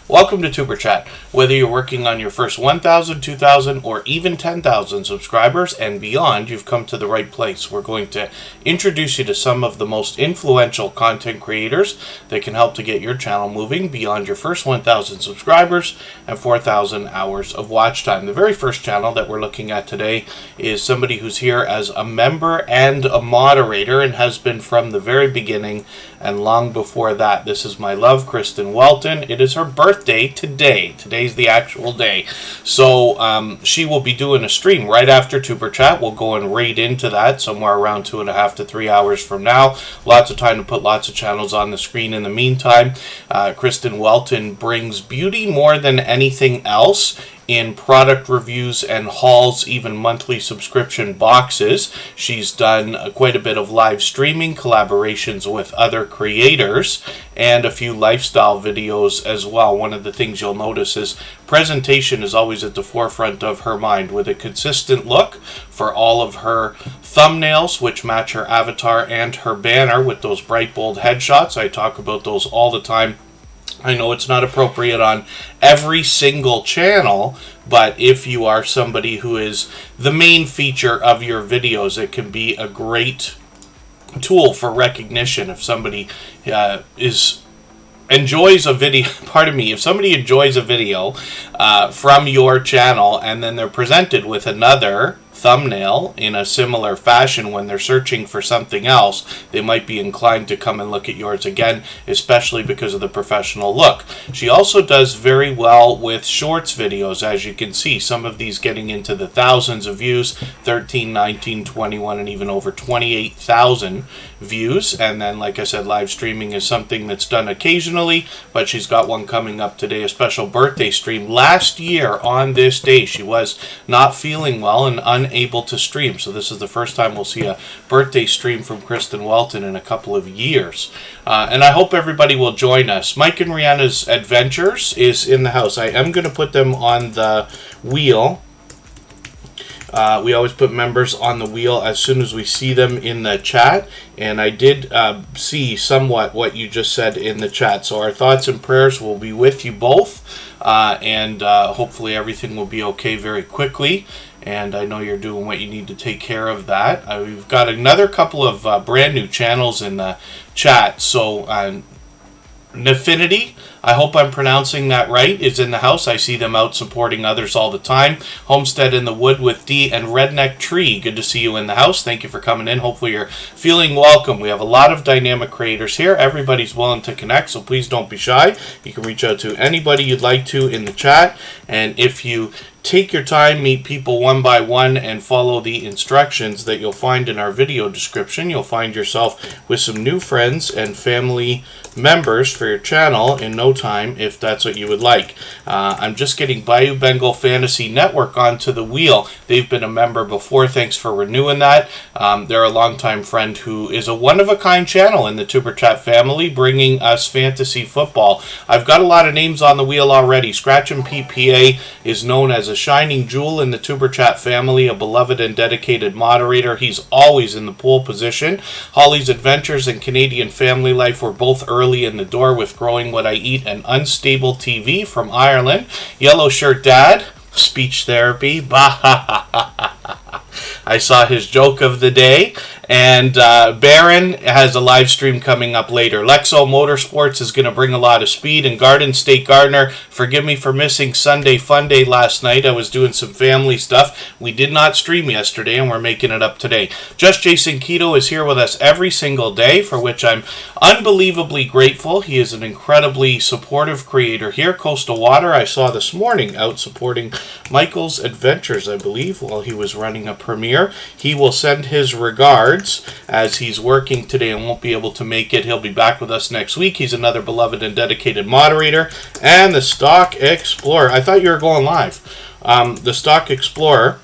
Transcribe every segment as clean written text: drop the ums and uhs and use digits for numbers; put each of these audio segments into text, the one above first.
Welcome to Superchat. Whether you're working on your first 1,000, 2,000, or even 10,000 subscribers and beyond, you've come to the right place. We're going to introduce you to some of the most influential content creators that can help to get your channel moving beyond your first 1,000 subscribers and 4,000 hours of watch time. The very first channel that we're looking at today is somebody who's here as a member and a moderator and has been from the very beginning and long before that. This is my love, Kristen Welton. It is her birthday today. Today's the actual day. So she will be doing a stream right after Superchat. We'll go and raid into that somewhere around 2.5 to 3 hours from now. Lots of time to put lots of channels on the screen. In the meantime, Kristen Welton brings beauty more than anything else in product reviews and hauls, even monthly subscription boxes. She's done quite a bit of live streaming, collaborations with other creators, and a few lifestyle videos as well. One of the things you'll notice is presentation is always at the forefront of her mind, with a consistent look for all of her thumbnails, which match her avatar and her banner with those bright, bold headshots. I talk about those all the time. I know it's not appropriate on every single channel, but if you are somebody who is the main feature of your videos, it can be a great tool for recognition. If somebody enjoys a video, if somebody enjoys a video from your channel and then they're presented with another thumbnail in a similar fashion when they're searching for something else, they might be inclined to come and look at yours again, especially because of the professional look. She also does very well with shorts videos, as you can see, some of these getting into the thousands of views, 13, 19, 21, and even over 28,000 views. And then, like I said, live streaming is something that's done occasionally, but she's got one coming up today, a special birthday stream. Last year on this day, she was not feeling well and unable to stream, so this is the first time we'll see a birthday stream from Kristen Welton in a couple of years. And I hope everybody will join us. Mike and Rihanna's Adventures is in the house. I am going to put them on the wheel. We always put members on the wheel as soon as we see them in the chat, and I did see somewhat what you just said in the chat. So our thoughts and prayers will be with you both, and hopefully everything will be okay very quickly. And I know you're doing what you need to take care of that. We've got another couple of brand new channels in the chat. So Nafinity, I hope I'm pronouncing that right, is in the house. I see them out supporting others all the time. Homestead in the Wood with D and Redneck Tree, good to see you in the house. Thank you for coming in. Hopefully you're feeling welcome. We have a lot of dynamic creators here. Everybody's willing to connect, so please don't be shy. You can reach out to anybody you'd like to in the chat. And if you take your time, meet people one by one, and follow the instructions that you'll find in our video description, you'll find yourself with some new friends and family members for your channel in no time, if that's what you would like. I'm just getting Bayou Bengal Fantasy Network onto the wheel. They've been a member before. Thanks for renewing that. They're a longtime friend who is a one-of-a-kind channel in the Superchat family, bringing us fantasy football. I've got a lot of names on the wheel already. Scratch and PPA is known as a shining jewel in the Superchat family, a beloved and dedicated moderator. He's always in the pole position. Holly's Adventures and Canadian Family Life were both early in the door with Growing What I Eat and Unstable TV from Ireland. Yellow Shirt Dad, speech therapy, I saw his joke of the day. And Baron has a live stream coming up later. Lexo Motorsports is going to bring a lot of speed. And Garden State Gardener, forgive me for missing Sunday Fun Day last night. I was doing some family stuff. We did not stream yesterday, and we're making it up today. Just Jason Keto is here with us every single day, for which I'm unbelievably grateful. He is an incredibly supportive creator here. Coastal Water, I saw this morning out supporting Michael's Adventures, I believe, while he was running a premiere. He will send his regards as he's working today and won't be able to make it. He'll be back with us next week. He's another beloved and dedicated moderator. And the Stock Explorer, I thought you were going live. The Stock Explorer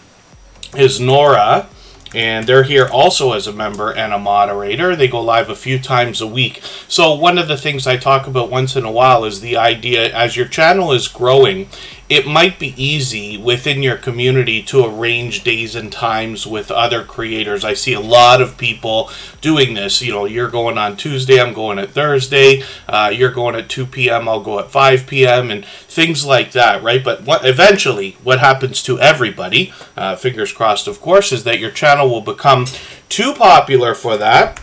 is Nora, and they're here also as a member and a moderator. They go live a few times a week. So one of the things I talk about once in a while is the idea, as your channel is growing, it might be easy within your community to arrange days and times with other creators. I see a lot of people doing this. You know, you're going on Tuesday, I'm going at Thursday, you're going at 2 p.m., I'll go at 5 p.m., and things like that, right? But eventually, what happens to everybody, fingers crossed of course, is that your channel will become too popular for that.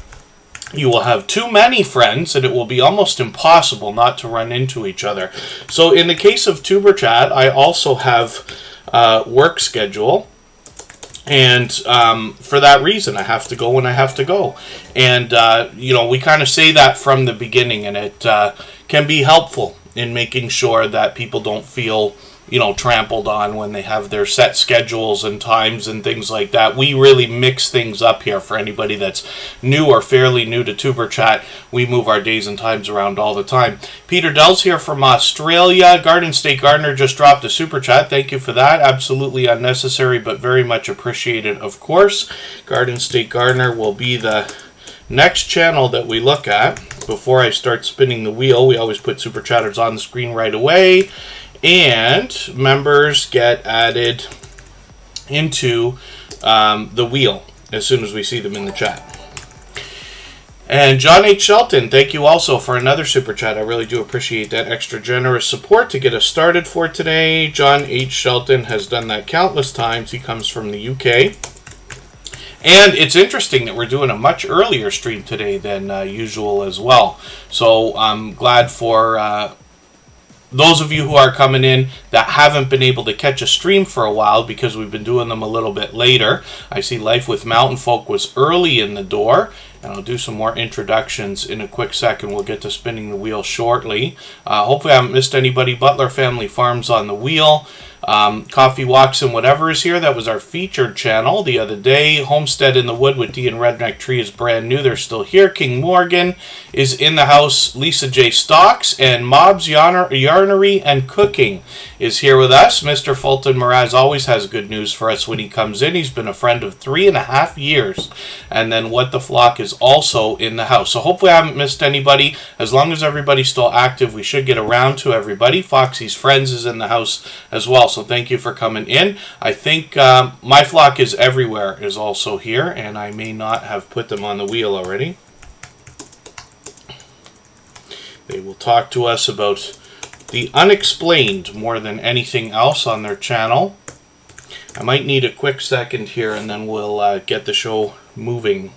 You will have too many friends, and it will be almost impossible not to run into each other. So in the case of Superchat, I also have work schedule. And for that reason, I have to go when I have to go. And, you know, we kind of say that from the beginning, and it can be helpful in making sure that people don't feel, you know, trampled on when they have their set schedules and times and things like that. We really mix things up here for anybody that's new or fairly new to Tuber Chat. We move our days and times around all the time. Peter Dell's here from Australia. Garden State Gardener just dropped a super chat. Thank you for that. Absolutely unnecessary, but very much appreciated, of course. Garden State Gardener will be the next channel that we look at. Before I start spinning the wheel, we always put Super Chatters on the screen right away. And members get added into the wheel as soon as we see them in the chat. And John H. Chilton, thank you also for another super chat. I really do appreciate that extra generous support to get us started for today. John H. Chilton has done that countless times. He comes from the UK. And it's interesting that we're doing a much earlier stream today than usual as well. So I'm glad for those of you who are coming in that haven't been able to catch a stream for a while because we've been doing them a little bit later. I see Life with Mountain Folk was early in the door, and I'll do some more introductions in a quick second. We'll get to spinning the wheel shortly. Hopefully I haven't missed anybody. Butler Family Farms on the wheel. Coffee Walks and Whatever is here. That was our featured channel the other day. Homestead in the Wood with D and Redneck Tree is brand new. They're still here. King Morgan is in the house. Lisa J. Stocks and Mob's Yarnery and Cooking is here with us. Mr. Fulton Mraz always has good news for us when he comes in. He's been a friend of 3.5 years. And then What the Flock is also in the house. So hopefully I haven't missed anybody. As long as everybody's still active, we should get around to everybody. Foxy's Friends is in the house as well. So thank you for coming in. I think My Flock is Everywhere is also here, and I may not have put them on the wheel already. They will talk to us about the unexplained more than anything else on their channel. I might need a quick second here, and then we'll get the show moving.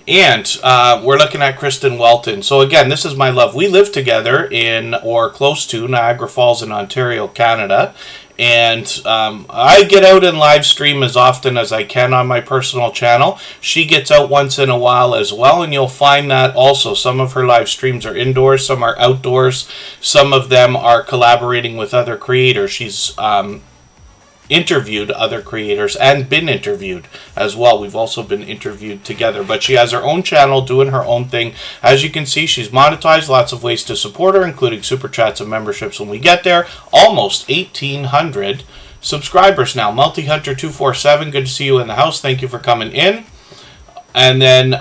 And we're looking at Kristen Welton. So again, this is my love. We live together in or close to Niagara Falls in Ontario, Canada. And I get out and live stream as often as I can on my personal channel. She gets out once in a while as well, and you'll find that also. Some of her live streams are indoors, some are outdoors. Some of them are collaborating with other creators. She's interviewed other creators and been interviewed as well. We've also been interviewed together, but she has her own channel doing her own thing. As you can see, she's monetized. Lots of ways to support her, including super chats and memberships when we get there. Almost 1,800 subscribers now. Multi-Hunter 247, good to see you in the house. Thank you for coming in. And then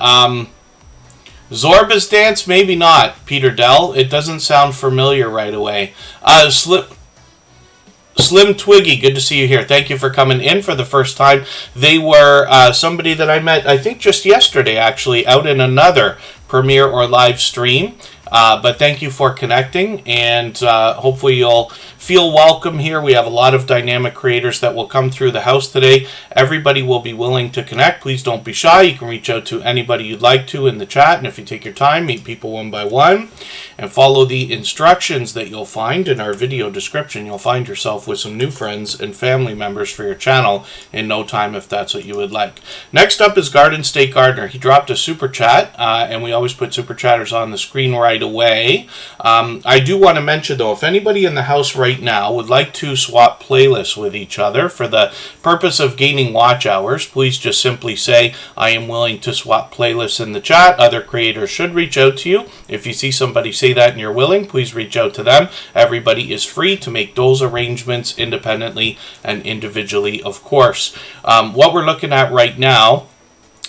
Zorba's Dance, maybe not, Peter Dell. It doesn't sound familiar right away. Slim Twiggy, good to see you here. Thank you for coming in for the first time. They were somebody that I met, I think just yesterday actually, out in another premiere or live stream. But thank you for connecting, and hopefully you'll feel welcome here. We have a lot of dynamic creators that will come through the house today. Everybody will be willing to connect. Please don't be shy. You can reach out to anybody you'd like to in the chat, and if you take your time, meet people one by one, and follow the instructions that you'll find in our video description. You'll find yourself with some new friends and family members for your channel in no time if that's what you would like. Next up is Garden State Gardener. He dropped a super chat, and we always put super chatters on the screen right right away. I do want to mention, though, if anybody in the house right now would like to swap playlists with each other for the purpose of gaining watch hours, please just simply say, I am willing to swap playlists in the chat. Other creators should reach out to you. If you see somebody say that and you're willing, please reach out to them. Everybody is free to make those arrangements independently and individually, of course. What we're looking at right now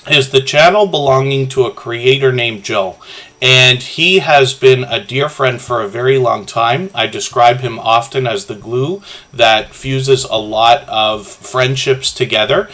is the channel belonging to a creator named Joe. And he has been a dear friend for a very long time. I describe him often as the glue that fuses a lot of friendships together.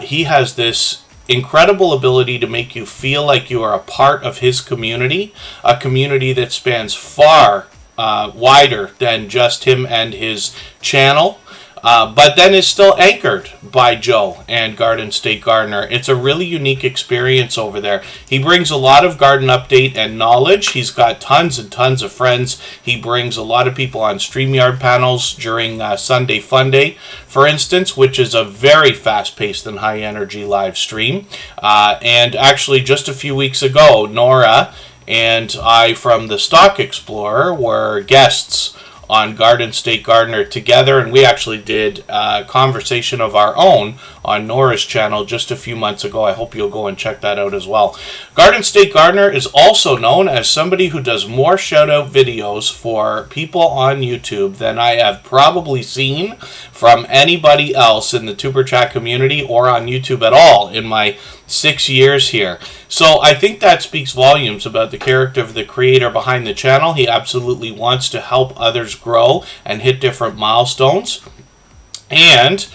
He has this incredible ability to make you feel like you are a part of his community, a community that spans far wider than just him and his channel. But then is still anchored by Joe and Garden State Gardener. It's a really unique experience over there. He brings a lot of garden update and knowledge. He's got tons and tons of friends. He brings a lot of people on StreamYard panels during Sunday Fun Day, for instance, which is a very fast-paced and high-energy live stream. And actually, just a few weeks ago, Nora and I from the Stock Explorer were guests on Garden State Gardener together, and we actually did a conversation of our own on Nora's channel just a few months ago. I hope you'll go and check that out as well. Garden State Gardener is also known as somebody who does more shout-out videos for people on YouTube than I have probably seen from anybody else in the Tuber Chat community or on YouTube at all in my 6 years here. So I think that speaks volumes about the character of the creator behind the channel. He absolutely wants to help others grow and hit different milestones. And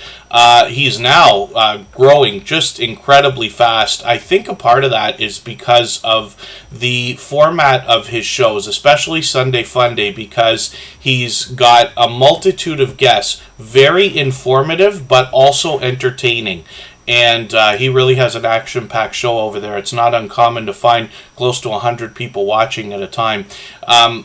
he's now growing just incredibly fast. I think a part of that is because of the format of his shows, especially Sunday Fun Day, because he's got a multitude of guests, very informative but also entertaining. And he really has an action-packed show over there. It's not uncommon to find close to 100 people watching at a time.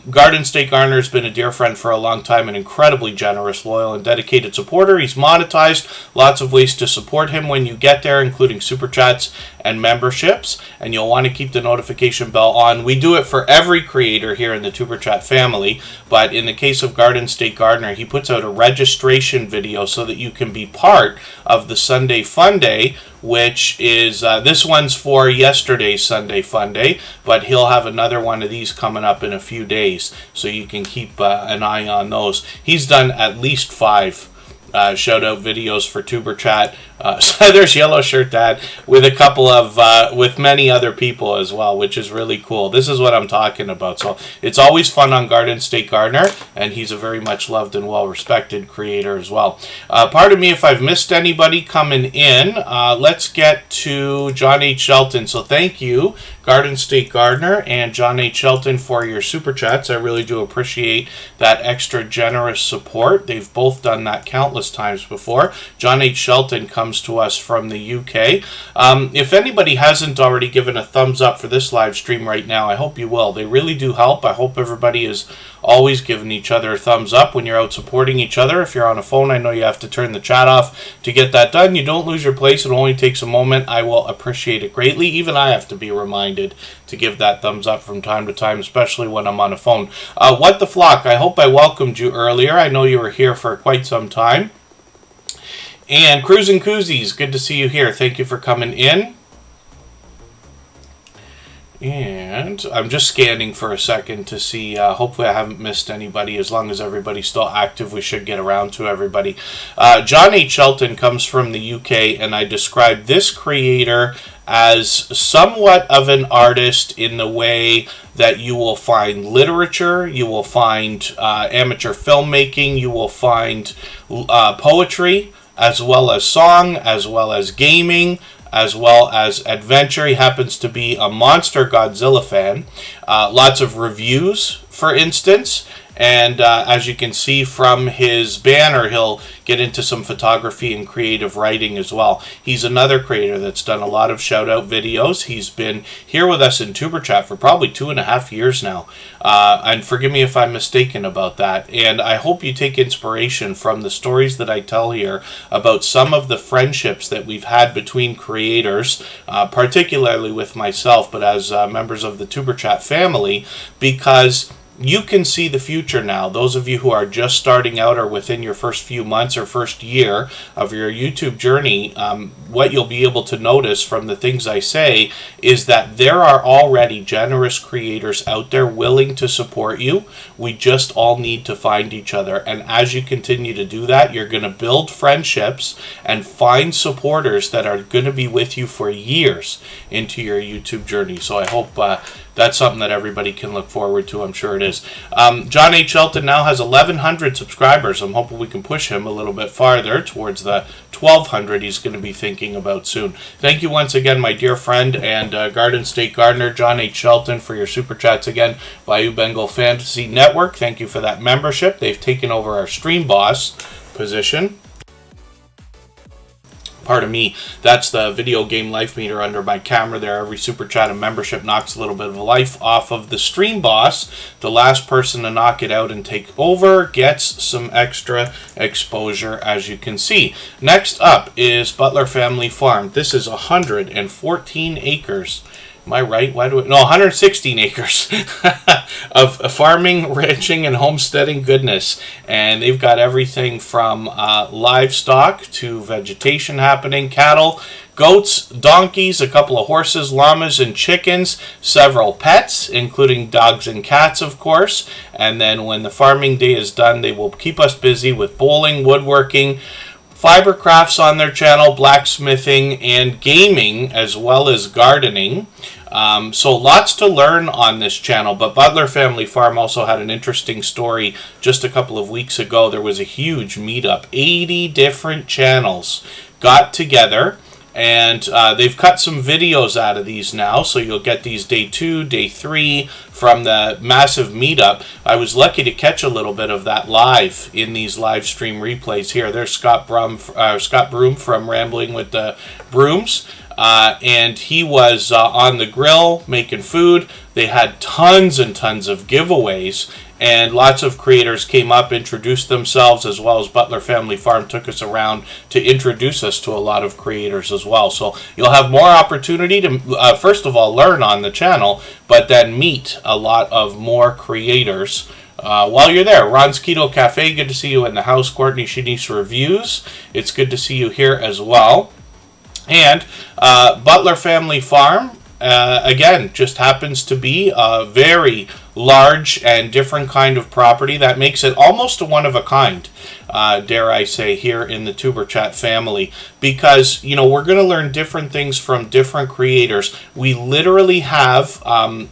Garden State Gardener has been a dear friend for a long time, an incredibly generous, loyal, and dedicated supporter. He's monetized. Lots of ways to support him when you get there, including Super Chats and memberships. And you'll want to keep the notification bell on. We do it for every creator here in the Tuber Chat family. But in the case of Garden State Gardener, he puts out a registration video so that you can be part of the Sunday Fun Day, which is, this one's for yesterday's Sunday Fun Day, but he'll have another one of these coming up in a few days, so you can keep an eye on those. He's done at least 5 shout-out videos for Tuber Chat. So there's Yellow Shirt Dad with a couple of, with many other people as well, which is really cool. This is what I'm talking about. So it's always fun on Garden State Gardener, and he's a very much loved and well-respected creator as well. Pardon me if I've missed anybody coming in. Let's get to John H. Chilton. So thank you, Garden State Gardener and John H. Chilton, for your Super Chats. I really do appreciate that extra generous support. They've both done that countless times before. John H. Chilton comes to us from the UK. If anybody hasn't already given a thumbs up for this live stream right now, I hope you will. They really do help. I hope everybody is always giving each other a thumbs up when you're out supporting each other. If you're on a phone, I know you have to turn the chat off to get that done. You don't lose your place. It only takes a moment. I will appreciate it greatly. Even I have to be reminded to give that thumbs up from time to time, especially when I'm on a phone. What the Flock, I hope I welcomed you earlier. I know you were here for quite some time. And Cruisin' Koozies, good to see you here. Thank you for coming in. And I'm just scanning for a second to see, hopefully I haven't missed anybody. As long as everybody's still active, we should get around to everybody. John H. Chilton comes from the UK, and I describe this creator as somewhat of an artist in the way that you will find literature, you will find amateur filmmaking, you will find poetry, as well as song, as well as gaming, as well as adventure. He happens to be a monster Godzilla fan. Lots of reviews, for instance, And as you can see from his banner, he'll get into some photography and creative writing as well. He's another creator that's done a lot of shout-out videos. He's been here with us in Superchat for probably 2.5 years now. And forgive me if I'm mistaken about that. And I hope you take inspiration from the stories that I tell here about some of the friendships that we've had between creators, particularly with myself, but as members of the Superchat family, because you can see the future now. Those of you who are just starting out or within your first few months or first year of your YouTube journey, what you'll be able to notice from the things I say is that there are already generous creators out there willing to support you. We just all need to find each other. And as you continue to do that, you're going to build friendships and find supporters that are going to be with you for years into your YouTube journey. So I hope that's something that everybody can look forward to. I'm sure it is. John H. Chilton now has 1,100 subscribers. I'm hoping we can push him a little bit farther towards the 1,200 he's going to be thinking about soon. Thank you once again, my dear friend and Garden State Gardener, John H. Chilton, for your Super Chats again. Bayou Bengal Fantasy Network, thank you for that membership. They've taken over our Stream Boss position. Pardon me, that's the video game life meter under my camera there. Every Super Chat and membership knocks a little bit of life off of the Stream Boss. The last person to knock it out and take over gets some extra exposure, as you can see. Next up is Butler Family Farm. This is 114 acres. Am I right? 116 acres of farming, ranching, and homesteading goodness. And they've got everything from livestock to vegetation happening, cattle, goats, donkeys, a couple of horses, llamas, and chickens, several pets, including dogs and cats, of course. And then when the farming day is done, they will keep us busy with bowling, woodworking, fiber crafts on their channel, blacksmithing, and gaming, as well as gardening. So lots to learn on this channel, but Butler Family Farm also had an interesting story just a couple of weeks ago. There was a huge meetup. 80 different channels got together, and they've cut some videos out of these now, so you'll get these day 2, day 3 from the massive meetup. I was lucky to catch a little bit of that live in these live stream replays here. There's Scott Broom from Rambling with the Brooms. And he was on the grill making food. They had tons and tons of giveaways, and lots of creators came up, introduced themselves, as well as Butler Family Farm took us around to introduce us to a lot of creators as well. So you'll have more opportunity to, first of all, learn on the channel, but then meet a lot of more creators while you're there. Ron's Keto Cafe, good to see you in the house. Courtney Shanice Reviews, it's good to see you here as well. And Butler Family Farm, again, just happens to be a very large and different kind of property that makes it almost a one-of-a-kind, dare I say, here in the Superchat family. Because, you know, we're going to learn different things from different creators. We literally have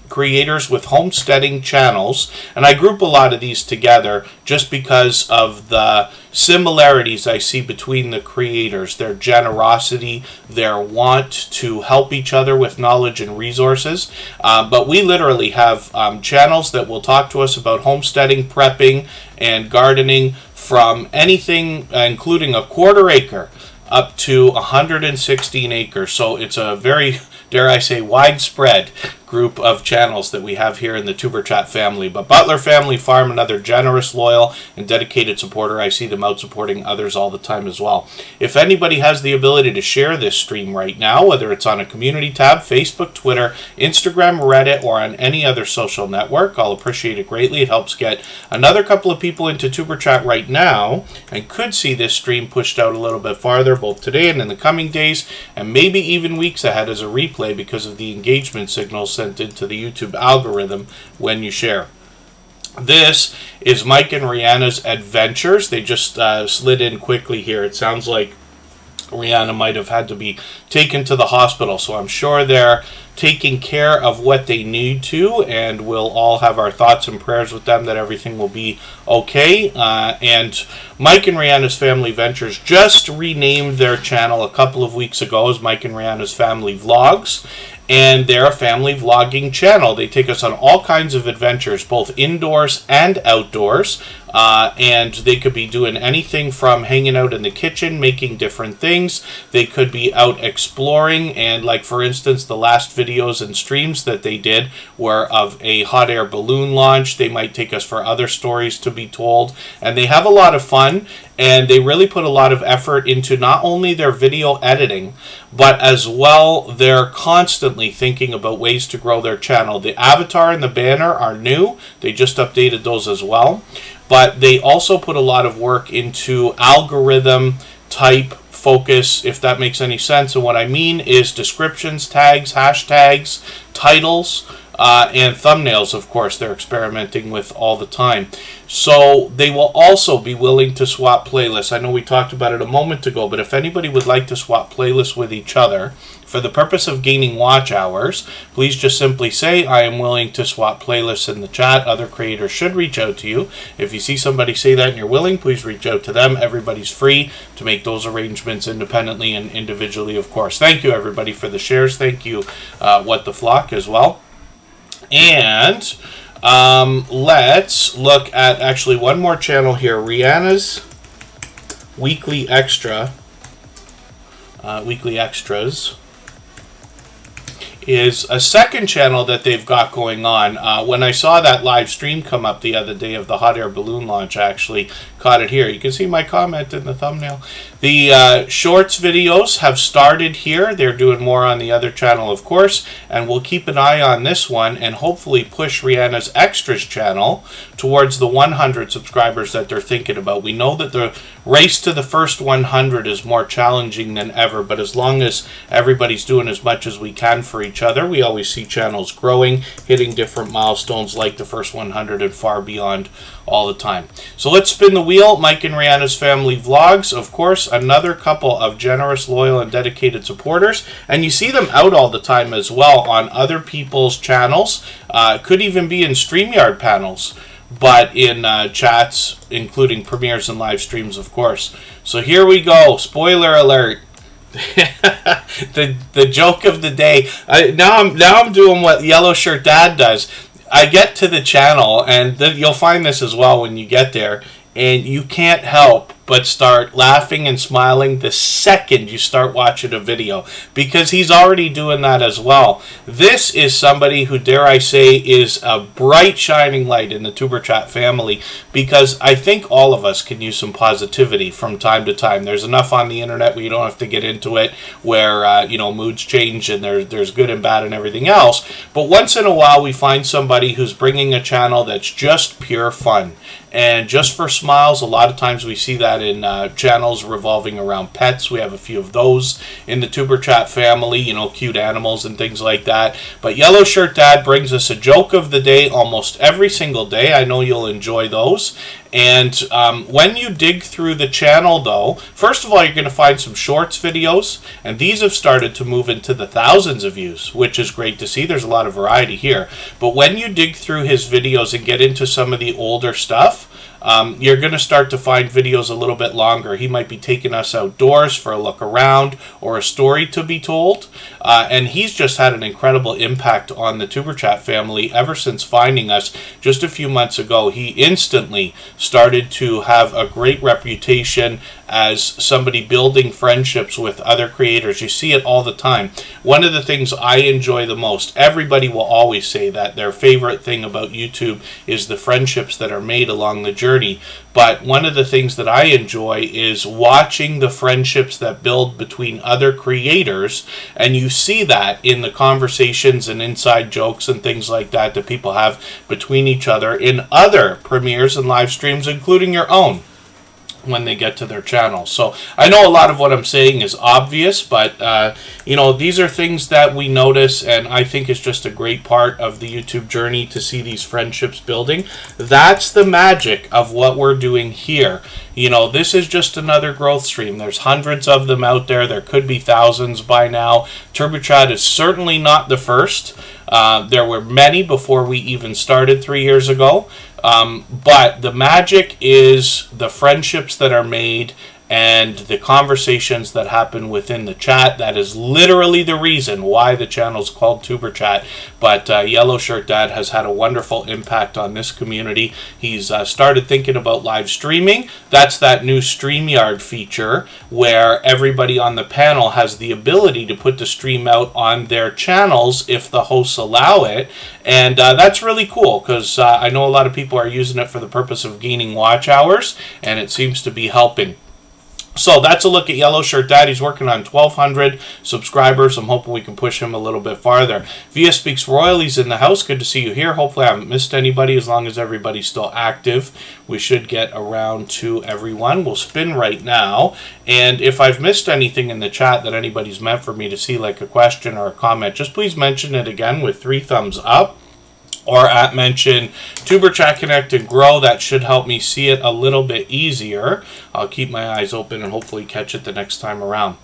creators with homesteading channels, and I group a lot of these together just because of the similarities I see between the creators, their generosity, their want to help each other with knowledge and resources. But we literally have channels that will talk to us about homesteading, prepping, and gardening, from anything including a quarter acre up to 116 acres. So it's a very, dare I say, widespread group of channels that we have here in the Superchat family. But Butler Family Farm, another generous, loyal, and dedicated supporter. I see them out supporting others all the time as well. If anybody has the ability to share this stream right now, whether it's on a community tab, Facebook, Twitter, Instagram, Reddit, or on any other social network, I'll appreciate it greatly. It helps get another couple of people into Superchat right now, and could see this stream pushed out a little bit farther, both today and in the coming days, and maybe even weeks ahead as a replay because of the engagement signals sent into the YouTube algorithm when you share. This is Mike and Rihanna's Adventures. They just slid in quickly here. It sounds like Rihanna might have had to be taken to the hospital, so I'm sure they're taking care of what they need to, and we'll all have our thoughts and prayers with them that everything will be okay. And Mike and Rihanna's Family Ventures just renamed their channel a couple of weeks ago as Mike and Rihanna's Family Vlogs, and they're a family vlogging channel. They take us on all kinds of adventures, both indoors and outdoors. And they could be doing anything from hanging out in the kitchen, making different things. They could be out exploring, and like for instance, the last videos and streams that they did were of a hot air balloon launch. They might take us for other stories to be told, and they have a lot of fun, and they really put a lot of effort into not only their video editing, but as well they're constantly thinking about ways to grow their channel. The avatar and the banner are new. They just updated those as well. But they also put a lot of work into algorithm type focus, if that makes any sense. And what I mean is descriptions, tags, hashtags, titles, and thumbnails, of course, they're experimenting with all the time. So they will also be willing to swap playlists. I know we talked about it a moment ago, but if anybody would like to swap playlists with each other for the purpose of gaining watch hours, please just simply say, I am willing to swap playlists in the chat. Other creators should reach out to you. If you see somebody say that and you're willing, please reach out to them. Everybody's free to make those arrangements independently and individually, of course. Thank you, everybody, for the shares. Thank you, What the Flock, as well. And let's look at actually one more channel here, Rihanna's Weekly Extras is a second channel that they've got going on. When I saw that live stream come up the other day of the hot air balloon launch, I actually caught it here. You can see my comment in the thumbnail. The shorts videos have started here. They're doing more on the other channel, of course, and we'll keep an eye on this one and hopefully push Rihanna's Extras channel towards the 100 subscribers that they're thinking about. We know that the race to the first 100 is more challenging than ever, but as long as everybody's doing as much as we can for each other, we always see channels growing, hitting different milestones like the first 100 and far beyond all the time. So let's spin the wheel. Mike and Rihanna's Family Vlogs, of course, another couple of generous, loyal, and dedicated supporters, and you see them out all the time as well on other people's channels. Could even be in StreamYard panels, but in chats, including premieres and live streams, of course. So here we go. Spoiler alert. the joke of the day. Now I'm doing what Yellow Shirt Dad does. I get to the channel, and you'll find this as well when you get there, and you can't help but start laughing and smiling the second you start watching a video, because he's already doing that as well. This is somebody who, dare I say, is a bright shining light in the Superchat family, because I think all of us can use some positivity from time to time. There's enough on the internet where you don't have to get into it, where moods change and there's good and bad and everything else. But once in a while we find somebody who's bringing a channel that's just pure fun and just for smiles. A lot of times we see that in channels revolving around pets. We have a few of those in the Tuber Chat family, cute animals and things like that. But Yellow Shirt Dad brings us a joke of the day almost every single day. I know you'll enjoy those. And when you dig through the channel, though, first of all, you're going to find some shorts videos, and these have started to move into the thousands of views, which is great to see. There's a lot of variety here. But when you dig through his videos and get into some of the older stuff, you're going to start to find videos a little bit longer. He might be taking us outdoors for a look around or a story to be told. And he's just had an incredible impact on the Tuber Chat family ever since finding us just a few months ago. He instantly started to have a great reputation as somebody building friendships with other creators. You see it all the time. One of the things I enjoy the most, everybody will always say that their favorite thing about YouTube is the friendships that are made along the journey. But one of the things that I enjoy is watching the friendships that build between other creators, and you see that in the conversations and inside jokes and things like that that people have between each other in other premieres and live streams, including your own, when they get to their channel. So I know a lot of what I'm saying is obvious, but these are things that we notice, and I think it's just a great part of the YouTube journey to see these friendships building. That's the magic of what we're doing here. This is just another growth stream. There's hundreds of them out there. There could be thousands by now. Superchat is certainly not the first. There were many before we even started 3 years ago. But the magic is the friendships that are made and the conversations that happen within the chat. That is literally the reason why the channel is called Tuber Chat. But Yellow Shirt Dad has had a wonderful impact on this community. He's started thinking about live streaming. That's that new StreamYard feature where everybody on the panel has the ability to put the stream out on their channels if the hosts allow it. And that's really cool because I know a lot of people are using it for the purpose of gaining watch hours, and it seems to be helping. So that's a look at Yellow Shirt Dad. He's working on 1,200 subscribers. I'm hoping we can push him a little bit farther. Via Speaks Royalty's in the house. Good to see you here. Hopefully I haven't missed anybody. As long as everybody's still active, we should get around to everyone. We'll spin right now. And if I've missed anything in the chat that anybody's meant for me to see, like a question or a comment, just please mention it again with 3 thumbs up. Or at mention Tuber Chat Connect and Grow. That should help me see it a little bit easier. I'll keep my eyes open and hopefully catch it the next time around.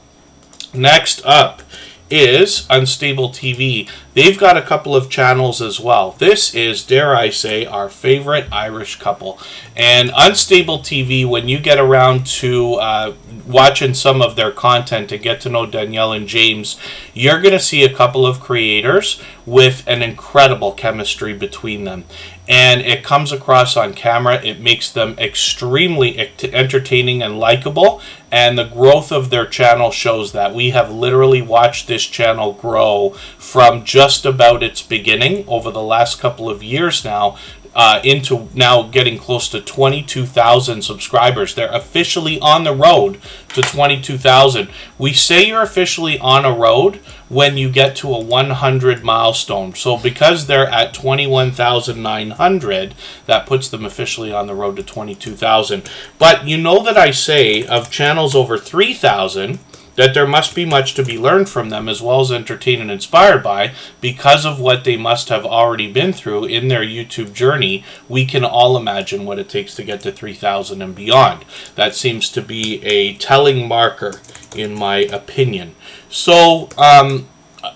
Next up is Unstable TV. They've got a couple of channels as well. This is, dare I say, our favorite Irish couple. And Unstable TV, when you get around to watching some of their content and get to know Danielle and James, you're going to see a couple of creators with an incredible chemistry between them. And it comes across on camera. It makes them extremely entertaining and likable. And the growth of their channel shows that. We have literally watched this channel grow from just about its beginning over the last couple of years now, into now getting close to 22,000 subscribers. They're officially on the road to 22,000. We say you're officially on a road when you get to a 100 milestone. So because they're at 21,900, that puts them officially on the road to 22,000. But you know that I say of channels over 3,000, that there must be much to be learned from them as well as entertained and inspired by, because of what they must have already been through in their YouTube journey. We can all imagine what it takes to get to 3,000 and beyond. That seems to be a telling marker, in my opinion. So,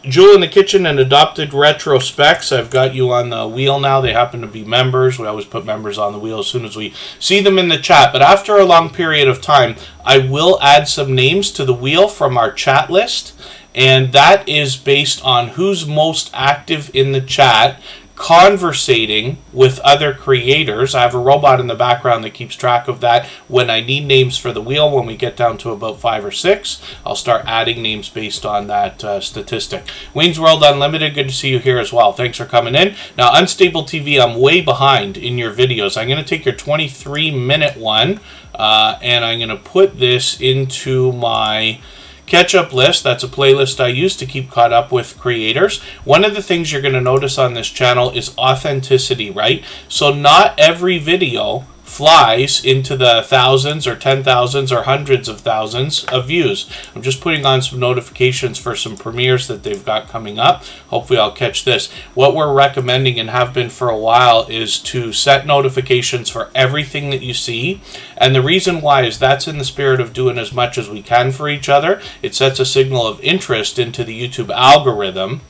Jewel in the Kitchen and Adopted Retrospects, I've got you on the wheel now. They happen to be members. We always put members on the wheel as soon as we see them in the chat. But after a long period of time, I will add some names to the wheel from our chat list. And that is based on who's most active in the chat, conversating with other creators. I have a robot in the background that keeps track of that. When I need names for the wheel, when we get down to about 5 or 6, I'll start adding names based on that statistic. Wayne's World Unlimited, good to see you here as well. Thanks for coming in. Now, Unstable TV, I'm way behind in your videos. I'm going to take your 23-minute one, and I'm going to put this into my catch-up list. That's a playlist I use to keep caught up with creators. One of the things you're going to notice on this channel is authenticity, right? So not every video flies into the thousands or 10,000s or hundreds of thousands of views. I'm just putting on some notifications for some premieres that they've got coming up. Hopefully I'll catch this. What we're recommending, and have been for a while, is to set notifications for everything that you see. And the reason why is that's in the spirit of doing as much as we can for each other. It sets a signal of interest into the YouTube algorithm,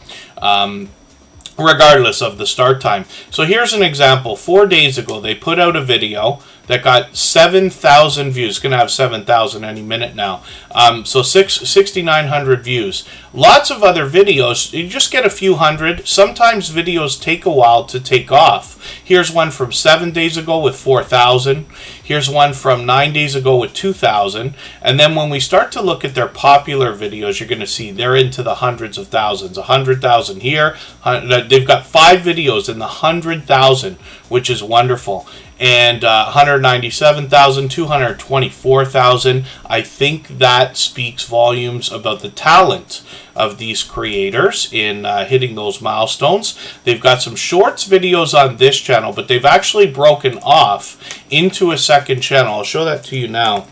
regardless of the start time. So here's an example. 4 days ago, they put out a video that got 7,000 views. It's going to have 7,000 any minute now. So 6,900 views. Lots of other videos, you just get a few hundred. Sometimes videos take a while to take off. Here's one from 7 days ago with 4,000. Here's one from 9 days ago with 2,000. And then when we start to look at their popular videos, you're going to see they're into the hundreds of thousands. 100,000 here. They've got 5 videos in the 100,000, which is wonderful. And 197,000, 224,000. I think that speaks volumes about the talent of these creators in hitting those milestones. They've got some shorts videos on this channel, but they've actually broken off into a second channel. I'll show that to you now.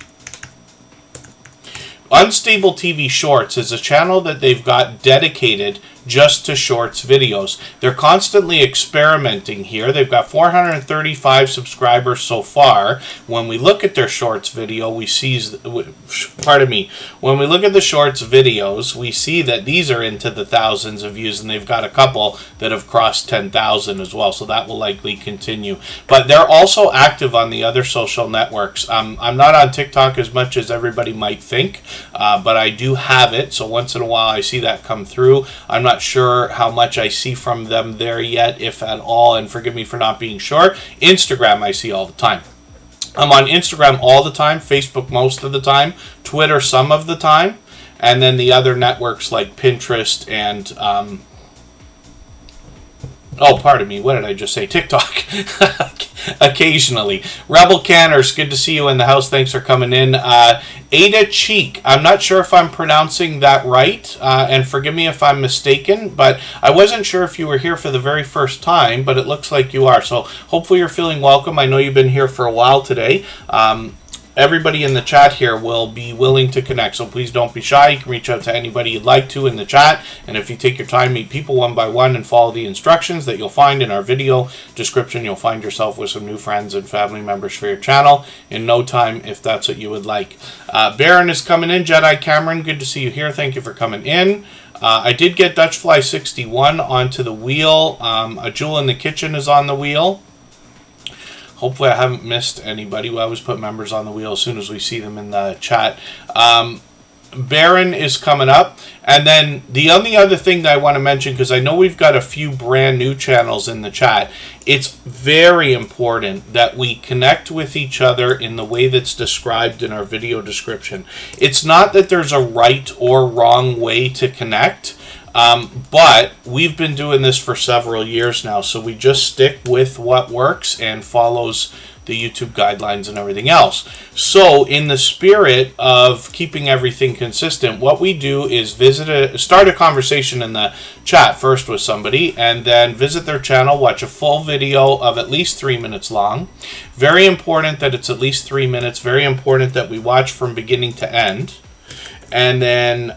Unstable TV Shorts is a channel that they've got dedicated just to shorts videos. They're constantly experimenting here. They've got 435 subscribers so far. When we look at their shorts video, we see, when we look at the shorts videos, we see that these are into the thousands of views, and they've got a couple that have crossed 10,000 as well, so that will likely continue. But they're also active on the other social networks. I'm not on TikTok as much as everybody might think, but I do have it, so once in a while I see that come through. I'm not sure how much I see from them there yet, if at all, and forgive me for not being sure. Instagram I see all the time. I'm on Instagram all the time, Facebook most of the time, Twitter some of the time, and then the other networks like Pinterest and pardon me, what did I just say? TikTok. Occasionally. Rebel Canners, good to see you in the house. Thanks for coming in. Ada Cheek, I'm not sure if I'm pronouncing that right, and forgive me if I'm mistaken, but I wasn't sure if you were here for the very first time, but it looks like you are. So hopefully you're feeling welcome. I know you've been here for a while today. Everybody in the chat here will be willing to connect, so please don't be shy. You can reach out to anybody you'd like to in the chat, and if you take your time, meet people one by one and follow the instructions that you'll find in our video description, you'll find yourself with some new friends and family members for your channel in no time, if that's what you would like. Baron is coming in. Jedi Cameron, good to see you here. Thank you for coming in. I did get Dutchfly61 onto the wheel. A Jewel in the Kitchen is on the wheel. Hopefully I haven't missed anybody. We always put members on the wheel as soon as we see them in the chat. Baron is coming up. And then the only other thing that I want to mention, because I know we've got a few brand new channels in the chat, it's very important that we connect with each other in the way that's described in our video description. It's not that there's a right or wrong way to connect. But we've been doing this for several years now, so we just stick with what works and follows the YouTube guidelines and everything else. So in the spirit of keeping everything consistent, what we do is start a conversation in the chat first with somebody, and then visit their channel, watch a full video of at least 3 minutes long. Very important that it's at least 3 minutes. Very important that we watch from beginning to end. And then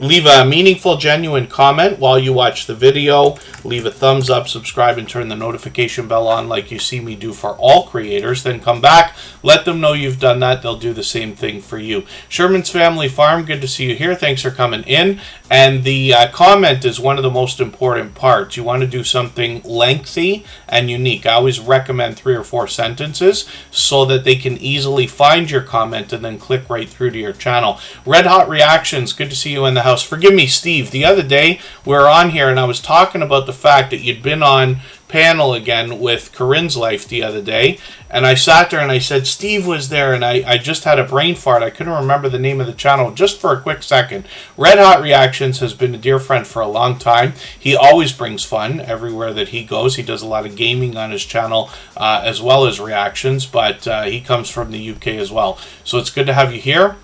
leave a meaningful, genuine comment while you watch the video. Leave a thumbs up, subscribe, and turn the notification bell on like you see me do for all creators. Then come back, let them know you've done that. They'll do the same thing for you. Sherman's Family Farm, good to see you here. Thanks for coming in. And the comment is one of the most important parts. You want to do something lengthy and unique. I always recommend 3 or 4 sentences so that they can easily find your comment and then click right through to your channel. Red Hot Reactions, good to see you in the house. Forgive me, Steve. The other day we were on here and I was talking about the fact that you'd been on panel again with Corinne's Life the other day, and I sat there and I said Steve was there, and I just had a brain fart. I couldn't remember the name of the channel just for a quick second. Red Hot Reactions has been a dear friend for a long time. He always brings fun everywhere that he goes. He does a lot of gaming on his channel as well as reactions, but he comes from the UK as well. So it's good to have you here.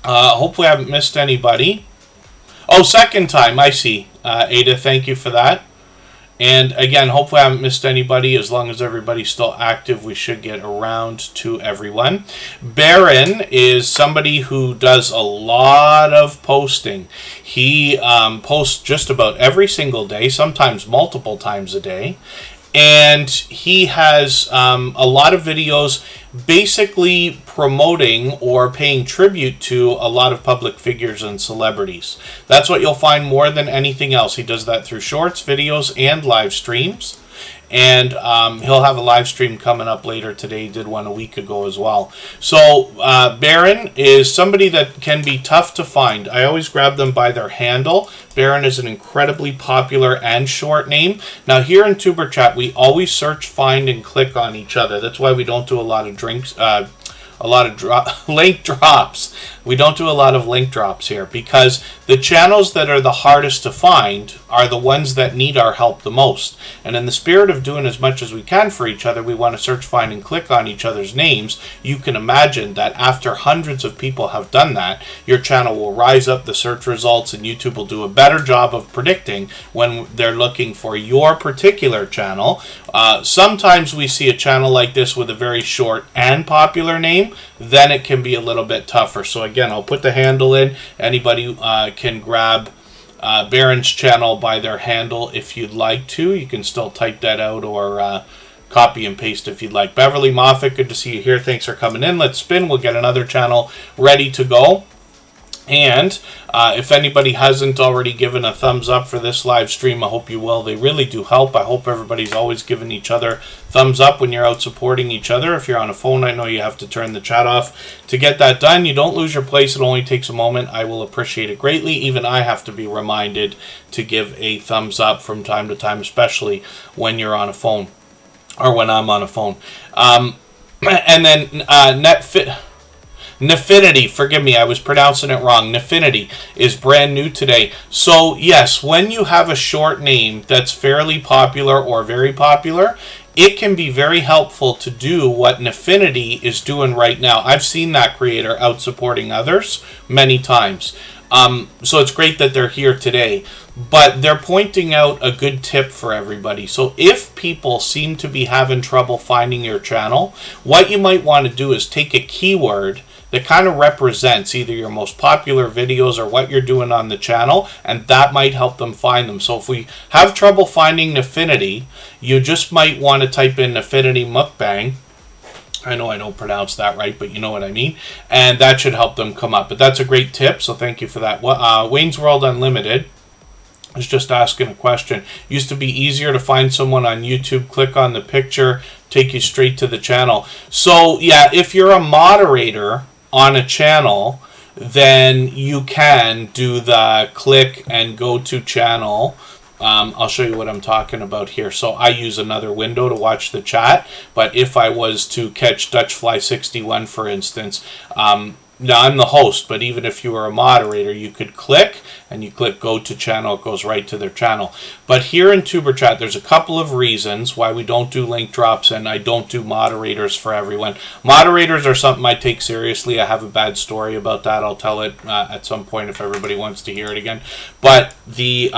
Hopefully I haven't missed anybody. Oh, second time, I see. Ada, thank you for that. And again, hopefully I haven't missed anybody. As long as everybody's still active, we should get around to everyone. Baron is somebody who does a lot of posting. He posts just about every single day, sometimes multiple times a day. And he has a lot of videos basically promoting or paying tribute to a lot of public figures and celebrities. That's what you'll find more than anything else. He does that through shorts, videos, and live streams. And he'll have a live stream coming up later today. He did one a week ago as well. So Baron is somebody that can be tough to find. I always grab them by their handle. Baron is an incredibly popular and short name. Now here in Tuber Chat, we always search, find, and click on each other. That's why we don't do a lot of link drops. We don't do a lot of link drops here because the channels that are the hardest to find are the ones that need our help the most. And in the spirit of doing as much as we can for each other, we want to search, find, and click on each other's names. You can imagine that after hundreds of people have done that, your channel will rise up the search results and YouTube will do a better job of predicting when they're looking for your particular channel. Sometimes we see a channel like this with a very short and popular name, then it can be a little bit tougher. So again, I'll put the handle in. Anybody can grab Baron's channel by their handle if you'd like to. You can still type that out or copy and paste if you'd like. Beverly Moffat, good to see you here. Thanks for coming in. Let's spin. We'll get another channel ready to go. And if anybody hasn't already given a thumbs up for this live stream, I hope you will. They really do help. I hope everybody's always giving each other thumbs up when you're out supporting each other. If you're on a phone, I know you have to turn the chat off to get that done. You don't lose your place. It only takes a moment. I will appreciate it greatly. Even I have to be reminded to give a thumbs up from time to time, especially when you're on a phone or when I'm on a phone. And then Nefinity, forgive me, I was pronouncing it wrong. Nefinity is brand new today. So, yes, when you have a short name that's fairly popular or very popular, it can be very helpful to do what Nefinity is doing right now. I've seen that creator out supporting others many times. So it's great that they're here today. But they're pointing out a good tip for everybody. So if people seem to be having trouble finding your channel, what you might want to do is take a keyword that kind of represents either your most popular videos or what you're doing on the channel, and that might help them find them. So if we have trouble finding Nefinity, you just might want to type in Nefinity Mukbang. I know I don't pronounce that right, but you know what I mean. And that should help them come up. But that's a great tip, so thank you for that. Wayne's World Unlimited is just asking a question. Used to be easier to find someone on YouTube. Click on the picture, take you straight to the channel. So, yeah, if you're a moderator on a channel, then you can do the click and go to channel. I'll show you what I'm talking about here. So I use another window to watch the chat, but if I was to catch Dutchfly61, for instance, now I'm the host, but even if you were a moderator, you could click, and you click go to channel, it goes right to their channel. But here in TuberChat, there's a couple of reasons why we don't do link drops, and I don't do moderators for everyone. Moderators are something I take seriously. I have a bad story about that. I'll tell it at some point if everybody wants to hear it again. But the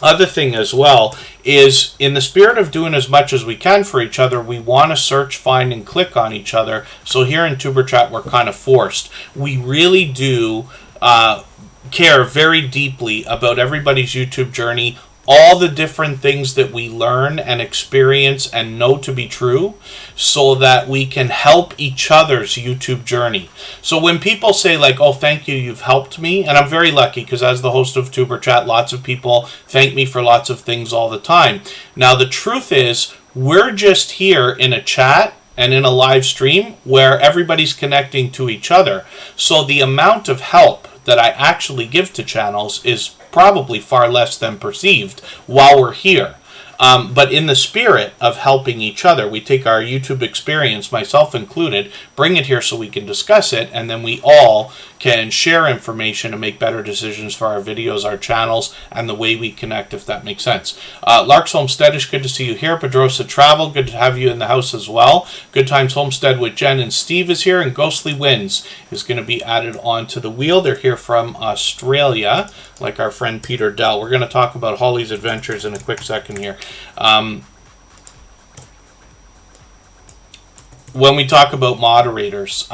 other thing as well is, in the spirit of doing as much as we can for each other, we want to search, find, and click on each other. So here in TuberChat, we're kind of forced. We really do care very deeply about everybody's YouTube journey, all the different things that we learn and experience and know to be true, so that we can help each other's YouTube journey. So when people say like, oh, thank you, you've helped me, and I'm very lucky because as the host of TuberChat, lots of people thank me for lots of things all the time. Now, the truth is, we're just here in a chat and in a live stream where everybody's connecting to each other. So the amount of help that I actually give to channels is probably far less than perceived while we're here. But in the spirit of helping each other, we take our YouTube experience, myself included, bring it here so we can discuss it, and then we all can share information and make better decisions for our videos, our channels, and the way we connect, if that makes sense. Lark's Homesteadish, good to see you here. Pedrosa Travel, good to have you in the house as well. Good Times Homestead with Jen and Steve is here, and Ghostly Winds is going to be added onto the wheel. They're here from Australia, like our friend Peter Dell. We're going to talk about Holly's adventures in a quick second here. When we talk about moderators,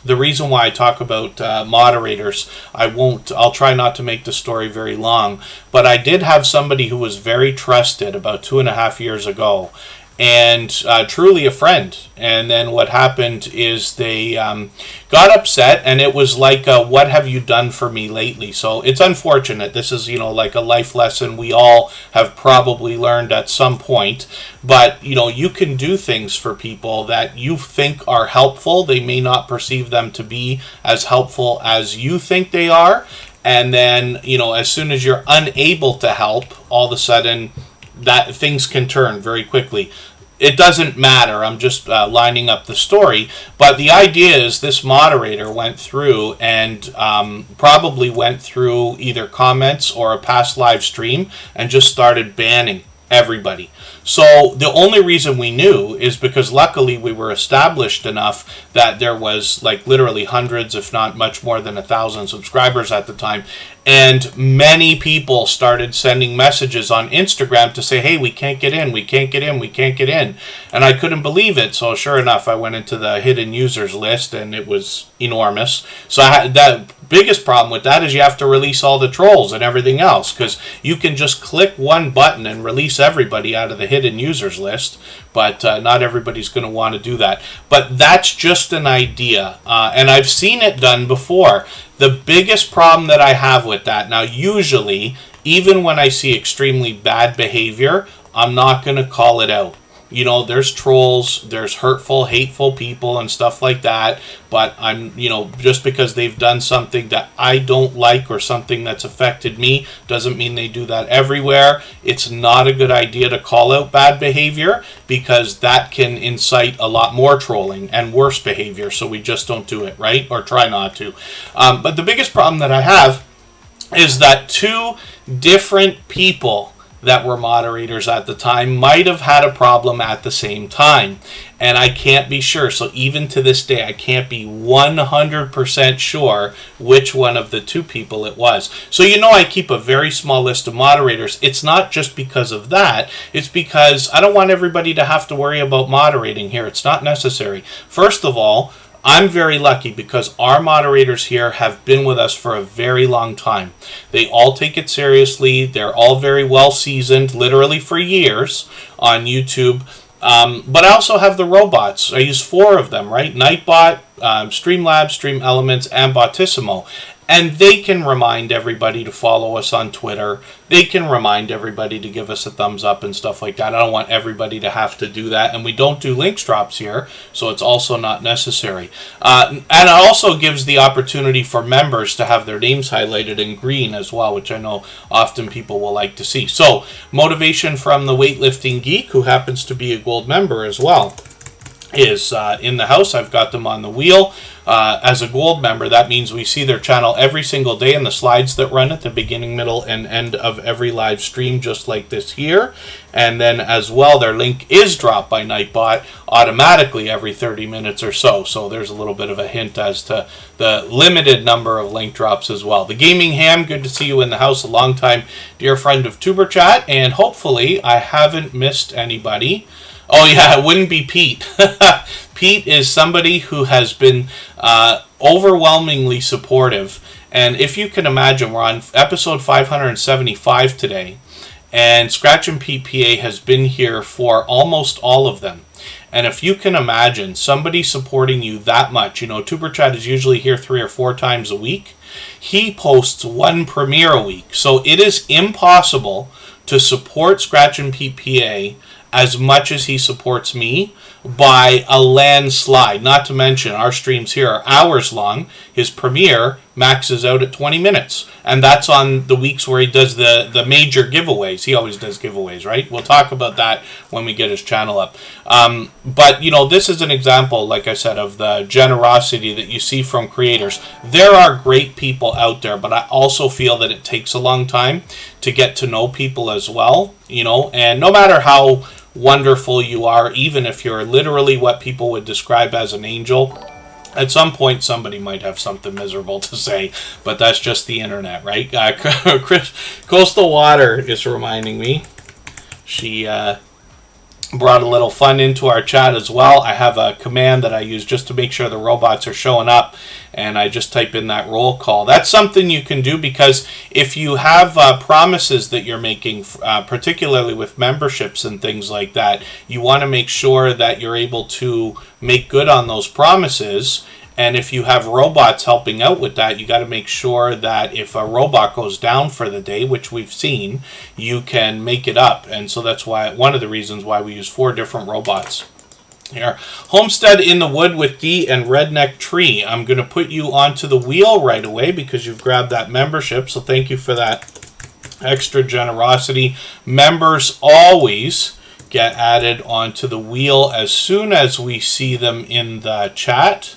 the reason why I talk about moderators, I'll try not to make the story very long, but I did have somebody who was very trusted about 2.5 years ago, and truly a friend. And then what happened is they got upset, and it was like, what have you done for me lately? So it's unfortunate. This is, like a life lesson we all have probably learned at some point. But, you can do things for people that you think are helpful. They may not perceive them to be as helpful as you think they are. And then, as soon as you're unable to help, all of a sudden, that things can turn very quickly. It doesn't matter. I'm just lining up the story. But the idea is this moderator went through and probably went through either comments or a past live stream and just started banning everybody. So the only reason we knew is because luckily we were established enough that there was like literally hundreds, if not much more than 1,000 subscribers at the time. And many people started sending messages on Instagram to say, hey, we can't get in, we can't get in, we can't get in. And I couldn't believe it. So sure enough, I went into the hidden users list and it was enormous. So the biggest problem with that is you have to release all the trolls and everything else, because you can just click one button and release everybody out of the hidden users list. But not everybody's going to want to do that. But that's just an idea. And I've seen it done before. The biggest problem that I have with that, now usually, even when I see extremely bad behavior, I'm not going to call it out. You know, there's trolls, there's hurtful, hateful people and stuff like that, but just because they've done something that I don't like or something that's affected me doesn't mean they do that everywhere. It's not a good idea to call out bad behavior, because that can incite a lot more trolling and worse behavior, so we just don't do it, right? Or try not to. But the biggest problem that I have is that two different people that were moderators at the time might have had a problem at the same time, and I can't be sure. So even to this day, I can't be 100% sure which one of the two people it was. So I keep a very small list of moderators. It's not just because of that. It's because I don't want everybody to have to worry about moderating here. It's not necessary. First of all, I'm very lucky because our moderators here have been with us for a very long time. They all take it seriously. They're all very well seasoned, literally for years on YouTube. But I also have the robots. I use 4 of them, right? Nightbot, Streamlabs, Stream Elements, and Bottissimo. And they can remind everybody to follow us on Twitter. They can remind everybody to give us a thumbs up and stuff like that. I don't want everybody to have to do that. And we don't do links drops here, so it's also not necessary. And it also gives the opportunity for members to have their names highlighted in green as well, which I know often people will like to see. So, motivation from the Weightlifting Geek, who happens to be a gold member as well, is in the house. I've got them on the wheel. As a gold member, that means we see their channel every single day in the slides that run at the beginning, middle, and end of every live stream, just like this here. And then as well, their link is dropped by Nightbot automatically every 30 minutes or so. So there's a little bit of a hint as to the limited number of link drops as well. The Gaming Ham, good to see you in the house, a long time dear friend of Superchat, and hopefully I haven't missed anybody. Oh yeah, it wouldn't be Pete. Pete is somebody who has been overwhelmingly supportive. And if you can imagine, we're on episode 575 today. And Scratch and PPA has been here for almost all of them. And if you can imagine somebody supporting you that much, Tuberchat is usually here 3 or 4 times a week. He posts 1 premiere a week. So it is impossible to support Scratch and PPA as much as he supports me by a landslide. Not to mention, our streams here are hours long. His premiere maxes out at 20 minutes. And that's on the weeks where he does the major giveaways. He always does giveaways, right? We'll talk about that when we get his channel up. But, this is an example, like I said, of the generosity that you see from creators. There are great people out there, but I also feel that it takes a long time to get to know people as well, and no matter how wonderful you are, even if you're literally what people would describe as an angel, at some point somebody might have something miserable to say, but that's just the internet, right? Coastal Water is reminding me. She brought a little fun into our chat as well. I have a command that I use just to make sure the robots are showing up, and I just type in that roll call. That's something you can do, because if you have promises that you're making, particularly with memberships and things like that, you want to make sure that you're able to make good on those promises. And if you have robots helping out with that, you got to make sure that if a robot goes down for the day, which we've seen, you can make it up. And so that's why one of the reasons why we use 4 different robots here. Homestead in the Wood with D and Redneck Tree. I'm going to put you onto the wheel right away because you've grabbed that membership. So thank you for that extra generosity. Members always get added onto the wheel as soon as we see them in the chat.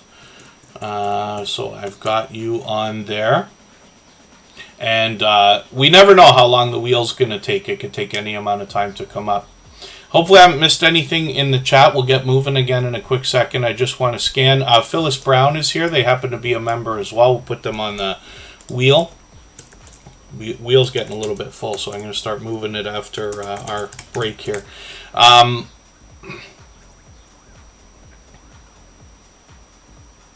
So I've got you on there. And we never know how long the wheel's going to take. It could take any amount of time to come up. Hopefully I haven't missed anything in the chat. We'll get moving again in a quick second. I just want to scan. Phyllis Brown is here. They happen to be a member as well. We'll put them on the wheel. Wheel's getting a little bit full, so I'm going to start moving it after our break here.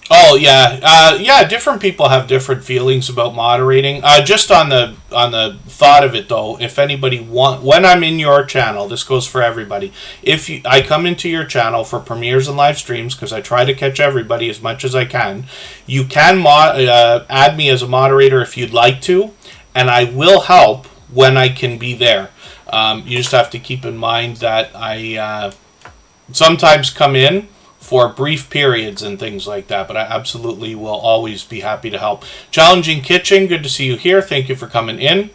Oh yeah, different people have different feelings about moderating. Just on the thought of it though, if anybody when I'm in your channel, this goes for everybody. If I come into your channel for premieres and live streams, because I try to catch everybody as much as I can, you can add me as a moderator if you'd like to, and I will help when I can be there. You just have to keep in mind that I sometimes come in for brief periods and things like that, but I absolutely will always be happy to help. Challenging Kitchen, good to see you here. Thank you for coming in.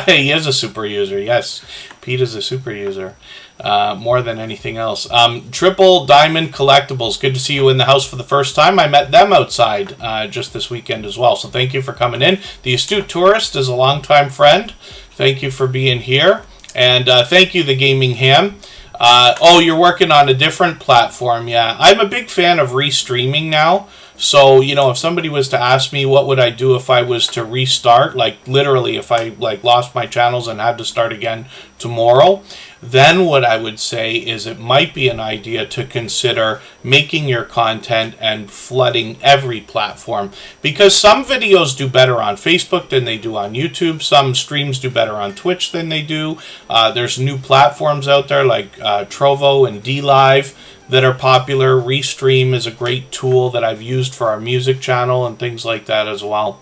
He is a super user, yes. Pete is a super user, more than anything else. Triple Diamond Collectibles, good to see you in the house for the first time. I met them outside just this weekend as well, so thank you for coming in. The Astute Tourist is a longtime friend. Thank you for being here. And thank you, The Gaming Ham. Oh, you're working on a different platform. Yeah, I'm a big fan of restreaming now. So, you know, if somebody was to ask me what would I do if I was to restart, like literally if I lost my channels and had to start again tomorrow, then what I would say is it might be an idea to consider making your content and flooding every platform, because some videos do better on Facebook than they do on YouTube. Some streams do better on Twitch than they do. There's new platforms out there like Trovo and DLive that are popular. Restream is a great tool that I've used for our music channel and things like that as well.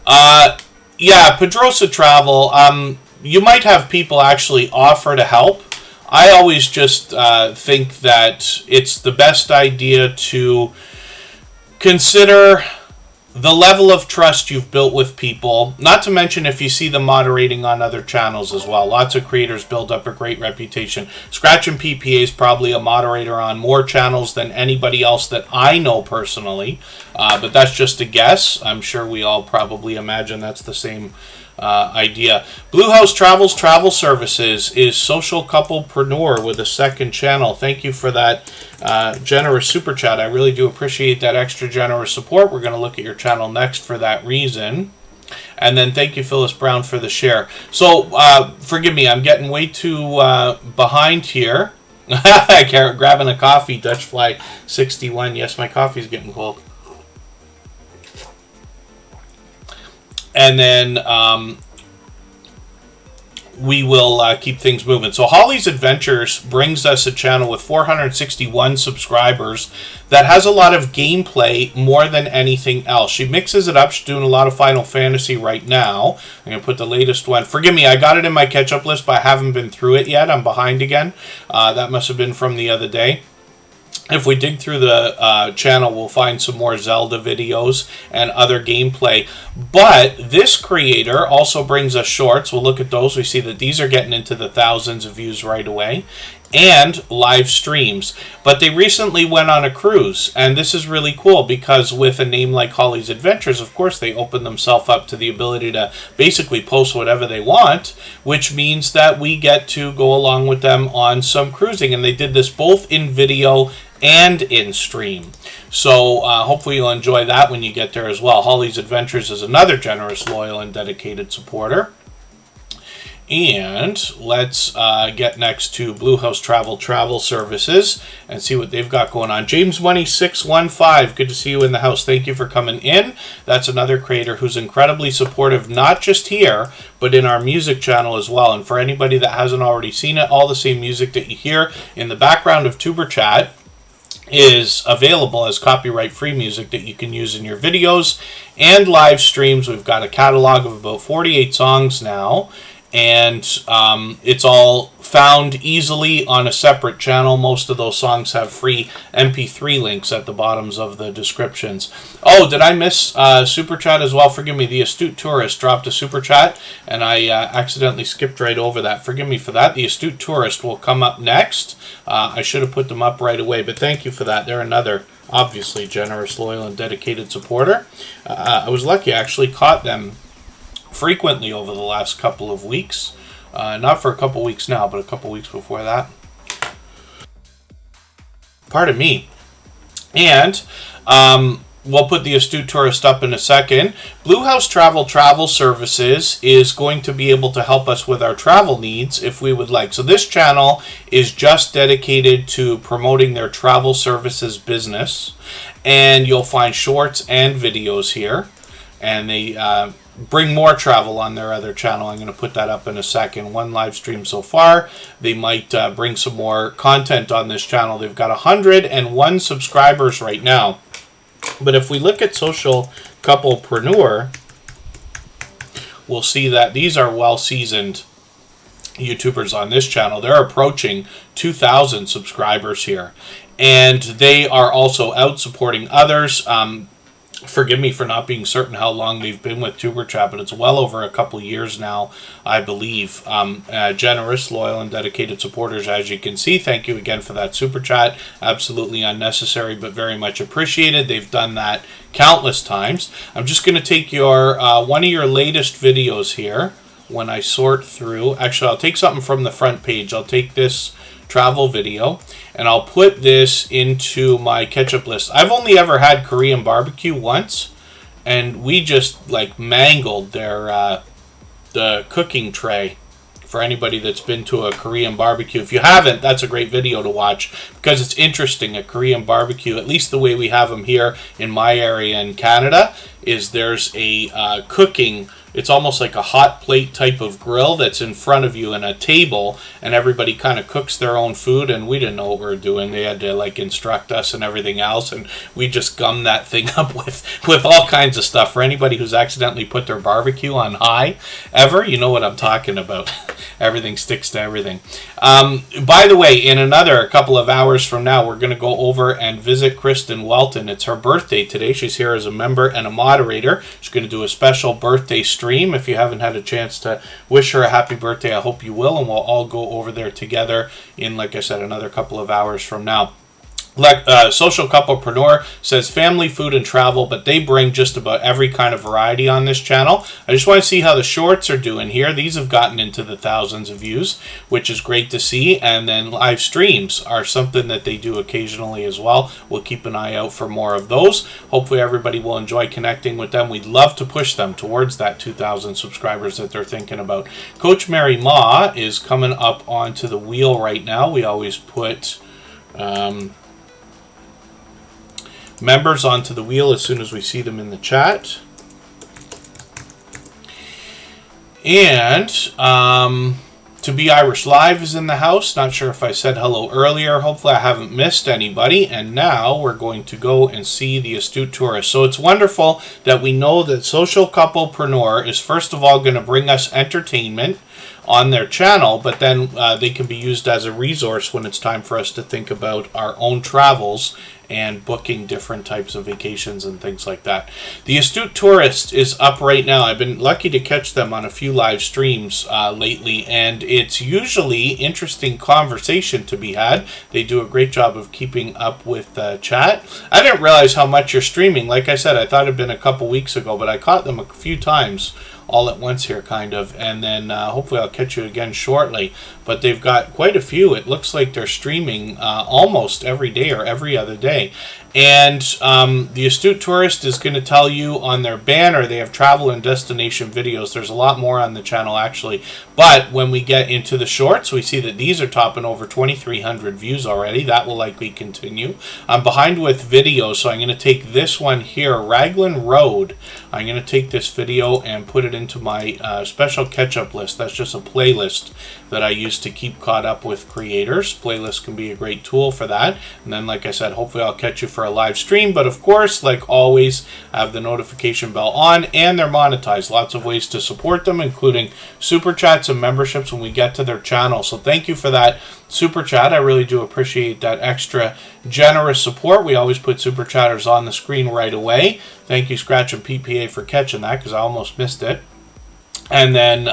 Yeah, Pedrosa Travel, you might have people actually offer to help. I always just think that it's the best idea to consider the level of trust you've built with people, not to mention if you see them moderating on other channels as well. Lots of creators build up a great reputation. Scratch and PPA is probably a moderator on more channels than anybody else that I know personally, but that's just a guess. I'm sure we all probably imagine that's the same idea. Bluehouse Travels Travel Services is social couplepreneur with a second channel. Thank you for that generous super chat. I really do appreciate that extra generous support. We're going to look at your channel next for that reason. And then thank you, Phyllis Brown, for the share. So forgive me, I'm getting way too behind here. Grabbing a coffee, Dutch Fly 61. Yes, my coffee's getting cold. And then we will keep things moving. So Holly's Adventures brings us a channel with 461 subscribers that has a lot of gameplay more than anything else. She mixes it up. She's doing a lot of Final Fantasy right now. I'm going to put the latest one. Forgive me, I got it in my catch-up list, but I haven't been through it yet. I'm behind again. That must have been from the other day. If we dig through the channel, we'll find some more Zelda videos and other gameplay. But this creator also brings us shorts. We'll look at those. We see that these are getting into the thousands of views right away. And live streams. But they recently went on a cruise. And this is really cool because with a name like Holly's Adventures, of course, they open themselves up to the ability to basically post whatever they want, which means that we get to go along with them on some cruising. And they did this both in video and in stream. So hopefully you'll enjoy that when you get there as well. Holly's Adventures is another generous, loyal, and dedicated supporter. And let's get next to Bluehouse Travel Services and see what they've got going on. James Money 615, good to see you in the house. Thank you for coming in. That's another creator who's incredibly supportive, not just here, but in our music channel as well. And for anybody that hasn't already seen it, all the same music that you hear in the background of Tuber Chat is available as copyright-free music that you can use in your videos and live streams. We've got a catalog of about 48 songs now, and it's all found easily on a separate channel. Most of those songs have free MP3 links at the bottoms of the descriptions. Oh, did I miss Super Chat as well? Forgive me, the Astute Tourist dropped a Super Chat, and I accidentally skipped right over that. Forgive me for that. The Astute Tourist will come up next. I should have put them up right away, but thank you for that. They're another, obviously, generous, loyal, and dedicated supporter. I was lucky. I actually caught them frequently over the last couple of weeks. Not for a couple weeks now, but a couple weeks before that. Pardon me. And we'll put the Astute Tourist up in a second. Blue House Travel Services is going to be able to help us with our travel needs if we would like. So this channel is just dedicated to promoting their travel services business. And you'll find shorts and videos here. And they bring more travel on their other channel. I'm going to put that up in a second. One live stream so far. They might bring some more content on this channel. They've got 101 subscribers right now. But if we look at Social Couplepreneur, we'll see that these are well-seasoned YouTubers on this channel. They're approaching 2,000 subscribers here. And they are also out supporting others. Forgive me for not being certain how long they've been with Superchat, but it's well over a couple years now, I believe. Generous, loyal, and dedicated supporters, as you can see. Thank you again for that Super Chat. Absolutely unnecessary, but very much appreciated. They've done that countless times. I'm just going to take your one of your latest videos here when I sort through. Actually, I'll take something from the front page. I'll take this travel video and I'll put this into my ketchup list. I've only ever had Korean barbecue once, and we just like mangled their the cooking tray for anybody that's been to a Korean barbecue. If you haven't, that's a great video to watch because it's interesting. A Korean barbecue, at least the way we have them here in my area in Canada, is there's a cooking. It's almost like a hot plate type of grill that's in front of you and a table, and everybody kind of cooks their own food, and we didn't know what we were doing. They had to like instruct us and everything else, and we just gummed that thing up with all kinds of stuff. For anybody who's accidentally put their barbecue on high ever, you know what I'm talking about. Everything sticks to everything. By the way, in another couple of hours from now, we're going to go over and visit Kristen Welton. It's her birthday today. She's here as a member and a moderator. She's going to do a special birthday stream. If you haven't had a chance to wish her a happy birthday, I hope you will, and we'll all go over there together in, like I said, another couple of hours from now. Social Couplepreneur says family, food, and travel, but they bring just about every kind of variety on this channel. I just want to see how the shorts are doing here. These have gotten into the thousands of views, which is great to see. And then live streams are something that they do occasionally as well. We'll keep an eye out for more of those. Hopefully everybody will enjoy connecting with them. We'd love to push them towards that 2,000 subscribers that they're thinking about. Coach Mary Ma is coming up onto the wheel right now. We always put members onto the wheel as soon as we see them in the chat. And To Be Irish Live is in the house. Not sure if I said hello earlier. Hopefully I haven't missed anybody. And now we're going to go and see the Astute Tourist. So it's wonderful that we know that Social Couplepreneur is first of all going to bring us entertainment on their channel, but then they can be used as a resource when it's time for us to think about our own travels and booking different types of vacations and things like that. The Astute Tourist is up right now. I've been lucky to catch them on a few live streams lately, and it's usually interesting conversation to be had. They do a great job of keeping up with chat. I didn't realize how much you're streaming. Like I said, I thought it had been a couple weeks ago, but I caught them a few times all at once here, kind of, and then hopefully I'll catch you again shortly. But they've got quite a few. It looks like they're streaming almost every day or every other day. And the Astute Tourist is going to tell you on their banner, they have travel and destination videos. There's a lot more on the channel, actually. But when we get into the shorts, we see that these are topping over 2,300 views already. That will likely continue. I'm behind with videos, so I'm going to take this one here, Raglan Road. I'm going to take this video and put it into my special catch-up list. That's just a playlist that I use to keep caught up with creators. Playlists can be a great tool for that. And then, like I said, hopefully I'll catch you for a live stream. But of course, like always, I have the notification bell on, and they're monetized. Lots of ways to support them, including super chats and memberships when we get to their channel. So thank you for that super chat. I really do appreciate that extra generous support. We always put super chatters on the screen right away. Thank you, Scratch and PPA, for catching that, because I almost missed it. And then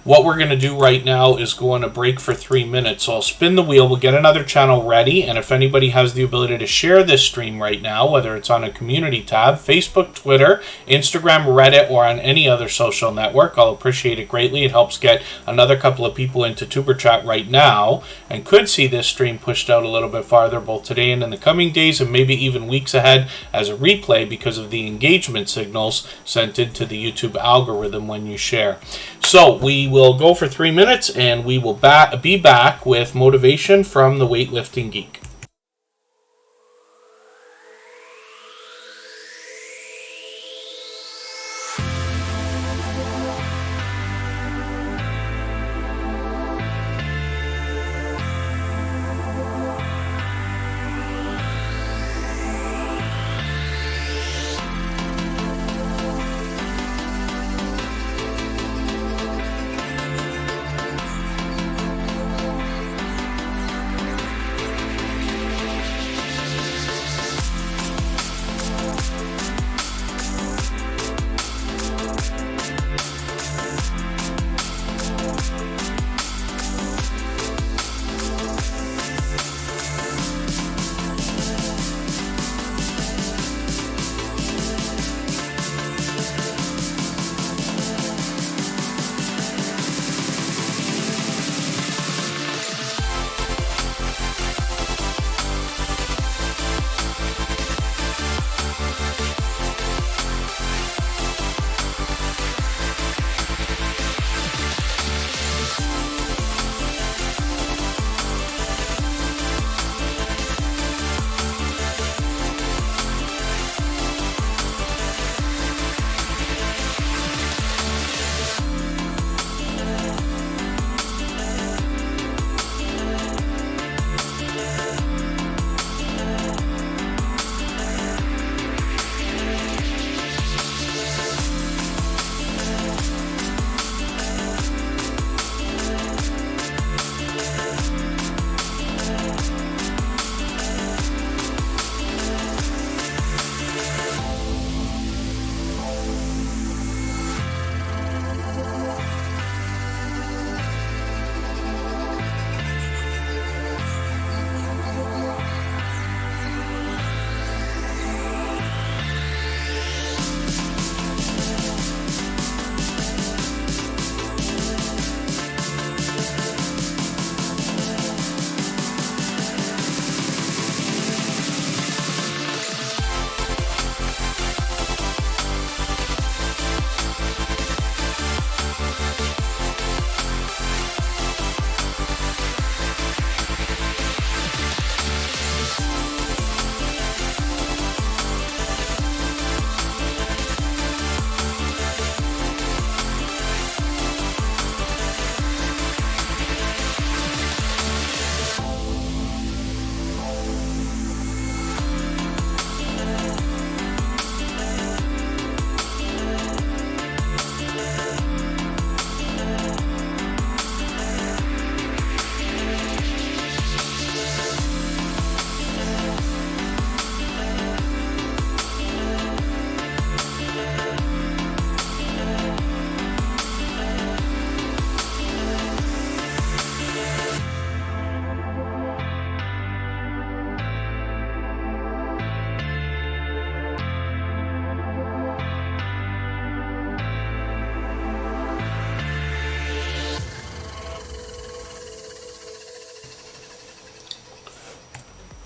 What we're going to do right now is go on a break for 3 minutes. So I'll spin the wheel. We'll get another channel ready. And if anybody has the ability to share this stream right now, whether it's on a community tab, Facebook, Twitter, Instagram, Reddit, or on any other social network, I'll appreciate it greatly. It helps get another couple of people into Tuber Chat right now and could see this stream pushed out a little bit farther both today and in the coming days and maybe even weeks ahead as a replay because of the engagement signals sent into the YouTube algorithm when you share. So we will go for 3 minutes and we will be back with motivation from the Weightlifting Geek.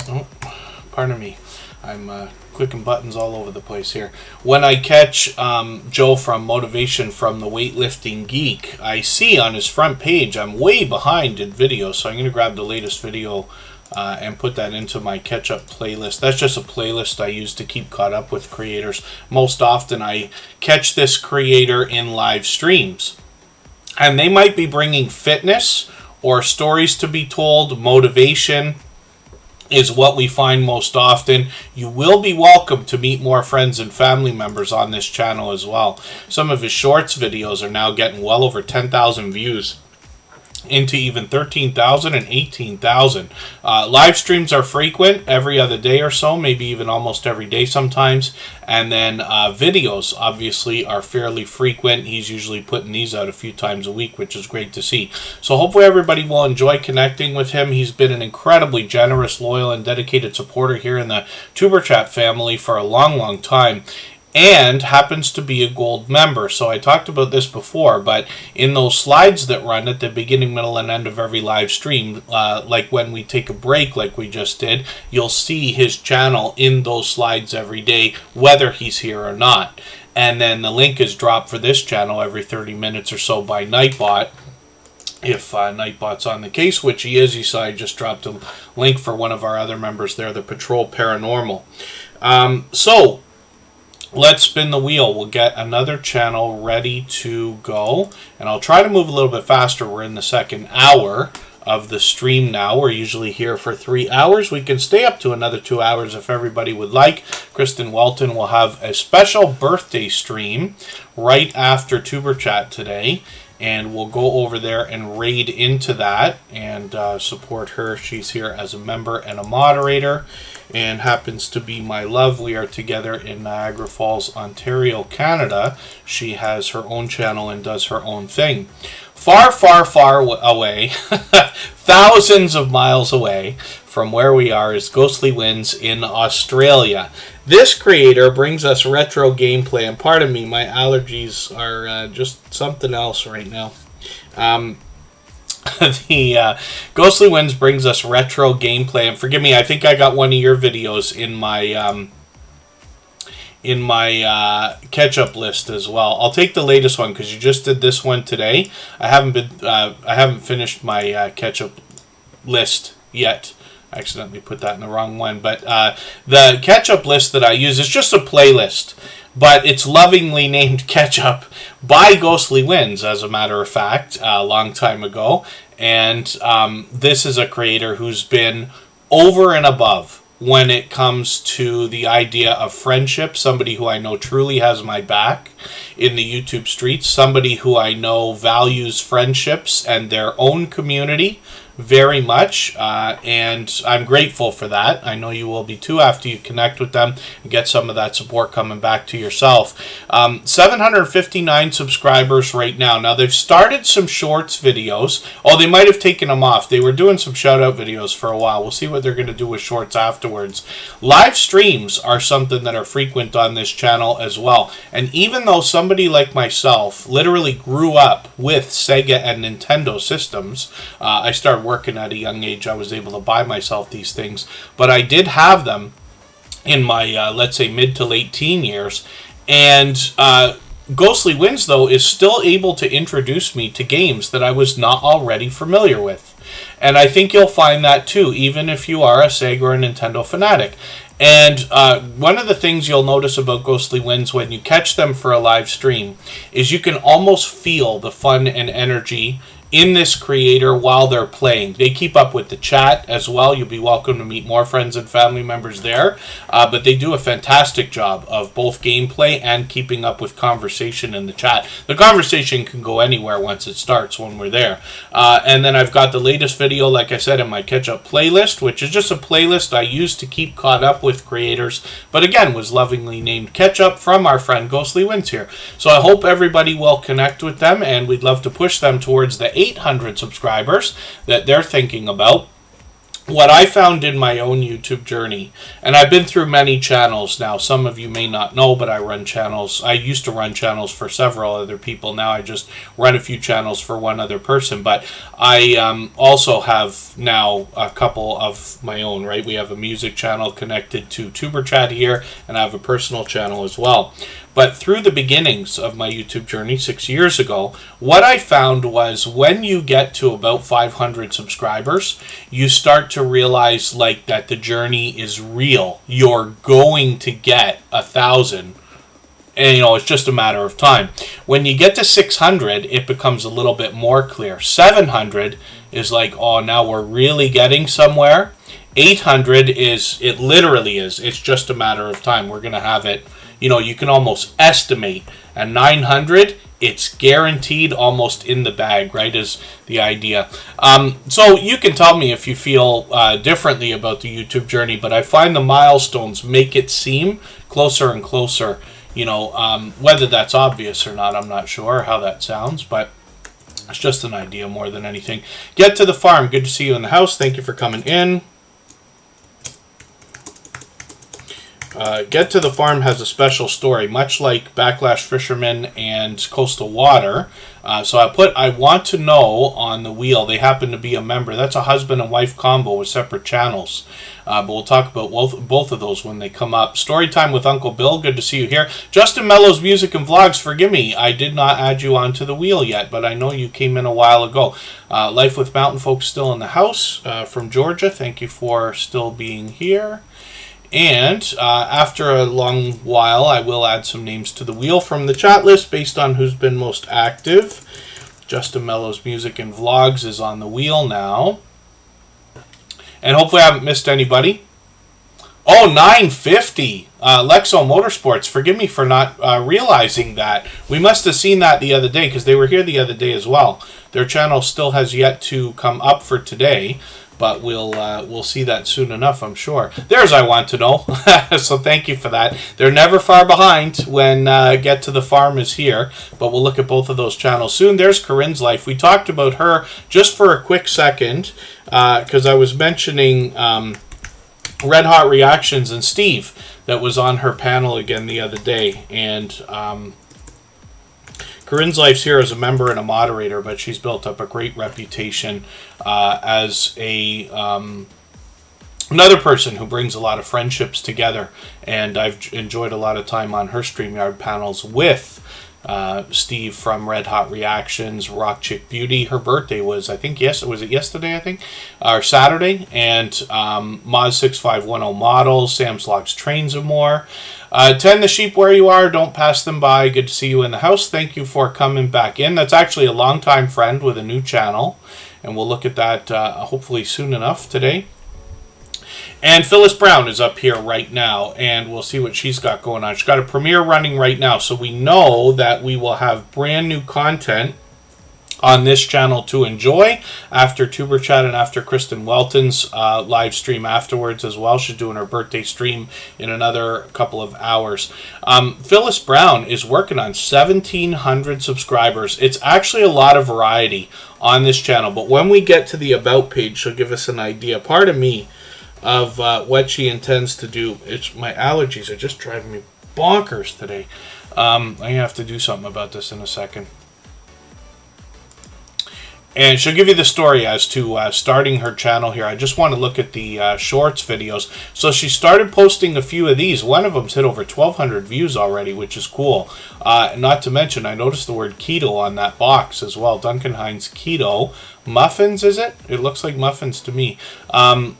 Oh, pardon me. I'm clicking buttons all over the place here. When I catch Joe from Motivation from the Weightlifting Geek, I see on his front page I'm way behind in videos, so I'm going to grab the latest video and put that into my catch-up playlist. That's just a playlist I use to keep caught up with creators. Most often I catch this creator in live streams, and they might be bringing fitness or stories to be told. Motivation is what we find most often. You will be welcome to meet more friends and family members on this channel as well. Some of his shorts videos are now getting well over 10,000 views. into even 13,000 and 18,000. Live streams are frequent, every other day or so, maybe even almost every day sometimes. And then videos, obviously, are fairly frequent. He's usually putting these out a few times a week, which is great to see. So hopefully everybody will enjoy connecting with him. He's been an incredibly generous, loyal, and dedicated supporter here in the Superchat family for a long, long time, and happens to be a gold member. So I talked about this before, but in those slides that run at the beginning, middle, and end of every live stream, like when we take a break like we just did, you'll see his channel in those slides every day, whether he's here or not. And then the link is dropped for this channel every 30 minutes or so by Nightbot. If Nightbot's on the case, which he is, you saw I just dropped a link for one of our other members there, the Patrol Paranormal. So let's spin the wheel. We'll get another channel ready to go. And I'll try to move a little bit faster. We're in the second hour of the stream now. We're usually here for 3 hours. We can stay up to another 2 hours if everybody would like. Kristen Welton will have a special birthday stream right after Tuber Chat today. And we'll go over there and raid into that and support her. She's here as a member and a moderator, and happens to be my love. We are together in Niagara Falls, Ontario, Canada. She has her own channel and does her own thing. Far, far, far away, thousands of miles away from where we are, is Ghostly Winds in Australia. This creator brings us retro gameplay, and pardon me, my allergies are just something else right now. The Ghostly Winds brings us retro gameplay, and forgive me, I think I got one of your videos in my catch-up list as well. I'll take the latest one because you just did this one today. I haven't finished my catch-up list yet. I accidentally put that in the wrong one, but the catch-up list that I use is just a playlist, but it's lovingly named Catch-Up by Ghostly Winds, as a matter of fact, a long time ago. And this is a creator who's been over and above when it comes to the idea of friendship, somebody who I know truly has my back in the YouTube streets, somebody who I know values friendships and their own community very much, and I'm grateful for that. I know you will be too after you connect with them and get some of that support coming back to yourself. 759 subscribers right now. Now, they've started some shorts videos. Oh, they might have taken them off. They were doing some shout-out videos for a while. We'll see what they're going to do with shorts afterwards. Live streams are something that are frequent on this channel as well. And even though somebody like myself literally grew up with Sega and Nintendo systems, I started working at a young age. I was able to buy myself these things, but I did have them in my let's say mid to late teen years. And Ghostly Winds, though, is still able to introduce me to games that I was not already familiar with, and I think you'll find that too, even if you are a Sega or a Nintendo fanatic. And one of the things you'll notice about Ghostly Winds when you catch them for a live stream is you can almost feel the fun and energy in this creator while they're playing. They keep up with the chat as well. You'll be welcome to meet more friends and family members there. But they do a fantastic job of both gameplay and keeping up with conversation in the chat. The conversation can go anywhere once it starts when we're there. And then I've got the latest video, like I said, in my catch-up playlist, which is just a playlist I use to keep caught up with creators, but again, was lovingly named Catch-Up from our friend Ghostly Winds here. So I hope everybody will connect with them, and we'd love to push them towards the 800 subscribers that they're thinking about. What I found in my own YouTube journey, and I've been through many channels now, some of you may not know, but I run channels. I used to run channels for several other people. Now I just run a few channels for one other person, but I also have now a couple of my own, right? We have a music channel connected to Superchat here, and I have a personal channel as well. But through the beginnings of my YouTube journey 6 years ago, what I found was when you get to about 500 subscribers, you start to realize like that the journey is real. You're going to get 1,000. And, it's just a matter of time. When you get to 600, it becomes a little bit more clear. 700 is like, oh, now we're really getting somewhere. 800 it literally is. It's just a matter of time. We're going to have it. You can almost estimate. And 900, it's guaranteed, almost in the bag, right, is the idea. So you can tell me if you feel differently about the YouTube journey, but I find the milestones make it seem closer and closer. You know, whether that's obvious or not, I'm not sure how that sounds, but it's just an idea more than anything. Get to the farm. Good to see you in the house. Thank you for coming in. Get to the Farm has a special story, much like Backlash Fisherman and Coastal Water. So I want to know on the wheel. They happen to be a member. That's a husband and wife combo with separate channels. But we'll talk about both of those when they come up. Storytime with Uncle Bill. Good to see you here. Justin Mello's Music and Vlogs. Forgive me, I did not add you onto the wheel yet, but I know you came in a while ago. Life with Mountain Folks still in the house from Georgia. Thank you for still being here. And after a long while, I will add some names to the wheel from the chat list based on who's been most active. Justin Mello's Music and Vlogs is on the wheel now. And hopefully I haven't missed anybody. Oh, 950. Lexo Motorsports. Forgive me for not realizing that. We must have seen that the other day because they were here the other day as well. Their channel still has yet to come up for today. But we'll see that soon enough, I'm sure. There's I Want to Know. So thank you for that. They're never far behind when Get to the Farm is here. But we'll look at both of those channels soon. There's Corinne's Life. We talked about her just for a quick second because I was mentioning Red Hot Reactions and Steve that was on her panel again the other day. And Corinne's Life's here as a member and a moderator, but she's built up a great reputation as another person who brings a lot of friendships together. And I've enjoyed a lot of time on her StreamYard panels with Steve from Red Hot Reactions, Rock Chick Beauty. Her birthday was, I think, was it yesterday, I think? Or Saturday. And Moz6510 Models, Sam's Logs Trains and more. Tend the sheep where you are. Don't pass them by. Good to see you in the house. Thank you for coming back in. That's actually a longtime friend with a new channel. And we'll look at that hopefully soon enough today. And Phyllis Brown is up here right now, and we'll see what she's got going on. She's got a premiere running right now, so we know that we will have brand new content on this channel to enjoy after Tuber Chat and after Kristen Welton's live stream afterwards as well. She's doing her birthday stream in another couple of hours. Phyllis Brown is working on 1,700 subscribers. It's actually a lot of variety on this channel, but when we get to the About page, she'll give us an idea. Pardon me of what she intends to do. My allergies are just driving me bonkers today. I have to do something about this in a second. And she'll give you the story as to starting her channel here. I just want to look at the shorts videos. So she started posting a few of these. One of them's hit over 1,200 views already, which is cool. Not to mention, I noticed the word keto on that box as well. Duncan Hines Keto. Muffins, is it? It looks like muffins to me.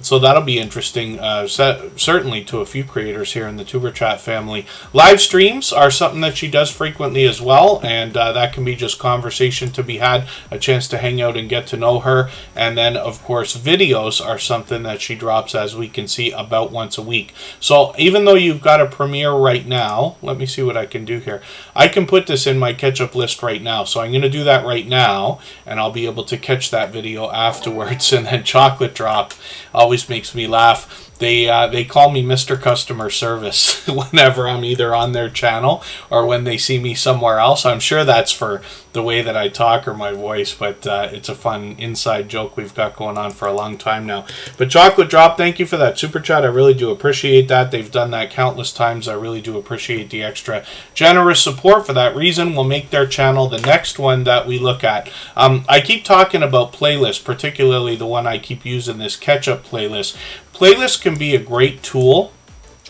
So that'll be interesting, certainly to a few creators here in the Tuber Chat family. Live streams are something that she does frequently as well, and that can be just conversation to be had, a chance to hang out and get to know her. And then, of course, videos are something that she drops, as we can see, about once a week. So even though you've got a premiere right now, let me see what I can do here. I can put this in my catch-up list right now. So I'm going to do that right now, and I'll be able to catch that video afterwards. And then Chocolate Drop always makes me laugh. They call me Mr. Customer Service whenever I'm either on their channel or when they see me somewhere else. I'm sure that's for the way that I talk or my voice, but it's a fun inside joke we've got going on for a long time now. But Chocolate Drop, thank you for that super chat. I really do appreciate that. They've done that countless times. I really do appreciate the extra generous support. For that reason, we'll make their channel the next one that we look at. I keep talking about playlists, particularly the one I keep using, this catch-up playlist. Playlists can be a great tool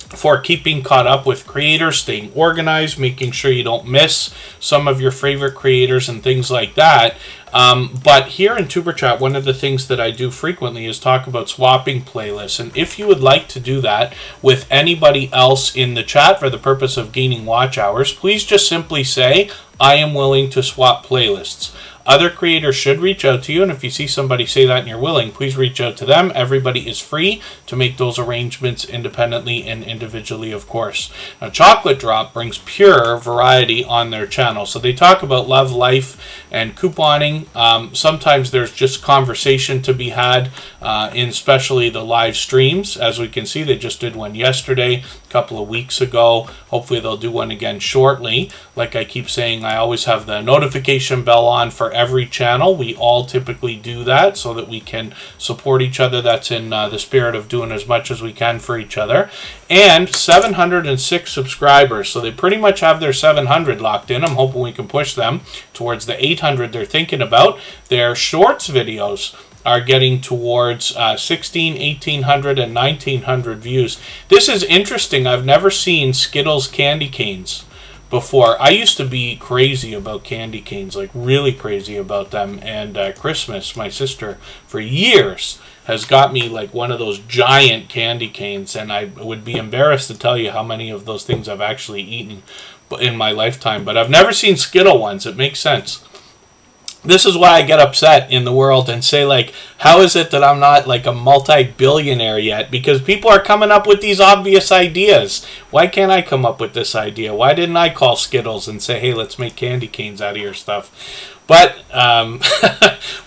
for keeping caught up with creators, staying organized, making sure you don't miss some of your favorite creators and things like that. But here in Tuber Chat, one of the things that I do frequently is talk about swapping playlists. And if you would like to do that with anybody else in the chat for the purpose of gaining watch hours, please just simply say, I am willing to swap playlists. Other creators should reach out to you, and if you see somebody say that and you're willing, please reach out to them. Everybody is free to make those arrangements independently and individually, of course. Now, Chocolate Drop brings pure variety on their channel. So they talk about love, life, and couponing. Sometimes there's just conversation to be had in especially the live streams. As we can see, they just did one yesterday, a couple of weeks ago. Hopefully they'll do one again shortly. Like I keep saying, I always have the notification bell on for every channel. We all typically do that so that we can support each other. That's in the spirit of doing as much as we can for each other. And 706 subscribers, so they pretty much have their 700 locked in. I'm hoping we can push them towards the 800 they're thinking about. Their shorts videos are getting towards 16, 1800, and 1900 views. This is interesting. I've never seen Skittles candy canes before. I used to be crazy about candy canes, like really crazy about them. And Christmas, my sister, for years has got me like one of those giant candy canes, and I would be embarrassed to tell you how many of those things I've actually eaten in my lifetime. But I've never seen Skittle ones. It makes sense. This is why I get upset in the world and say, like, how is it that I'm not like a multi-billionaire yet? Because people are coming up with these obvious ideas. Why can't I come up with this idea? Why didn't I call Skittles and say, hey, let's make candy canes out of your stuff? But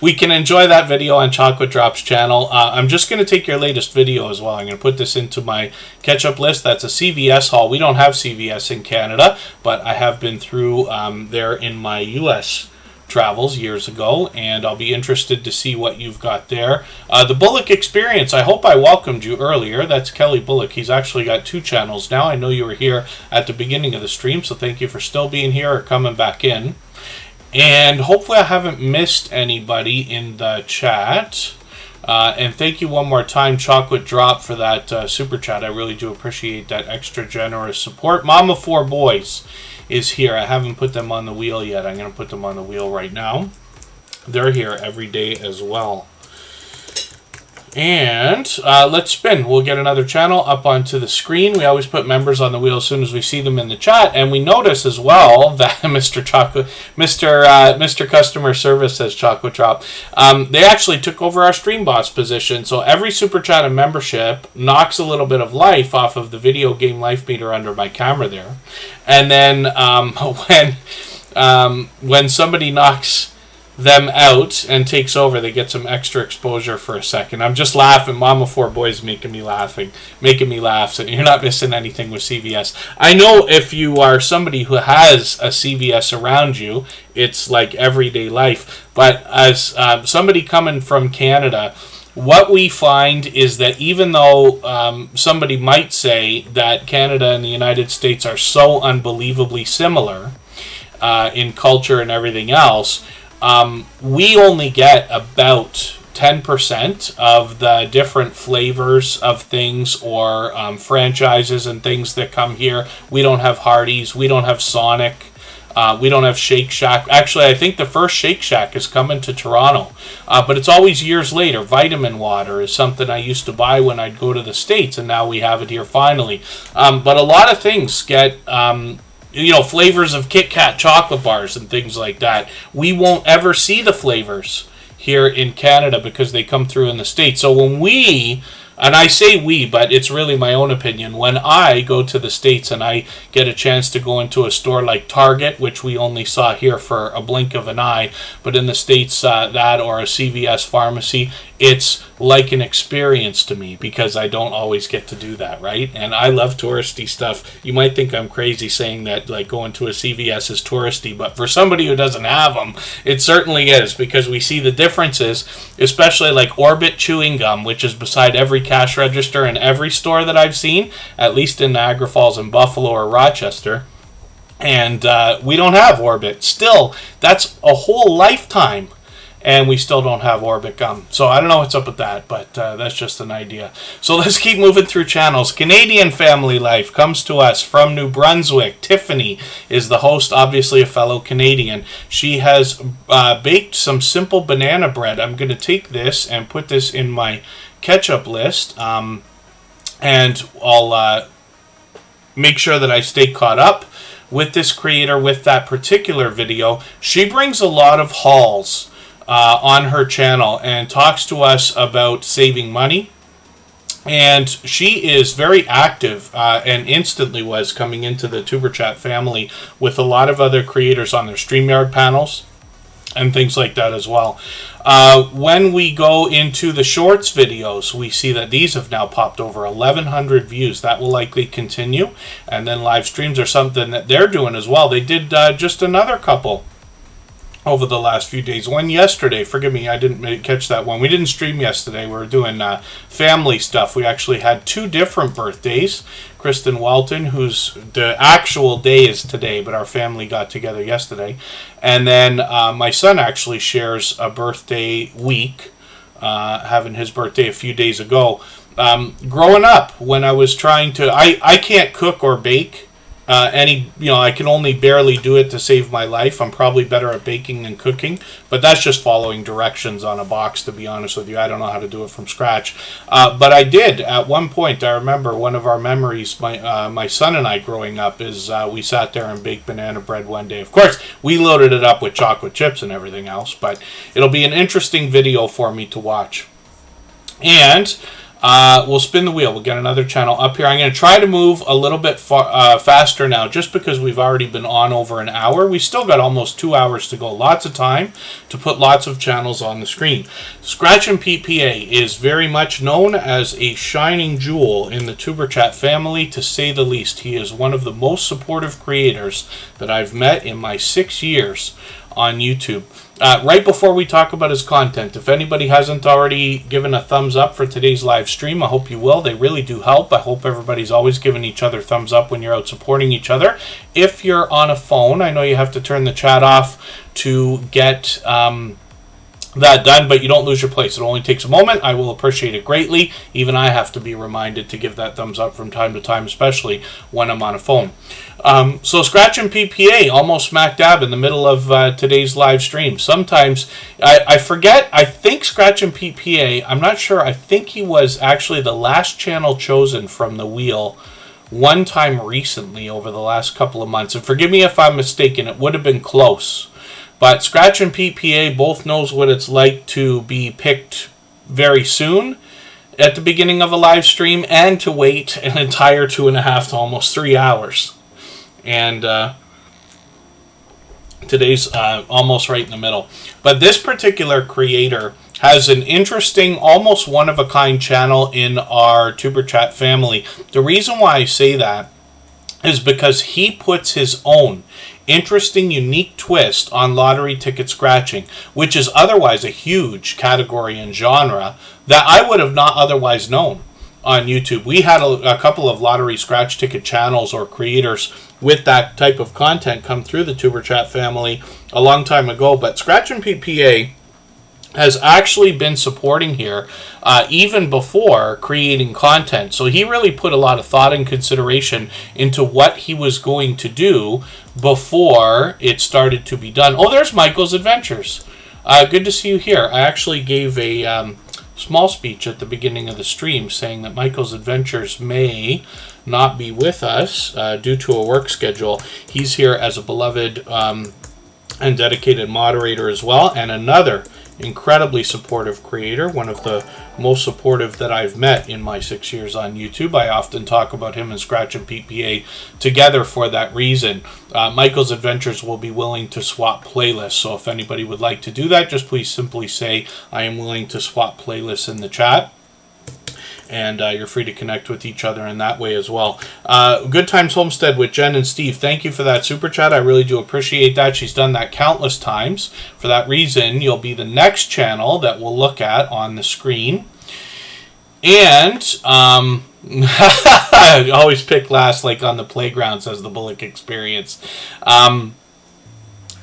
we can enjoy that video on Chocolate Drop's channel. I'm just going to take your latest video as well. I'm going to put this into my catch-up list. That's a CVS haul. We don't have CVS in Canada, but I have been through there in my U.S. travels years ago, and I'll be interested to see what you've got there. The Bullock Experience, I hope I welcomed you earlier. That's Kelly Bullock. He's actually got 2 channels now. I know you were here at the beginning of the stream, so thank you for still being here or coming back in. And hopefully I haven't missed anybody in the chat. And thank you one more time, Chocolate Drop, for that super chat. I really do appreciate that extra generous support. Mama 4 Boys is here. I haven't put them on the wheel yet. I'm going to put them on the wheel right now. They're here every day as well. And let's spin. We'll get another channel up onto the screen. We always put members on the wheel as soon as we see them in the chat. And we notice as well that Mr. Customer Service says Chocolate Drop. They actually took over our Stream Boss position. So every Super Chat and membership knocks a little bit of life off of the video game life meter under my camera there. And then when somebody knocks them out and takes over, they get some extra exposure for a second. I'm just laughing. Mama 4 Boys making me laugh. So you're not missing anything with CVS. I know if you are somebody who has a CVS around you, it's like everyday life. But as somebody coming from Canada, what we find is that even though somebody might say that Canada and the United States are so unbelievably similar in culture and everything else, we only get about 10% of the different flavors of things or franchises and things that come here. We don't have Hardee's. We don't have Sonic. We don't have Shake Shack. Actually, I think the first Shake Shack is coming to Toronto. But it's always years later. Vitamin water is something I used to buy when I'd go to the States, and now we have it here finally. But a lot of things get flavors of Kit Kat chocolate bars and things like that. We won't ever see the flavors here in Canada because they come through in the States. So when we, and I say we, but it's really my own opinion, when I go to the States and I get a chance to go into a store like Target, which we only saw here for a blink of an eye, but in the States that or a CVS pharmacy, it's like an experience to me because I don't always get to do that, right? And I love touristy stuff. You might think I'm crazy saying that like going to a CVS is touristy, but for somebody who doesn't have them, it certainly is, because we see the differences, especially like Orbit chewing gum, which is beside every cash register in every store that I've seen, at least in Niagara Falls and Buffalo or Rochester. And we don't have Orbit. Still, that's a whole lifetime. And we still don't have Orbit gum. So I don't know what's up with that, but that's just an idea. So let's keep moving through channels. Canadian Family Life comes to us from New Brunswick. Tiffany is the host, obviously a fellow Canadian. She has baked some simple banana bread. I'm going to take this and put this in my ketchup list. And I'll make sure that I stay caught up with this creator with that particular video. She brings a lot of hauls on her channel and talks to us about saving money. And she is very active and instantly was coming into the Tuber Chat family with a lot of other creators on their StreamYard panels and things like that as well. When we go into the shorts videos, we see that these have now popped over 1,100 views. That will likely continue. And then live streams are something that they're doing as well. They did just another couple over the last few days. One yesterday, forgive me, I didn't catch that one. We didn't stream yesterday. We were doing family stuff. We actually had 2 different birthdays. Kristen Welton, whose the actual day is today, but our family got together yesterday. And then my son actually shares a birthday week, having his birthday a few days ago. Growing up, when I was trying to, I can't cook or bake. I can only barely do it to save my life. I'm probably better at baking than cooking, but that's just following directions on a box, to be honest with you. I don't know how to do it from scratch. But I did at one point. I remember one of our memories, my son and I growing up, is we sat there and baked banana bread one day. Of course, we loaded it up with chocolate chips and everything else, but it'll be an interesting video for me to watch. And we'll spin the wheel. We'll get another channel up here. I'm going to try to move a little bit faster now, just because we've already been on over an hour. We still got almost 2 hours to go. Lots of time to put lots of channels on the screen. Scratch and PPA is very much known as a shining jewel in the Tuber Chat family, to say the least. He is one of the most supportive creators that I've met in my 6 years on YouTube. Right before we talk about his content, if anybody hasn't already given a thumbs up for today's live stream, I hope you will. They really do help. I hope everybody's always giving each other thumbs up when you're out supporting each other. If you're on a phone, I know you have to turn the chat off to get that done, but you don't lose your place. It only takes a moment. I will appreciate it greatly. Even I have to be reminded to give that thumbs up from time to time, especially when I'm on a phone. So Scratch and PPA, almost smack dab in the middle of today's live stream. Sometimes I forget. I think Scratch and PPA, I'm not sure. I think he was actually the last channel chosen from the wheel one time recently over the last couple of months. And forgive me if I'm mistaken. It would have been close. But Scratch and PPA both knows what it's like to be picked very soon at the beginning of a live stream, and to wait an entire 2.5 to almost 3 hours. And today's almost right in the middle. But this particular creator has an interesting, almost one-of-a-kind channel in our Tuber Chat family. The reason why I say that is because he puts his own interesting, unique twist on lottery ticket scratching, which is otherwise a huge category and genre that I would have not otherwise known on YouTube. We had a couple of lottery scratch ticket channels or creators with that type of content come through the Tuber Chat family a long time ago, but Scratch and PPA has actually been supporting here even before creating content. So he really put a lot of thought and consideration into what he was going to do before it started to be done. Oh, there's Michael's Adventures. Good to see you here. I actually gave a small speech at the beginning of the stream saying that Michael's Adventures may not be with us due to a work schedule. He's here as a beloved and dedicated moderator as well, and another incredibly supportive creator, one of the most supportive that I've met in my 6 years on YouTube. I often talk about him and Scratch and PPA together for that reason. Michael's Adventures will be willing to swap playlists, so if anybody would like to do that, just please simply say I am willing to swap playlists in the chat. And you're free to connect with each other in that way as well. Good Times Homestead with Jen and Steve. Thank you for that super chat. I really do appreciate that. She's done that countless times. For that reason, you'll be the next channel that we'll look at on the screen. And I always pick last, like on the playground, says the Bullock Experience.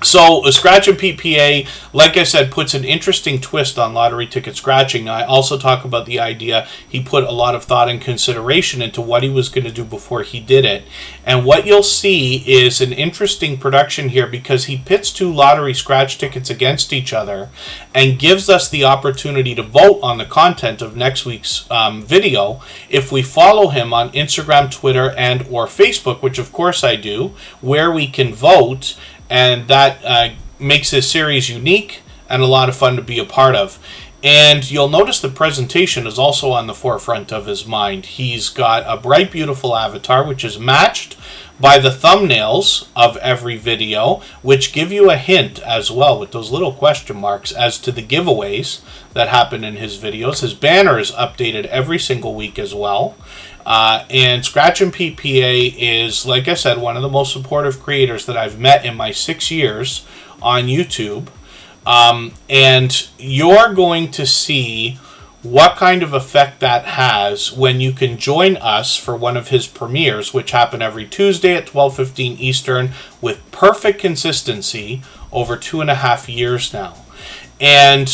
So, Scratch and PPA, like I said, puts an interesting twist on lottery ticket scratching. Now, I also talk about the idea he put a lot of thought and consideration into what he was going to do before he did it. And what you'll see is an interesting production here because he pits two lottery scratch tickets against each other and gives us the opportunity to vote on the content of next week's video if we follow him on Instagram, Twitter, and or Facebook, which of course I do, where we can vote. And that makes this series unique and a lot of fun to be a part of. And you'll notice the presentation is also on the forefront of his mind. He's got a bright, beautiful avatar, which is matched by the thumbnails of every video, which give you a hint as well with those little question marks as to the giveaways that happen in his videos. His banner is updated every single week as well. And Scratch and PPA is, like I said, one of the most supportive creators that I've met in my 6 years on YouTube. And you're going to see what kind of effect that has when you can join us for one of his premieres, which happen every Tuesday at 12:15 Eastern with perfect consistency over 2.5 years now. And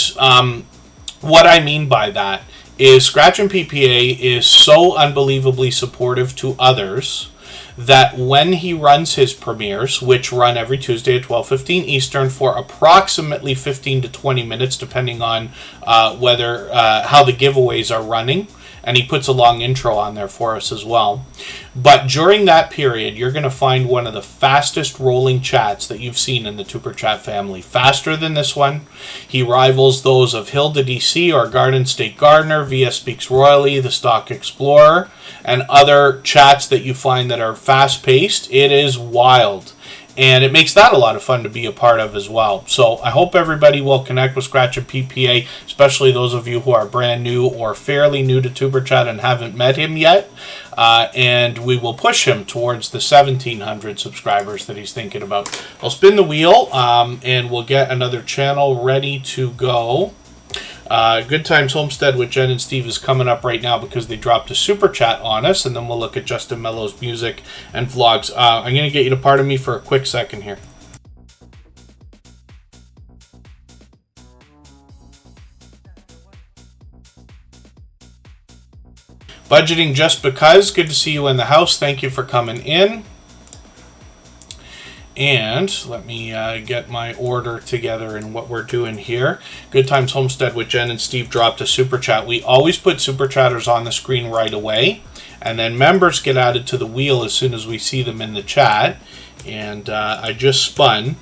what I mean by that is Scratch and PPA is so unbelievably supportive to others that when he runs his premieres, which run every Tuesday at 12:15 Eastern for approximately 15 to 20 minutes, depending on whether how the giveaways are running, and he puts a long intro on there for us as well. But during that period, you're going to find one of the fastest rolling chats that you've seen in the Superchat family. Faster than this one. He rivals those of Hilda DC or Garden State Gardener, VS Speaks Royally, The Stock Explorer, and other chats that you find that are fast-paced. It is wild. And it makes that a lot of fun to be a part of as well. So I hope everybody will connect with Scratch and PPA, especially those of you who are brand new or fairly new to TuberChat and haven't met him yet. And we will push him towards the 1,700 subscribers that he's thinking about. I'll spin the wheel and we'll get another channel ready to go. Good Times Homestead with Jen and Steve is coming up right now because they dropped a super chat on us, and then we'll look at Justin Mellow's music and vlogs. I'm going to get you to pardon me for a quick second here. Budgeting Just Because, good to see you in the house. Thank you for coming in. And let me get my order together and what we're doing here. Good Times Homestead with Jen and Steve dropped a super chat. We always put super chatters on the screen right away, and then members get added to the wheel as soon as we see them in the chat. And I just spun.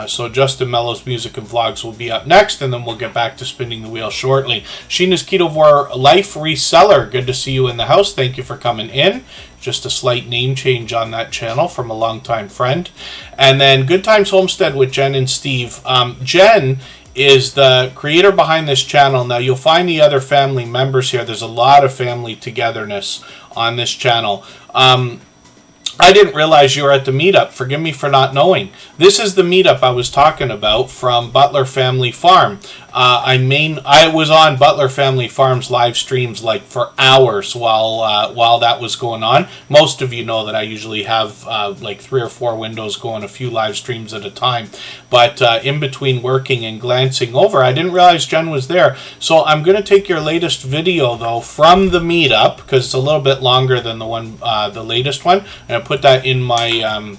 So Justin Mellow's music and vlogs will be up next, and then we'll get back to spinning the wheel shortly. Sheena's Ketovore Life Reseller, good to see you in the house. Thank you for coming in. Just a slight name change on that channel from a longtime friend. And then Good Times Homestead with Jen and Steve. Jen is the creator behind this channel. Now, you'll find the other family members here. There's a lot of family togetherness on this channel. I didn't realize you were at the meetup. Forgive me for not knowing. This is the meetup I was talking about from Butler Family Farm. I was on Butler Family Farm's live streams like for hours while that was going on. Most of you know that I usually have like 3 or 4 windows going, a few live streams at a time. But in between working and glancing over, I didn't realize Jen was there. So I'm going to take your latest video though from the meetup because it's a little bit longer than the latest one. I'm going to put that in my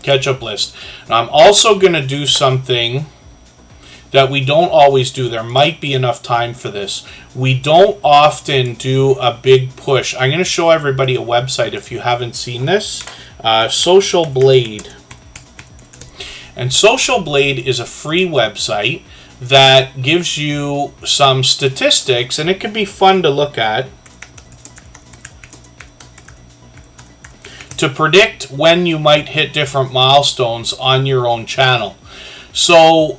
catch-up list. Now, I'm also going to do something that we don't always do. There might be enough time for this. We don't often do a big push. I'm going to show everybody a website if you haven't seen this. Social Blade. And Social Blade is a free website that gives you some statistics, and it can be fun to look at, to predict when you might hit different milestones on your own channel. So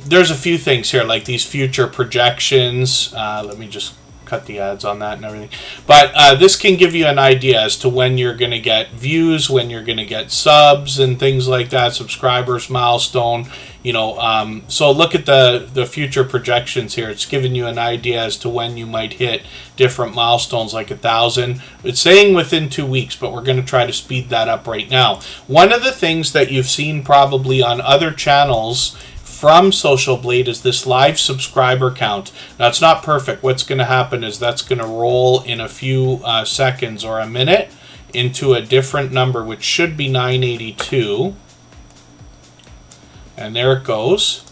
there's a few things here, like these future projections. Let me just cut the ads on that and everything. But this can give you an idea as to when you're going to get views, when you're going to get subs and things like that, subscribers, milestone. So look at the future projections here. It's giving you an idea as to when you might hit different milestones, like 1,000. It's saying within 2 weeks, but we're going to try to speed that up right now. One of the things that you've seen probably on other channels from Social Blade is this live subscriber count. Now, it's not perfect. What's going to happen is that's going to roll in a few seconds or a minute into a different number, which should be 982. And there it goes.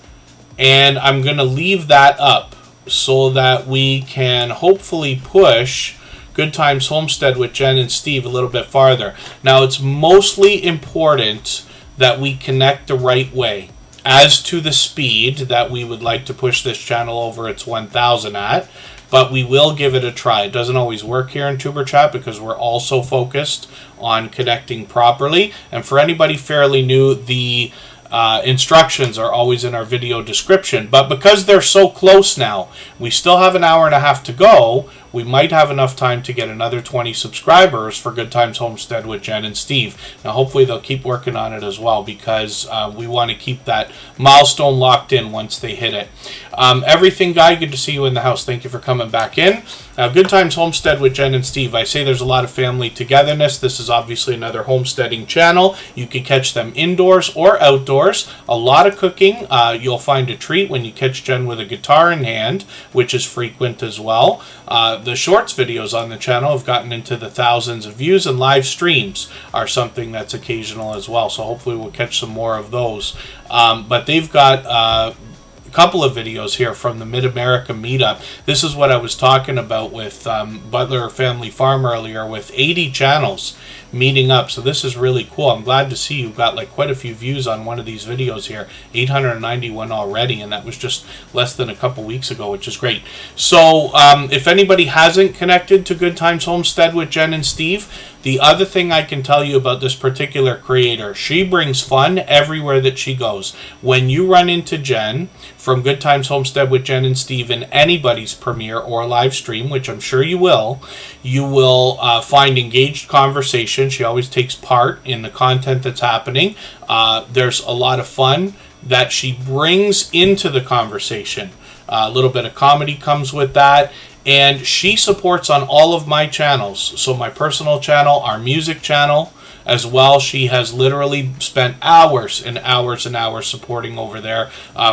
And I'm going to leave that up so that we can hopefully push Good Times Homestead with Jen and Steve a little bit farther. Now, it's mostly important that we connect the right way. As to the speed that we would like to push this channel over its 1,000 at, but we will give it a try. It doesn't always work here in Superchat because we're also focused on connecting properly. And for anybody fairly new, the instructions are always in our video description. But because they're so close now, we still have an hour and a half to go. We might have enough time to get another 20 subscribers for Good Times Homestead with Jen and Steve. Now, hopefully they'll keep working on it as well, because we want to keep that milestone locked in once they hit it. Everything Guy, good to see you in the house. Thank you for coming back in. Now, Good Times Homestead with Jen and Steve. I say there's a lot of family togetherness. This is obviously another homesteading channel. You can catch them indoors or outdoors. A lot of cooking. You'll find a treat when you catch Jen with a guitar in hand, which is frequent as well. The shorts videos on the channel have gotten into the thousands of views, and live streams are something that's occasional as well. So hopefully we'll catch some more of those. But they've got a couple of videos here from the Mid-America meetup. This is what I was talking about with Butler Family Farm earlier, with 80 channels meeting up. So this is really cool. I'm glad to see you've got like quite a few views on one of these videos here. 891 already, and that was just less than a couple weeks ago, which is great. So if anybody hasn't connected to Good Times Homestead with Jen and Steve, the other thing I can tell you about this particular creator, she brings fun everywhere that she goes. When you run into Jen from Good Times Homestead with Jen and Steve in anybody's premiere or live stream, which I'm sure you will find engaged conversation. She always takes part in the content that's happening. There's a lot of fun that she brings into the conversation. A little bit of comedy comes with that. And she supports on all of my channels. So my personal channel, our music channel as well. She has literally spent hours and hours and hours supporting over there,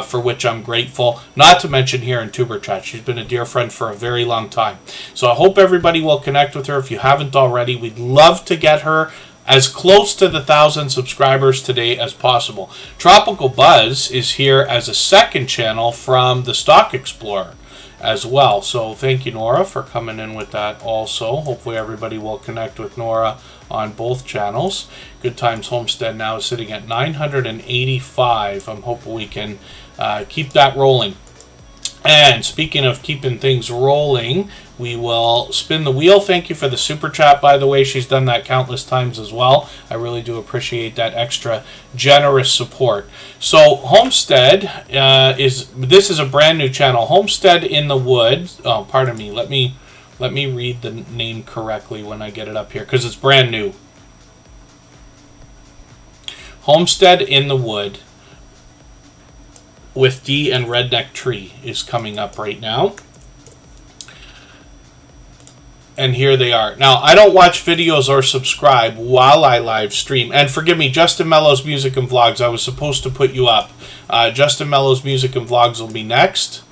for which I'm grateful. Not to mention here in Superchat. She's been a dear friend for a very long time. So I hope everybody will connect with her if you haven't already. We'd love to get her as close to the 1,000 subscribers today as possible. Tropical Buzz is here as a second channel from the Stock Explorer as well. So thank you, Nora, for coming in with that also. Hopefully everybody will connect with Nora on both channels. Good Times Homestead now is sitting at 985. I'm hoping we can keep that rolling. And speaking of keeping things rolling, we will spin the wheel. Thank you for the super chat, by the way. She's done that countless times as well. I really do appreciate that extra generous support. So Homestead this is a brand new channel. Homestead in the Woods. Oh, pardon me. Let me read the name correctly when I get it up here, because it's brand new. Homestead in the Wood with D and Redneck Tree is coming up right now. And here they are. Now, I don't watch videos or subscribe while I live stream. And forgive me, Justin Mello's Music and Vlogs, I was supposed to put you up. Justin Mello's Music and Vlogs will be next.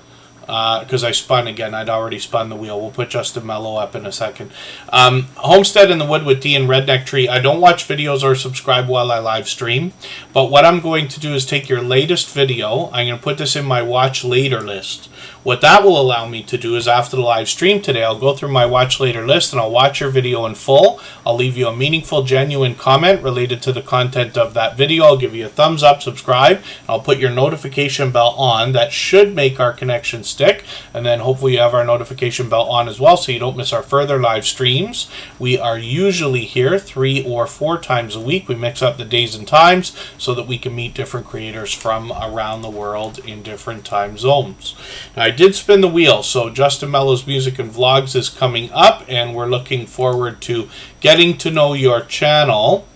Because I spun again. I'd already spun the wheel. We'll put Justin Mello up in a second. Homestead in the Wood with D and Redneck Tree. I don't watch videos or subscribe while I live stream. But what I'm going to do is take your latest video. I'm going to put this in my watch later list. What that will allow me to do is after the live stream today, I'll go through my watch later list and I'll watch your video in full. I'll leave you a meaningful, genuine comment related to the content of that video. I'll give you a thumbs up, subscribe. I'll put your notification bell on. That should make our connection stick. And then hopefully you have our notification bell on as well so you don't miss our further live streams. We are usually here 3 or 4 times a week. We mix up the days and times so that we can meet different creators from around the world in different time zones. And I did spin the wheel, so Justin Mello's Music and Vlogs is coming up, and we're looking forward to getting to know your channel,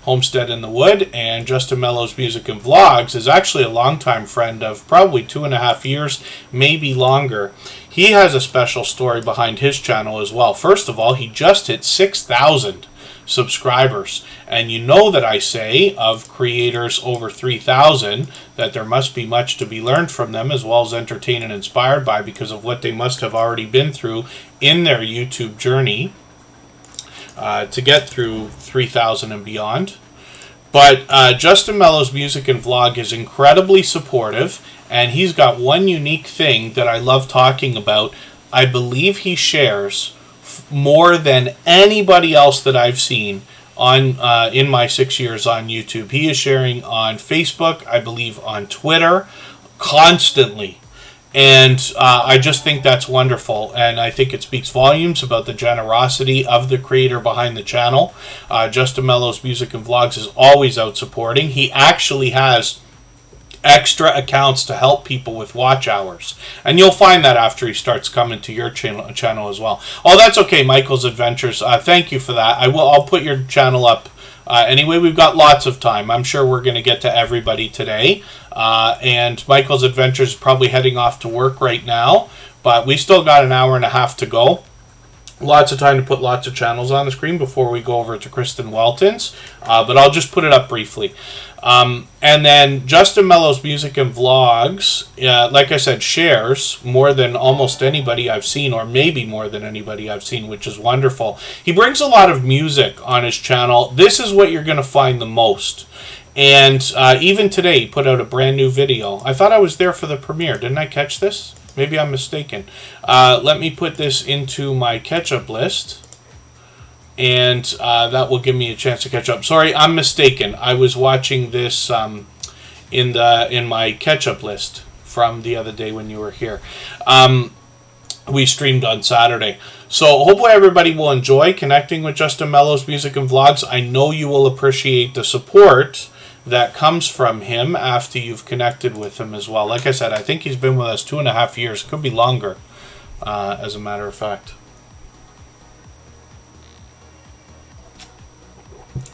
Homestead in the Wood. And Justin Mello's Music and Vlogs is actually a longtime friend of probably 2.5 years, maybe longer. He has a special story behind his channel as well. First of all, he just hit 6,000 subscribers, and you know that I say of creators over 3,000 that there must be much to be learned from them, as well as entertained and inspired by, because of what they must have already been through in their YouTube journey to get through 3,000 and beyond. But Justin Mello's Music and Vlog is incredibly supportive, and he's got one unique thing that I love talking about. I believe he shares more than anybody else that I've seen on in my 6 years on YouTube. He is sharing on Facebook, I believe on Twitter, constantly. And I just think that's wonderful, and I think it speaks volumes about the generosity of the creator behind the channel. Justin Mello's Music and Vlogs is always out supporting. He actually has extra accounts to help people with watch hours, and you'll find that after he starts coming to your channel as well. Oh, that's okay, Michael's Adventures. Thank you for that. I'll put your channel up anyway. We've got lots of time. I'm sure we're going to get to everybody today. And Michael's Adventures is probably heading off to work right now, but we still got an hour and a half to go. Lots of time to put lots of channels on the screen before we go over to Kristen Welton's, but I'll just put it up briefly. And then Justin Mello's Music and Vlogs, like I said, shares more than almost anybody I've seen, or maybe more than anybody I've seen, which is wonderful. He brings a lot of music on his channel. This is what you're going to find the most. And even today, he put out a brand new video. I thought I was there for the premiere. Didn't I catch this? Maybe I'm mistaken. Let me put this into my catch-up list, and that will give me a chance to catch up. Sorry, I'm mistaken. I was watching this in my catch-up list from the other day when you were here. We streamed on Saturday. So hopefully everybody will enjoy connecting with Justin Mello's Music and Vlogs. I know you will appreciate the support that comes from him after you've connected with him as well. Like I said, I think he's been with us 2.5 years. Could be longer, as a matter of fact.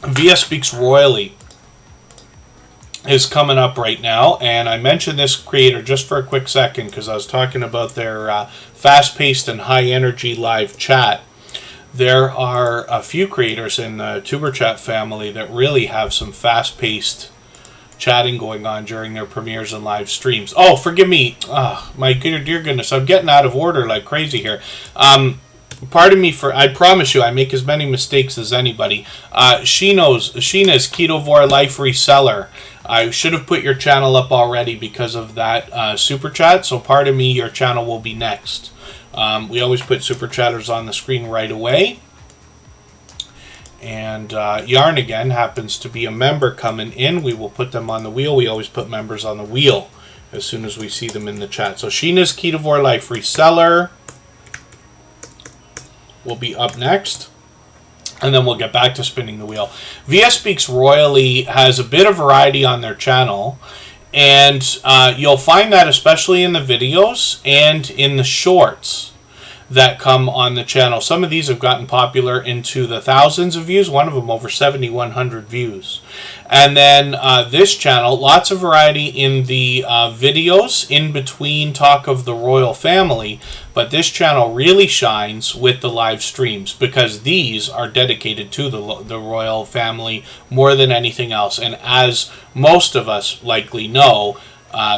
VS Speaks Royally is coming up right now, and I mentioned this creator just for a quick second because I was talking about their fast-paced and high-energy live chat. There are a few creators in the Superchat family that really have some fast-paced chatting going on during their premieres and live streams. Oh, forgive me. My dear goodness, I'm getting out of order like crazy here. Pardon me for, I promise you, I make as many mistakes as anybody. Sheena's Ketovore Life Reseller. I should have put your channel up already because of that super chat, so pardon me, your channel will be next. We always put super chatters on the screen right away. And Yarn Again happens to be a member coming in. We will put them on the wheel. We always put members on the wheel as soon as we see them in the chat. So Sheena's Ketovore Life Reseller will be up next, and then we'll get back to spinning the wheel. VS Speaks Royally has a bit of variety on their channel, and you'll find that especially in the videos and in the shorts that come on the channel. Some of these have gotten popular into the thousands of views, one of them over 7,100 views. And then this channel, lots of variety in the videos in between talk of the royal family, but this channel really shines with the live streams because these are dedicated to the royal family more than anything else. And as most of us likely know,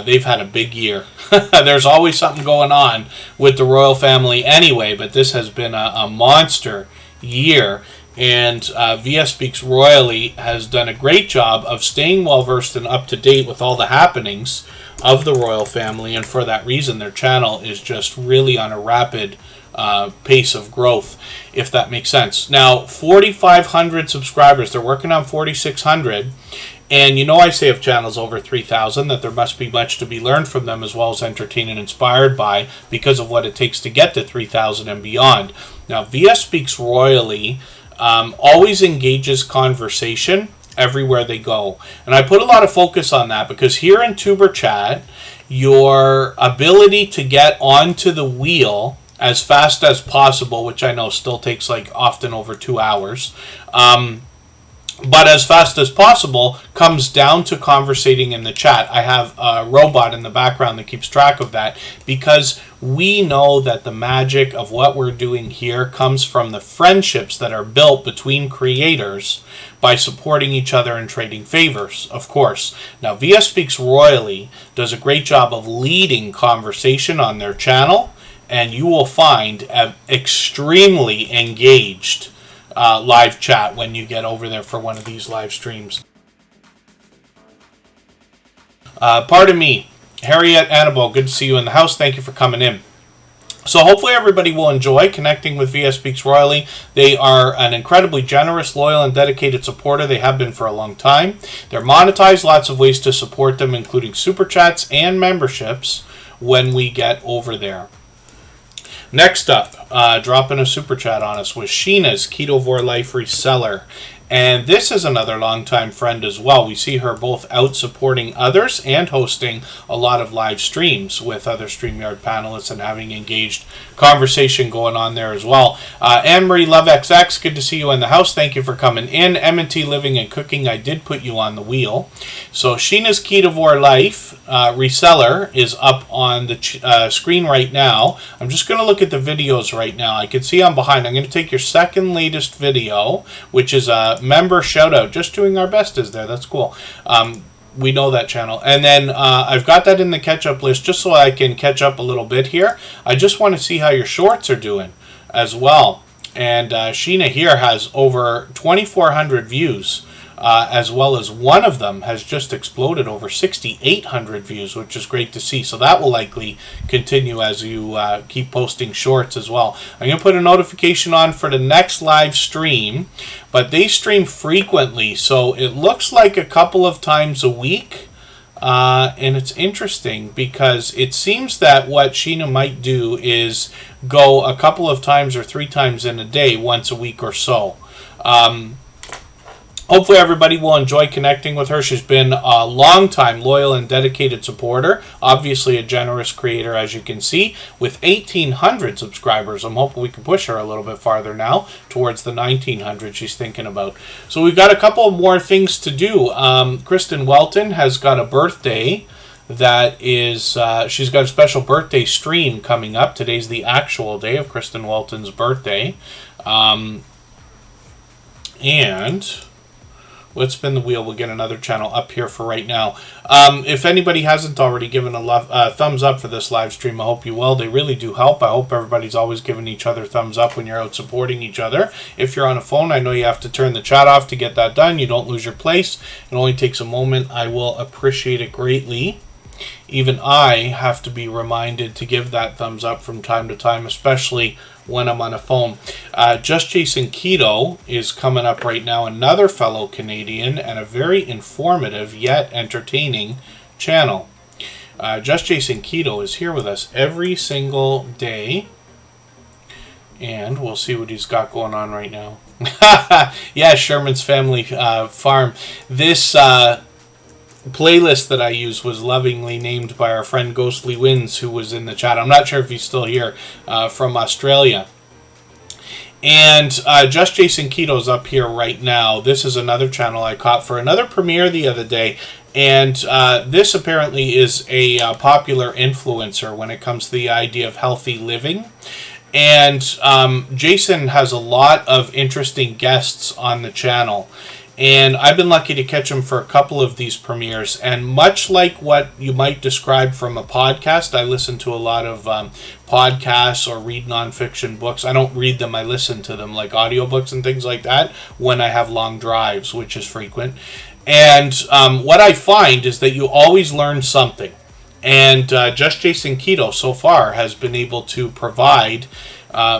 they've had a big year. There's always something going on with the royal family anyway, but this has been a monster year. And VS Speaks Royally has done a great job of staying well-versed and up-to-date with all the happenings of the royal family, and for that reason their channel is just really on a rapid pace of growth, if that makes sense. Now, 4,500 subscribers. They're working on 4,600. And you know I say of channels over 3,000 that there must be much to be learned from them as well as entertained and inspired by because of what it takes to get to 3,000 and beyond. Now, VS Speaks Royally always engages conversation everywhere they go. And I put a lot of focus on that because here in Tuber Chat your ability to get onto the wheel as fast as possible, which I know still takes like often over 2 hours, but as fast as possible, comes down to conversating in the chat. I have a robot in the background that keeps track of that, because we know that the magic of what we're doing here comes from the friendships that are built between creators by supporting each other and trading favors, of course. Now, VS Speaks Royally does a great job of leading conversation on their channel, and you will find an extremely engaged live chat when you get over there for one of these live streams. Pardon me, Harriet Annabelle, good to see you in the house. Thank you for coming in. So hopefully everybody will enjoy connecting with VS Speaks Royally. They are an incredibly generous, loyal, and dedicated supporter. They have been for a long time. They're monetized, lots of ways to support them, including super chats and memberships when we get over there. Next up, dropping a super chat on us was Sheena's Ketovore Life Reseller. And this is another longtime friend as well. We see her both out supporting others and hosting a lot of live streams with other StreamYard panelists and having engaged conversation going on there as well. Anne-Marie LoveXX, good to see you in the house. Thank you for coming in. M&T Living and Cooking, I did put you on the wheel. So Sheena's Ketovore Life Reseller is up on the screen right now. I'm just going to look at the videos right now. I can see I'm behind. I'm going to take your second latest video, which is a member shout out. Just doing our best is there. That's cool. We know that channel. And then I've got that in the catch up list just so I can catch up a little bit here. I just want to see how your shorts are doing as well. And Sheena here has over 2,400 views, as well as one of them has just exploded over 6,800 views, which is great to see. So that will likely continue as you keep posting shorts as well. I'm going to put a notification on for the next live stream, but they stream frequently, so it looks like a couple of times a week. And it's interesting because it seems that what Sheena might do is go a couple of times or 3 times in a day, once a week or so. Hopefully everybody will enjoy connecting with her. She's been a long-time loyal and dedicated supporter. Obviously a generous creator, as you can see, with 1,800 subscribers. I'm hoping we can push her a little bit farther now towards the 1,900 she's thinking about. So we've got a couple more things to do. Kristen Welton has got a birthday that is, she's got a special birthday stream coming up. Today's the actual day of Kristen Welton's birthday. And let's spin the wheel. We'll get another channel up here for right now. If anybody hasn't already given a thumbs up for this live stream, I hope you will. They really do help. I hope everybody's always giving each other thumbs up when you're out supporting each other. If you're on a phone, I know you have to turn the chat off to get that done. You don't lose your place. It only takes a moment. I will appreciate it greatly. Even I have to be reminded to give that thumbs up from time to time, especially when I'm on a phone. Just Jason Keto is coming up right now, another fellow Canadian and a very informative yet entertaining channel. Just Jason Keto is here with us every single day, and we'll see what he's got going on right now. Yeah, Sherman's Family Farm. This playlist that I used was lovingly named by our friend Ghostly Winds, who was in the chat. I'm not sure if he's still here, from Australia. And Just Jason Keto's up here right now. This is another channel I caught for another premiere the other day. And this apparently is a popular influencer when it comes to the idea of healthy living. And Jason has a lot of interesting guests on the channel. And I've been lucky to catch him for a couple of these premieres. And much like what you might describe from a podcast, I listen to a lot of podcasts or read nonfiction books. I don't read them, I listen to them, like audiobooks and things like that, when I have long drives, which is frequent. And what I find is that you always learn something. And Just Jason Keto, so far, has been able to provide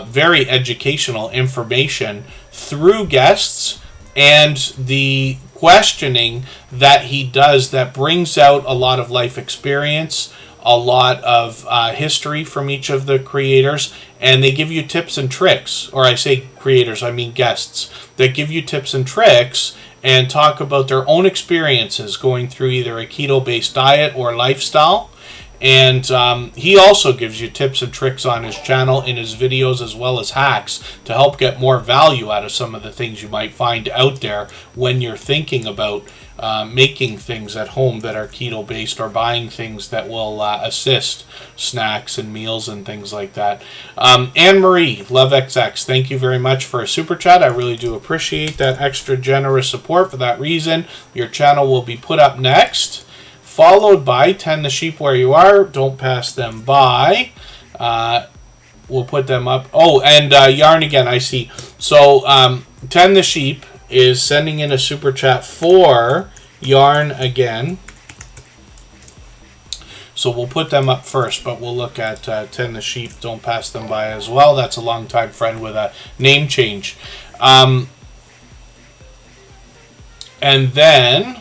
very educational information through guests and the questioning that he does that brings out a lot of life experience, a lot of history from each of the creators, and they give you tips and tricks. Or I say creators, I mean guests. That give you tips and tricks and talk about their own experiences going through either a keto-based diet or lifestyle. And he also gives you tips and tricks on his channel in his videos, as well as hacks to help get more value out of some of the things you might find out there when you're thinking about making things at home that are keto based, or buying things that will assist snacks and meals and things like that. Anne-Marie, LoveXX, thank you very much for a super chat. I really do appreciate that extra generous support. For that reason, your channel will be put up next, followed by Tend the Sheep Where You Are, Don't Pass Them By. We'll put them up. Oh, and Yarn Again, I see. So Tend the Sheep is sending in a super chat for Yarn Again. So we'll put them up first, but we'll look at Tend the Sheep, Don't Pass Them By as well. That's a longtime friend with a name change. And then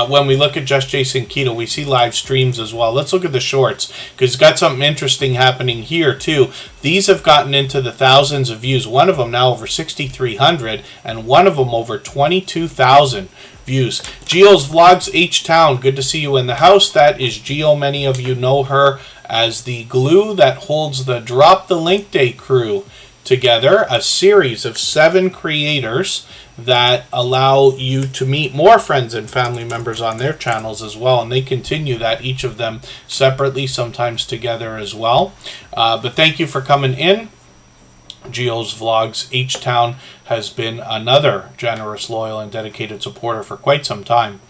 when we look at Just Jason Keto, we see live streams as well. Let's look at the shorts, because it's got something interesting happening here too. These have gotten into the thousands of views. One of them now over 6,300, and one of them over 22,000 views. Gio's Vlogs H-Town, good to see you in the house. That is Gio. Many of you know her as the glue that holds the Drop the Link Day crew together, a series of 7 creators that allow you to meet more friends and family members on their channels as well, and they continue that, each of them separately, sometimes together as well. But thank you for coming in. Gio's Vlogs H-Town has been another generous, loyal, and dedicated supporter for quite some time.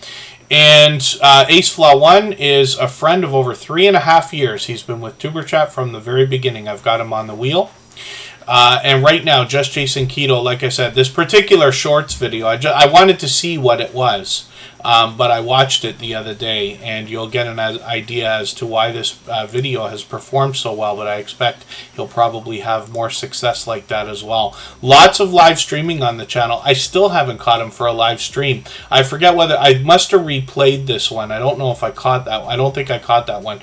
And Ace Flaw 1 is a friend of over 3.5 years. He's been with Tuberchat from the very beginning. I've got him on the wheel. And right now, Just Jason Keto, like I said, this particular shorts video, I wanted to see what it was, but I watched it the other day, and you'll get an idea as to why this video has performed so well, but I expect he'll probably have more success like that as well. Lots of live streaming on the channel. I still haven't caught him for a live stream. I forget whether I must have replayed this one. I don't know if I caught that. I don't think I caught that one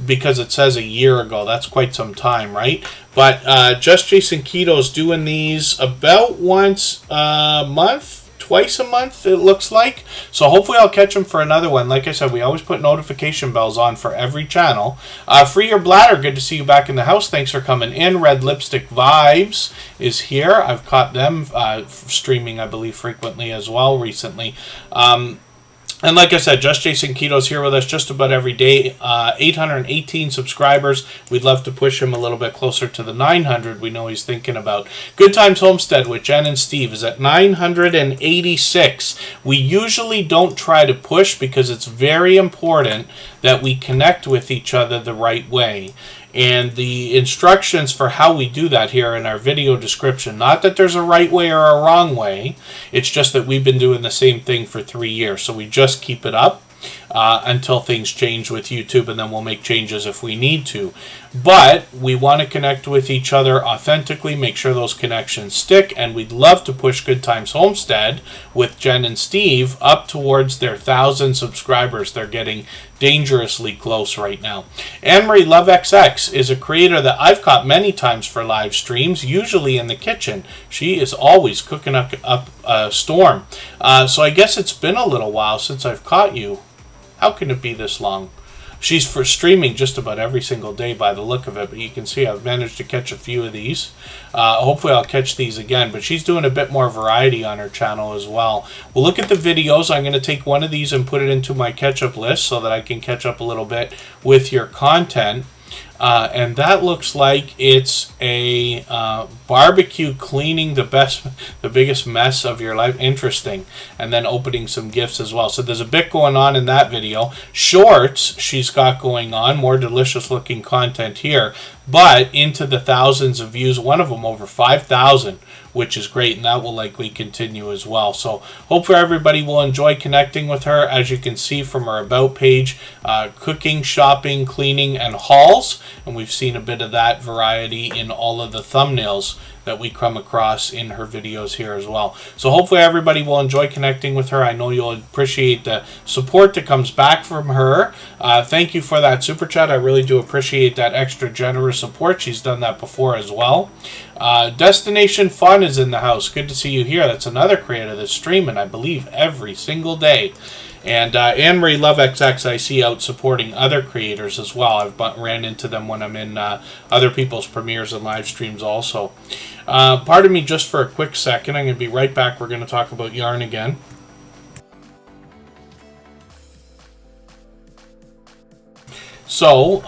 because it says a year ago. That's quite some time, right? But Just Jason Keto's doing these about once a month, twice a month, it looks like. So hopefully I'll catch him for another one. Like I said, we always put notification bells on for every channel. Free Your Bladder, good to see you back in the house. Thanks for coming in. Red Lipstick Vibes is here. I've caught them streaming, I believe, frequently as well recently. And like I said, Just Jason Keto's here with us just about every day. 818 subscribers. We'd love to push him a little bit closer to the 900 we know he's thinking about. Good Times Homestead with Jen and Steve is at 986. We usually don't try to push because it's very important that we connect with each other the right way. And the instructions for how we do that here in our video description. Not that there's a right way or a wrong way. It's just that we've been doing the same thing for 3 years. So we just keep it up until things change with YouTube, and then we'll make changes if we need to. But we want to connect with each other authentically, make sure those connections stick, and we'd love to push Good Times Homestead with Jen and Steve up towards their 1,000 subscribers. They're getting dangerously close right now. Anne-Marie LoveXX is a creator that I've caught many times for live streams, usually in the kitchen. She is always cooking up a storm. So I guess it's been a little while since I've caught you. How can it be this long? She's for streaming just about every single day by the look of it, but you can see I've managed to catch a few of these. Hopefully I'll catch these again, but she's doing a bit more variety on her channel as well. We'll look at the videos. I'm going to take one of these and put it into my catch-up list so that I can catch up a little bit with your content. And that looks like it's a barbecue cleaning the biggest mess of your life. Interesting. And then opening some gifts as well. So there's a bit going on in that video. Shorts she's got going on. More delicious looking content here. But into the thousands of views. One of them over 5,000. Which is great, and that will likely continue as well. So hopefully everybody will enjoy connecting with her. As you can see from her About page, cooking, shopping, cleaning, and hauls. And we've seen a bit of that variety in all of the thumbnails that we come across in her videos here as well. So hopefully everybody will enjoy connecting with her. I know you'll appreciate the support that comes back from her. Thank you for that super chat. I really do appreciate that extra generous support. She's done that before as well. Destination Fun is in the house. Good to see you here. That's another creator that's streaming, I believe, every single day. And Anne-Marie Love XX I see out supporting other creators as well. I've ran into them when I'm in other people's premieres and live streams also. Pardon me just for a quick second. I'm going to be right back. We're going to talk about yarn again. So,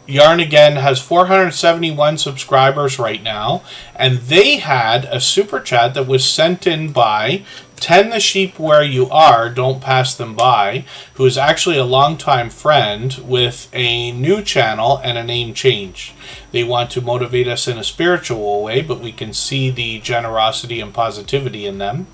Yarn Again has 471 subscribers right now, and they had a super chat that was sent in by Tend the Sheep Where You Are, Don't Pass Them By, who is actually a longtime friend with a new channel and a name change. They want to motivate us in a spiritual way, but we can see the generosity and positivity in them.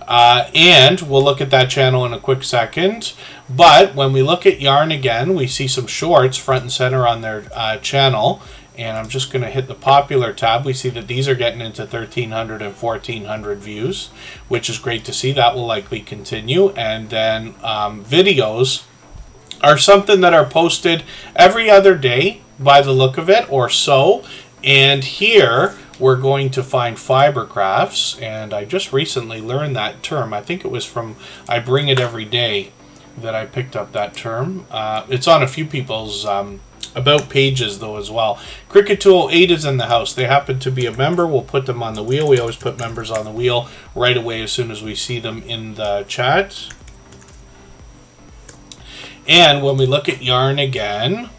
And we'll look at that channel in a quick second. But when we look at Yarn Again, we see some shorts front and center on their channel. And I'm just going to hit the popular tab. We see that these are getting into 1,300 and 1,400 views, which is great to see. That will likely continue. And then videos are something that are posted every other day by the look of it or so. And here we're going to find fiber crafts, and I just recently learned that term. I think it was from I Bring It Every Day that I picked up that term. It's on a few people's about pages though as well. Cricket 208 is in the house. They happen to be a member. We'll put them on the wheel. We always put members on the wheel right away as soon as we see them in the chat. And when we look at Yarn Again,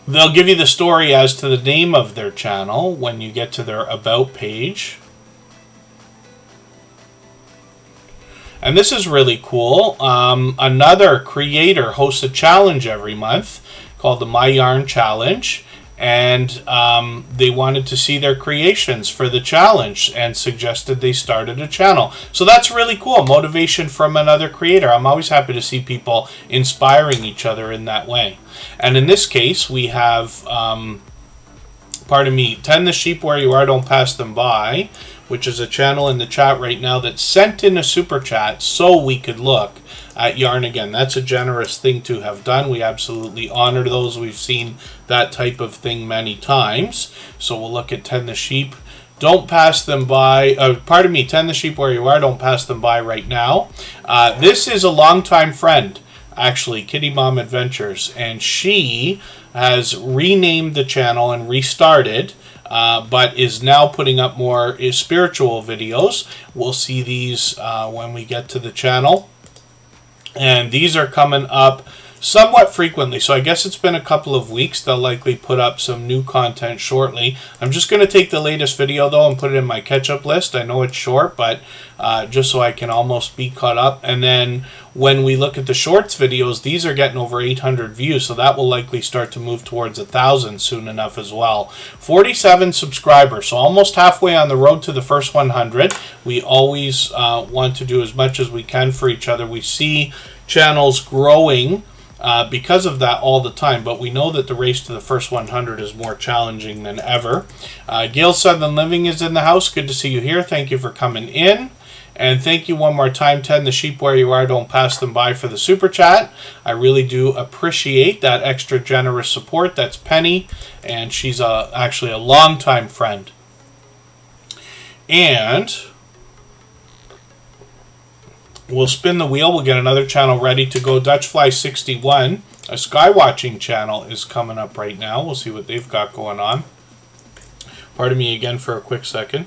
they'll give you the story as to the name of their channel when you get to their About page. And this is really cool. Another creator hosts a challenge every month called the My Yarn Challenge. And they wanted to see their creations for the challenge and suggested they started a channel. So that's really cool. Motivation from another creator. I'm always happy to see people inspiring each other in that way. And in this case, we have, pardon me, Tend the Sheep Where You Are, Don't Pass Them By, which is a channel in the chat right now that sent in a super chat so we could look at Yarn Again. That's a generous thing to have done. We absolutely honor those. We've seen that type of thing many times. So we'll look at Tend the Sheep. Don't Pass Them By. Pardon me, Tend the Sheep Where You Are, Don't Pass Them By right now. This is a longtime friend, actually, Kitty Mom Adventures, and she has renamed the channel and restarted, but is now putting up more spiritual videos. We'll see these when we get to the channel. And these are coming up somewhat frequently. So I guess it's been a couple of weeks. They'll likely put up some new content shortly. I'm just going to take the latest video, though, and put it in my catch-up list. I know it's short, but just so I can almost be caught up. And then when we look at the shorts videos, these are getting over 800 views. So that will likely start to move towards 1,000 soon enough as well. 47 subscribers. So almost halfway on the road to the first 100. We always want to do as much as we can for each other. We see channels growing because of that all the time, but we know that the race to the first 100 is more challenging than ever. Gail Southern Living is in the house. Good to see you here. Thank you for coming in. And thank you one more time, Tend the Sheep Where You Are, Don't Pass Them By, for the super chat. I really do appreciate that extra generous support. That's Penny, and she's actually a longtime friend. And we'll spin the wheel. We'll get another channel ready to go. Dutchfly61, a skywatching channel, is coming up right now. We'll see what they've got going on. Pardon me again for a quick second.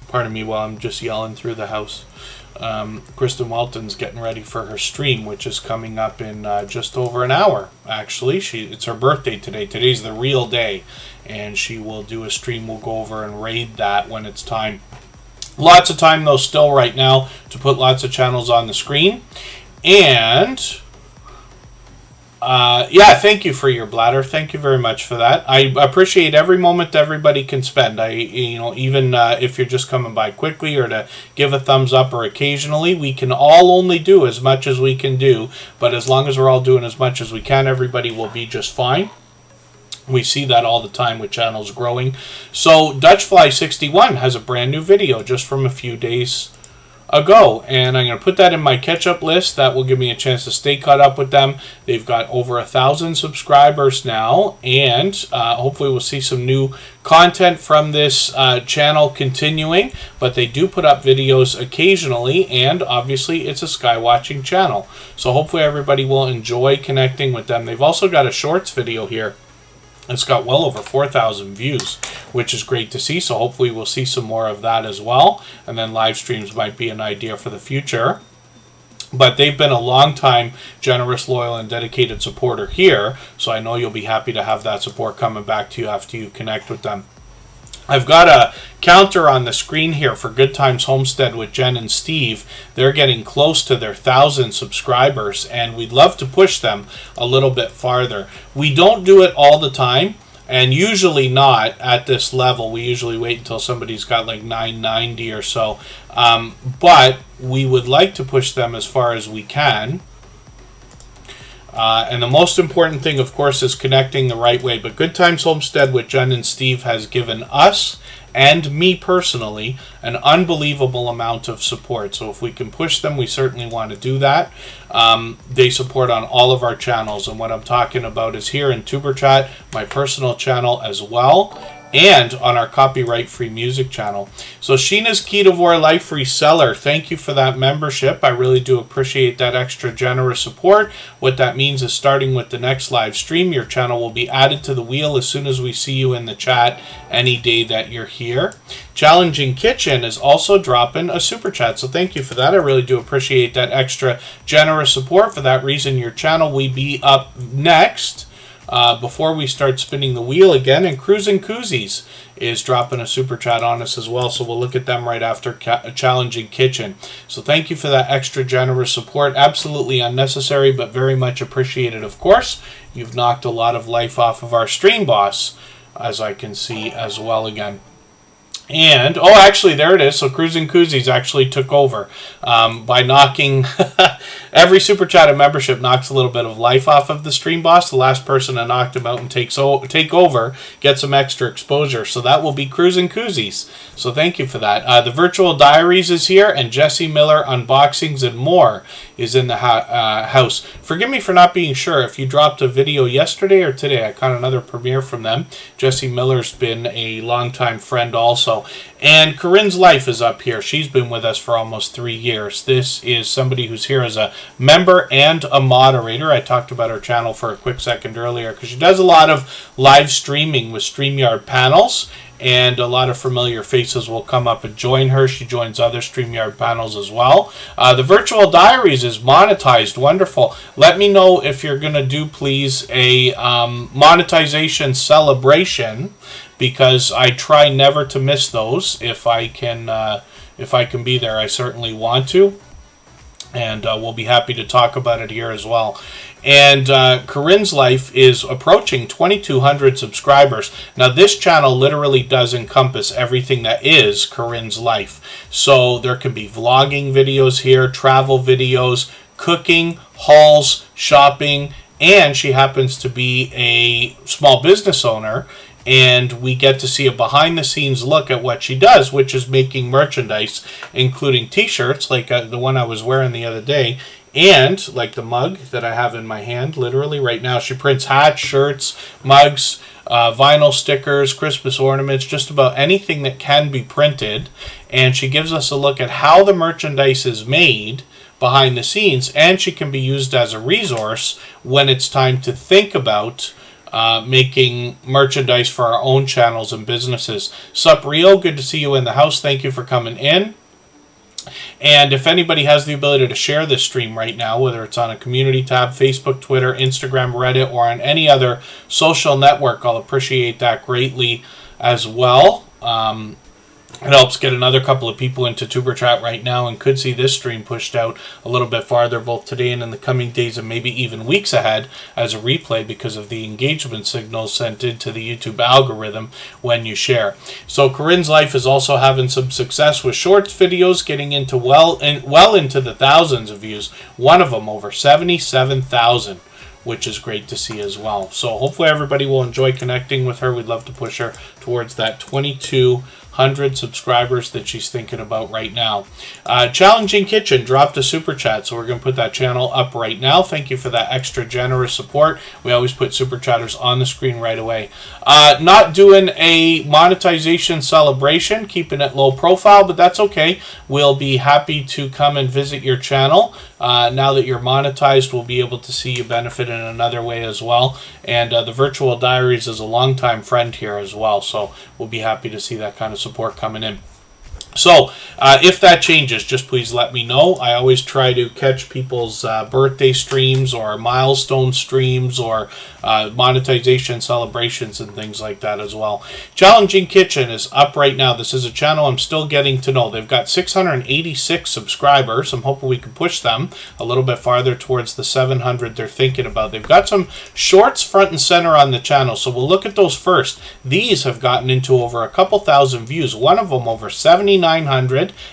Pardon me while I'm just yelling through the house. Kristen Welton's getting ready for her stream, which is coming up in just over an hour, actually. It's her birthday today. Today's the real day, and she will do a stream. We'll go over and raid that when it's time. Lots of time, though, still right now to put lots of channels on the screen. And yeah, thank you for your bladder. Thank you very much for that. I appreciate every moment everybody can spend. Even if you're just coming by quickly or to give a thumbs up or occasionally, we can all only do as much as we can do. But as long as we're all doing as much as we can, everybody will be just fine. We see that all the time with channels growing. So Dutchfly61 has a brand new video just from a few days ago, and I'm going to put that in my catch-up list. That will give me a chance to stay caught up with them. They've got over 1,000 subscribers now, and hopefully we'll see some new content from this channel continuing, but they do put up videos occasionally, and obviously it's a skywatching channel, so hopefully everybody will enjoy connecting with them. They've also got a shorts video here. It's got well over 4,000 views, which is great to see. So hopefully we'll see some more of that as well. And then live streams might be an idea for the future. But they've been a long time generous, loyal, and dedicated supporter here. So I know you'll be happy to have that support coming back to you after you connect with them. I've got a counter on the screen here for Good Times Homestead with Jen and Steve. They're getting close to their 1,000 subscribers, and we'd love to push them a little bit farther. We don't do it all the time, and usually not at this level. We usually wait until somebody's got like 990 or so. But we would like to push them as far as we can. And the most important thing, of course, is connecting the right way. But Good Times Homestead with Jen and Steve has given us, and me personally, an unbelievable amount of support. So if we can push them, we certainly want to do that. They support on all of our channels. And what I'm talking about is here in Superchat, my personal channel as well, and on our copyright-free music channel. So Sheena's Ketovore Life Reseller, thank you for that membership. I really do appreciate that extra generous support. What that means is starting with the next live stream, your channel will be added to the wheel as soon as we see you in the chat any day that you're here. Challenging Kitchen is also dropping a super chat, so thank you for that. I really do appreciate that extra generous support. For that reason, your channel will be up next. Before we start spinning the wheel again, and Cruising Koozies is dropping a super chat on us as well, so we'll look at them right after Challenging Kitchen. So thank you for that extra generous support. Absolutely unnecessary, but very much appreciated, of course. You've knocked a lot of life off of our stream boss, as I can see as well again. And, oh, actually, there it is. So Cruising Koozies actually took over by knocking every Super Chat and membership knocks a little bit of life off of the stream boss. The last person to knock him out and take over gets some extra exposure. So that will be Cruising Koozies. So thank you for that. The Virtual Diaries is here, and Jesse Miller Unboxings and More is in the house. Forgive me for not being sure if you dropped a video yesterday or today. I caught another premiere from them. Jesse Miller's been a longtime friend also. And Corinne's Life is up here. She's been with us for almost 3 years. This is somebody who's here as a member and a moderator. I talked about her channel for a quick second earlier because she does a lot of live streaming with StreamYard panels, and a lot of familiar faces will come up and join her. She joins other StreamYard panels as well. The Virtual Diaries is monetized. Wonderful. Let me know if you're going to do, please, a monetization celebration, because I try never to miss those. If I can be there, I certainly want to. And we'll be happy to talk about it here as well. And Corinne's Life is approaching 2,200 subscribers. Now, this channel literally does encompass everything that is Corinne's Life. So there can be vlogging videos here, travel videos, cooking, hauls, shopping, and she happens to be a small business owner. And we get to see a behind-the-scenes look at what she does, which is making merchandise, including T-shirts, like the one I was wearing the other day, and like the mug that I have in my hand, literally right now. She prints hats, shirts, mugs, vinyl stickers, Christmas ornaments, just about anything that can be printed. And she gives us a look at how the merchandise is made behind the scenes, and she can be used as a resource when it's time to think about making merchandise for our own channels and businesses. Sup, Rio? Good to see you in the house. Thank you for coming in. And if anybody has the ability to share this stream right now, whether it's on a community tab, Facebook, Twitter, Instagram, Reddit, or on any other social network, I'll appreciate that greatly as well. It helps get another couple of people into Tuber Chat right now, and could see this stream pushed out a little bit farther both today and in the coming days and maybe even weeks ahead as a replay because of the engagement signals sent into the YouTube algorithm when you share. So Corinne's Life is also having some success with shorts videos, getting into well into the thousands of views. One of them over 77,000. Which is great to see as well. So hopefully everybody will enjoy connecting with her. We'd love to push her towards that 2,200 100 subscribers that she's thinking about right now. Challenging Kitchen dropped a super chat, so we're going to put that channel up right now. Thank you for that extra generous support. We always put super chatters on the screen right away. Not doing a monetization celebration, keeping it low profile, but that's okay. We'll be happy to come and visit your channel. Now that you're monetized, we'll be able to see you benefit in another way as well. And the Virtual Diaries is a longtime friend here as well, so we'll be happy to see that kind of support coming in. So, if that changes, just please let me know. I always try to catch people's birthday streams or milestone streams or monetization celebrations and things like that as well. Challenging Kitchen is up right now. This is a channel I'm still getting to know. They've got 686 subscribers. I'm hoping we can push them a little bit farther towards the 700 they're thinking about. They've got some shorts front and center on the channel, so we'll look at those first. These have gotten into over a couple thousand views. One of them over 7,900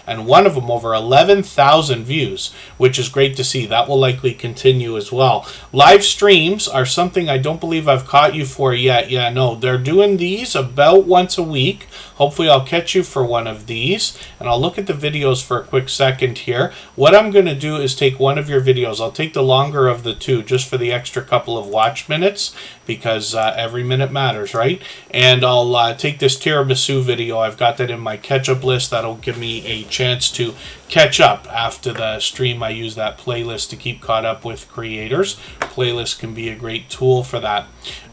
and one of them over 11,000 views, which is great to see. That will likely continue as well. Live streams are something I don't believe I've caught you for yet. Yeah, no, they're doing these about once a week. Hopefully I'll catch you for one of these, and I'll look at the videos for a quick second here. What I'm going to do is take one of your videos. I'll take the longer of the two just for the extra couple of watch minutes, because every minute matters, right? And I'll take this tiramisu video. I've got that in my catch-up list. That'll give me a chance to catch up after the stream. I use that playlist to keep caught up with creators. Playlist can be a great tool for that.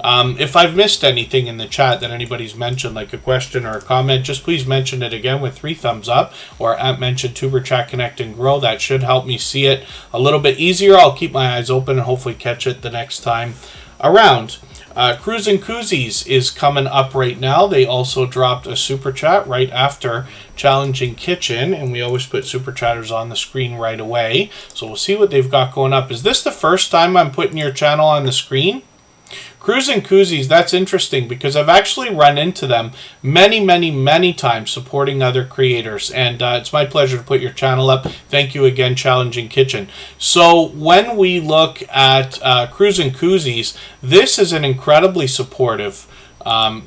If I've missed anything in the chat that anybody's mentioned, like a question or a comment, just please mention it again with 3 thumbs up, or at mention Tuber Chat Connect and Grow. That should help me see it a little bit easier. I'll keep my eyes open and hopefully catch it the next time around. Cruisin' Koozies is coming up right now. They also dropped a super chat right after Challenging Kitchen, and we always put super chatters on the screen right away. So we'll see what they've got going up. Is this the first time I'm putting your channel on the screen? Cruisin' Koozies, that's interesting because I've actually run into them many times supporting other creators, and it's my pleasure to put your channel up. Thank you again, Challenging Kitchen. So when we look at Cruisin' Koozies, this is an incredibly supportive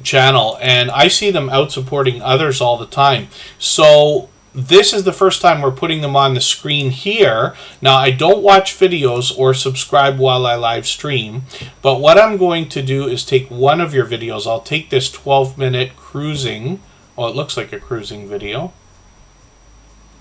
channel, and I see them out supporting others all the time. So this is the first time we're putting them on the screen here. Now, I don't watch videos or subscribe while I live stream, but what I'm going to do is take one of your videos. I'll take this 12-minute cruising. Oh, it looks like a cruising video.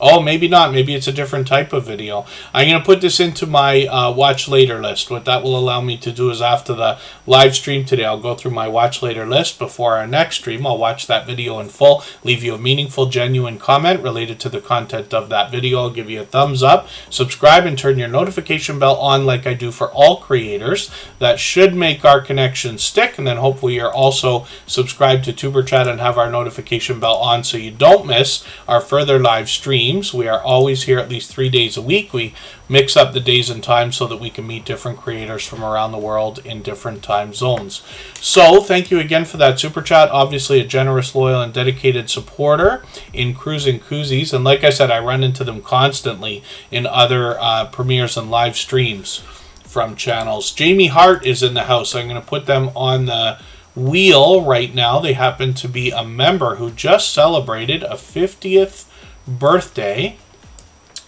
Oh, maybe not. Maybe it's a different type of video. I'm going to put this into my watch later list. What that will allow me to do is after the live stream today, I'll go through my watch later list. Before our next stream, I'll watch that video in full, leave you a meaningful, genuine comment related to the content of that video. I'll give you a thumbs up, subscribe, and turn your notification bell on like I do for all creators. That should make our connection stick, and then hopefully you're also subscribed to Tuber Chat and have our notification bell on so you don't miss our further live streams. We are always here at least 3 days a week. We mix up the days and times so that we can meet different creators from around the world in different time zones. So thank you again for that super chat. Obviously a generous, loyal, and dedicated supporter in Cruisin' Koozies. And like I said, I run into them constantly in other premieres and live streams from channels. Jamie Hart is in the house. I'm going to put them on the wheel right now. They happen to be a member who just celebrated a 50th birthday,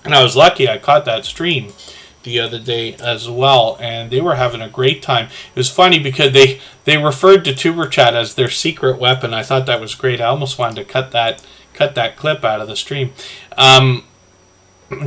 and I was lucky I caught that stream the other day as well, and they were having a great time. It was funny because they referred to Tuber Chat as their secret weapon. I thought that was great. I almost wanted to cut that clip out of the stream.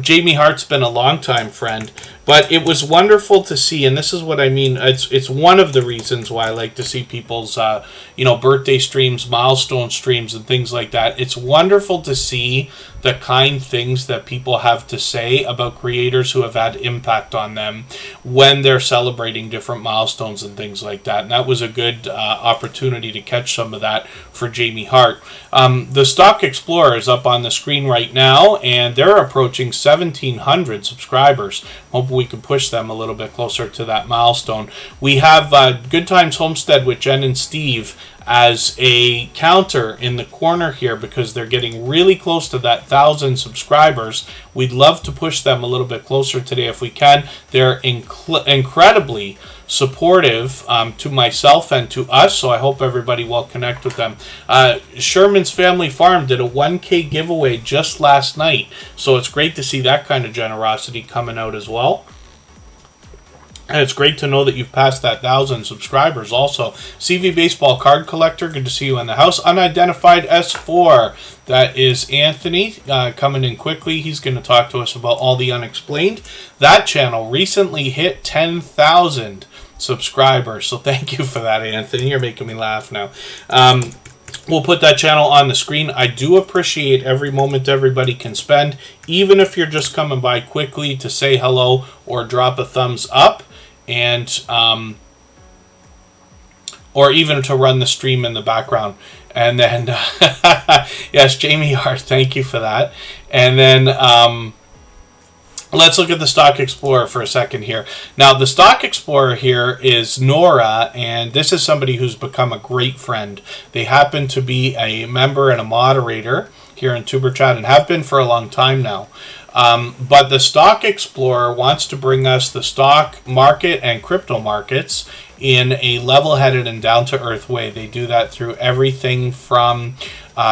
Jamie Hart's been a longtime friend, but it was wonderful to see, and this is what I mean. It's one of the reasons why I like to see people's birthday streams, milestone streams, and things like that. It's wonderful to see the kind things that people have to say about creators who have had impact on them when they're celebrating different milestones and things like that. And that was a good opportunity to catch some of that for Jamie Hart. The Stock Explorer is up on the screen right now, and they're approaching 1,700 subscribers. Hopefully we can push them a little bit closer to that milestone. We have Good Times Homestead with Jen and Steve as a counter in the corner here because they're getting really close to that 1,000 subscribers. We'd love to push them a little bit closer today if we can. They're incredibly supportive to myself and to us, so I hope everybody will connect with them. Sherman's Family Farm did a 1K giveaway just last night, so it's great to see that kind of generosity coming out as well. And it's great to know that you've passed that 1,000 subscribers also. CV Baseball Card Collector, good to see you in the house. Unidentified S4, that is Anthony coming in quickly. He's going to talk to us about all the unexplained. That channel recently hit 10,000 subscribers, so thank you for that, Anthony. You're making me laugh now. We'll put that channel on the screen. I do appreciate every moment everybody can spend, even if you're just coming by quickly to say hello or drop a thumbs up, and or even to run the stream in the background. And then, yes, Jamie Hart, thank you for that. And then, let's look at the Stock Explorer for a second here. Now, the Stock Explorer here is Nora, and this is somebody who's become a great friend. They happen to be a member and a moderator here in Superchat and have been for a long time now. But the Stock Explorer wants to bring us the stock market and crypto markets in a level-headed and down-to-earth way. They do that through everything from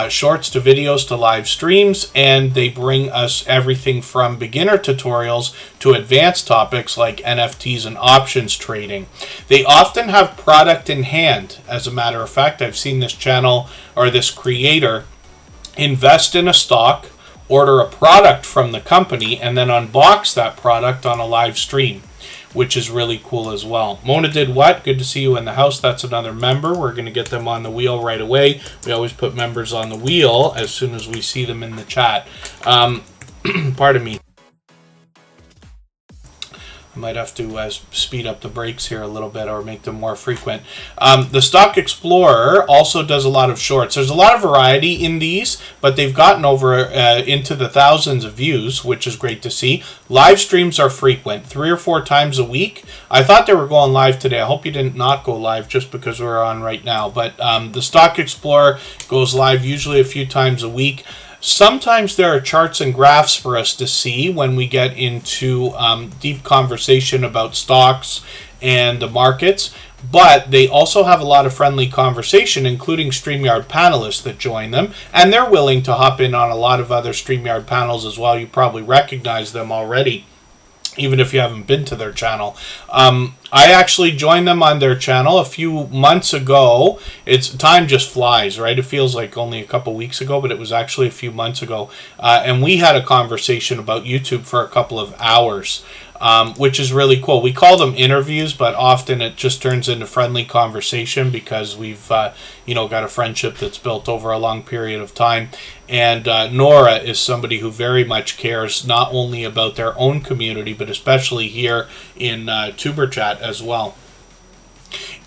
shorts to videos to live streams, and they bring us everything from beginner tutorials to advanced topics like NFTs and options trading. They often have product in hand. As a matter of fact, I've seen this channel or this creator invest in a stock, order a product from the company, and then unbox that product on a live stream, which is really cool as well. Mona did what? Good to see you in the house. That's another member. We're going to get them on the wheel right away. We always put members on the wheel as soon as we see them in the chat. Pardon me. I might have to speed up the breaks here a little bit or make them more frequent. The Stock Explorer also does a lot of shorts. There's a lot of variety in these, but they've gotten over into the thousands of views, which is great to see. Live streams are frequent, 3 or 4 times a week. I thought they were going live today. I hope you didn't not go live just because we're on right now. But the Stock Explorer goes live usually a few times a week. Sometimes there are charts and graphs for us to see when we get into deep conversation about stocks and the markets, but they also have a lot of friendly conversation, including StreamYard panelists that join them, and they're willing to hop in on a lot of other StreamYard panels as well. You probably recognize them already, even if you haven't been to their channel. I actually joined them on their channel a few months ago. Time just flies, right? It feels like only a couple weeks ago, but it was actually a few months ago. And we had a conversation about YouTube for a couple of hours, which is really cool. We call them interviews, but often it just turns into friendly conversation because we've got a friendship that's built over a long period of time. And Nora is somebody who very much cares not only about their own community, but especially here in Superchat as well.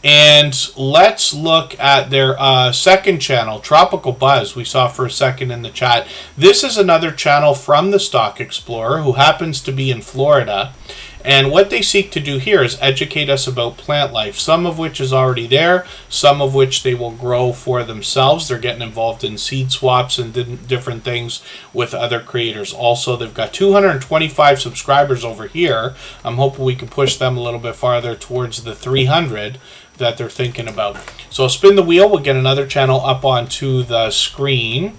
And let's look at their second channel, Tropical Buzz, we saw for a second in the chat. This is another channel from the Stock Explorer who happens to be in Florida. And what they seek to do here is educate us about plant life, some of which is already there, some of which they will grow for themselves. They're getting involved in seed swaps and different things with other creators. Also, they've got 225 subscribers over here. I'm hoping we can push them a little bit farther towards the 300 that they're thinking about. So I'll spin the wheel. We'll get another channel up onto the screen.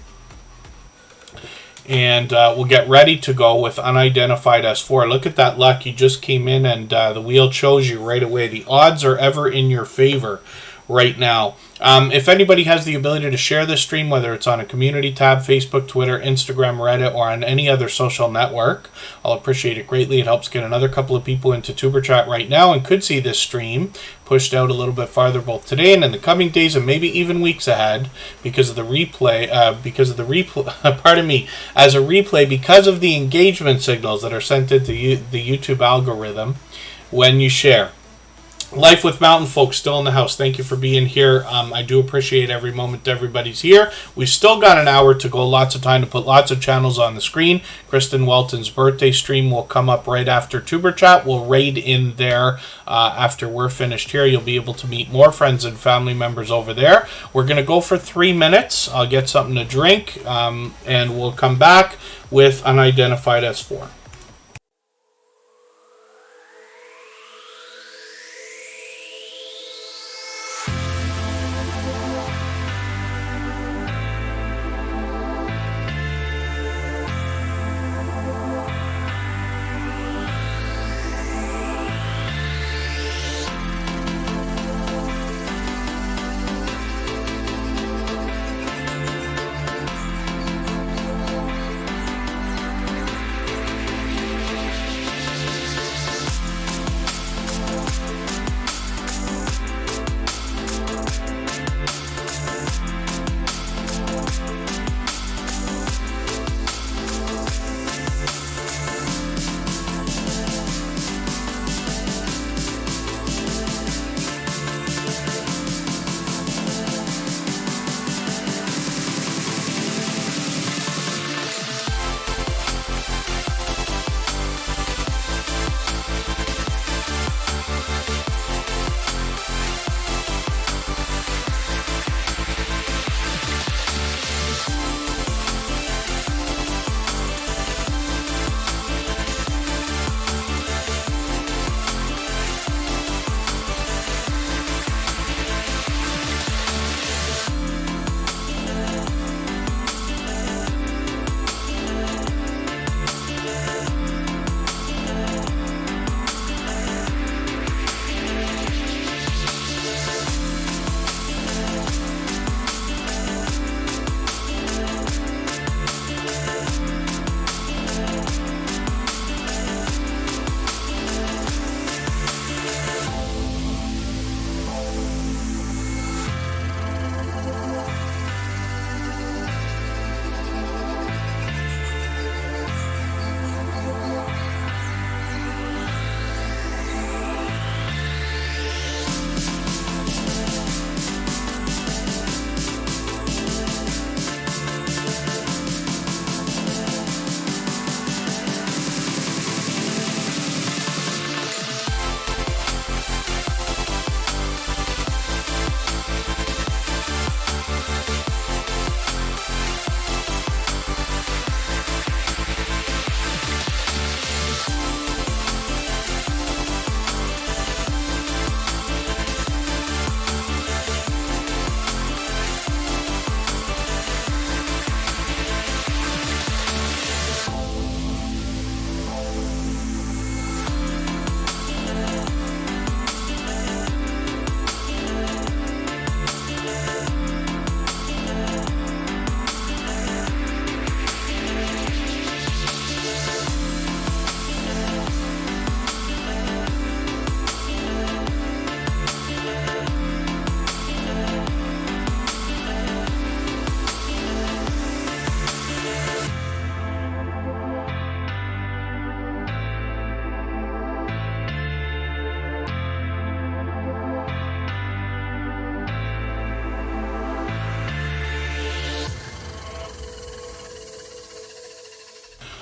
And we'll get ready to go with Unidentified S4. Look at that luck. You just came in and the wheel chose you right away. The odds are ever in your favor right now. If anybody has the ability to share this stream, whether it's on a community tab, Facebook, Twitter, Instagram, Reddit, or on any other social network, I'll appreciate it greatly. It helps get another couple of people into TuberChat right now and could see this stream pushed out a little bit farther both today and in the coming days and maybe even weeks ahead because of the replay, pardon me, as a replay because of the engagement signals that are sent into the YouTube algorithm when you share. Life with Mountain folks still in the house. Thank you for being here. I do appreciate every moment everybody's here. We've still got an hour to go. Lots of time to put lots of channels on the screen. Kristen Welton's birthday stream will come up right after Tuber Chat. We'll raid in there after we're finished here. You'll be able to meet more friends and family members over there. We're going to go for 3 minutes. I'll get something to drink, and we'll come back with Unidentified S4.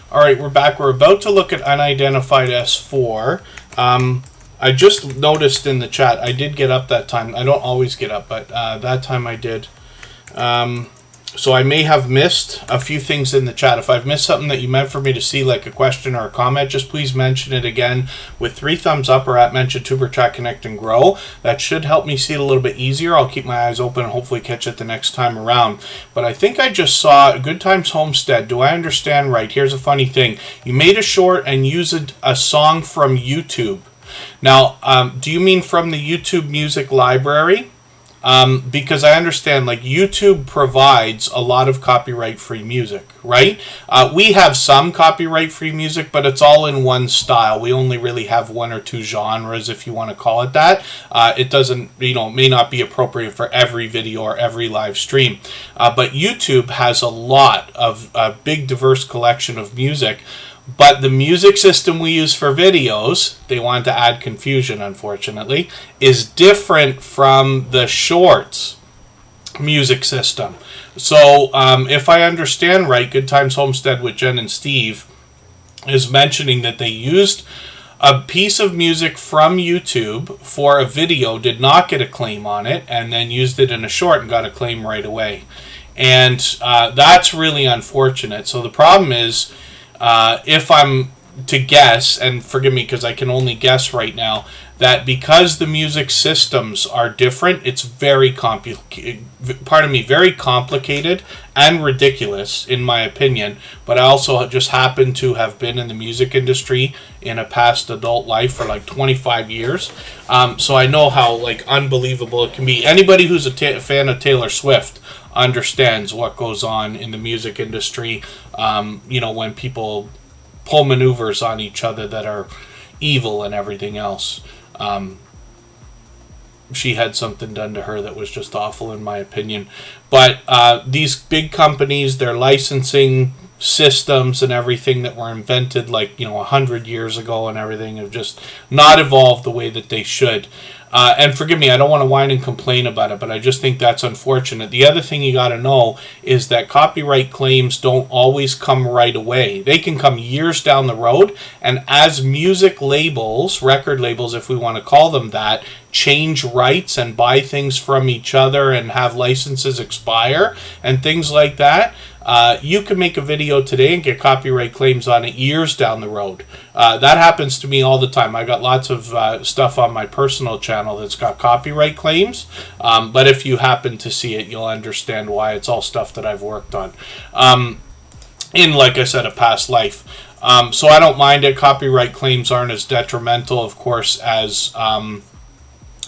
All right, we're back. We're about to look at Unidentified S4. I just noticed in the chat, I did get up that time. I don't always get up, but that time I did. So I may have missed a few things in the chat. If I've missed something that you meant for me to see, like a question or a comment, just please mention it again with 3 thumbs up or at mention Tuber Chat Connect and Grow. That should help me see it a little bit easier. I'll keep my eyes open and hopefully catch it the next time around. But I think I just saw Good Times Homestead. Do I understand right? Here's a funny thing. You made a short and used a song from YouTube. Now, do you mean from the YouTube music library? Because I understand, like, YouTube provides a lot of copyright-free music, right? We have some copyright-free music, but it's all in one style. We only really have 1 or 2 genres, if you want to call it that. It doesn't, may not be appropriate for every video or every live stream. But YouTube has a lot of, a big diverse collection of music. But the music system we use for videos, they want to add confusion, unfortunately, is different from the Shorts music system. So if I understand right, Good Times Homestead with Jen and Steve is mentioning that they used a piece of music from YouTube for a video, did not get a claim on it, and then used it in a short and got a claim right away. And that's really unfortunate. So the problem is, if I'm to guess, and forgive me because I can only guess right now, that because the music systems are different, it's very very complicated and ridiculous, in my opinion. But I also just happen to have been in the music industry in a past adult life for like 25 years. So I know how unbelievable it can be. Anybody who's a fan of Taylor Swift understands what goes on in the music industry, when people pull maneuvers on each other that are evil and everything else. She had something done to her that was just awful, in my opinion. But these big companies, their licensing systems and everything that were invented 100 years ago and everything have just not evolved the way that they should. And forgive me, I don't want to whine and complain about it, but I just think that's unfortunate. The other thing you got to know is that copyright claims don't always come right away. They can come years down the road, and as music labels, record labels if we want to call them that, change rights and buy things from each other and have licenses expire and things like that, you can make a video today and get copyright claims on it years down the road. That happens to me all the time. I got lots of stuff on my personal channel that's got copyright claims, but if you happen to see it, you'll understand why. It's all stuff that I've worked on in, like I said, a past life. So I don't mind it. Copyright claims aren't as detrimental, of course, as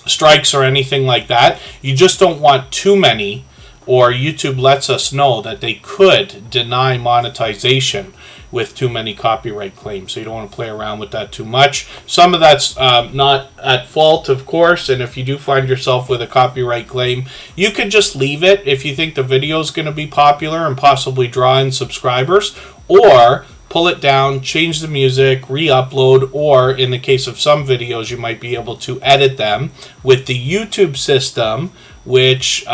strikes or anything like that. You just don't want too many, or YouTube lets us know that they could deny monetization with too many copyright claims. So you don't want to play around with that too much. Some of that's not at fault, of course, and if you do find yourself with a copyright claim, you could just leave it if you think the video is going to be popular and possibly draw in subscribers, or pull it down, change the music, re-upload, or in the case of some videos, you might be able to edit them with the YouTube system, which is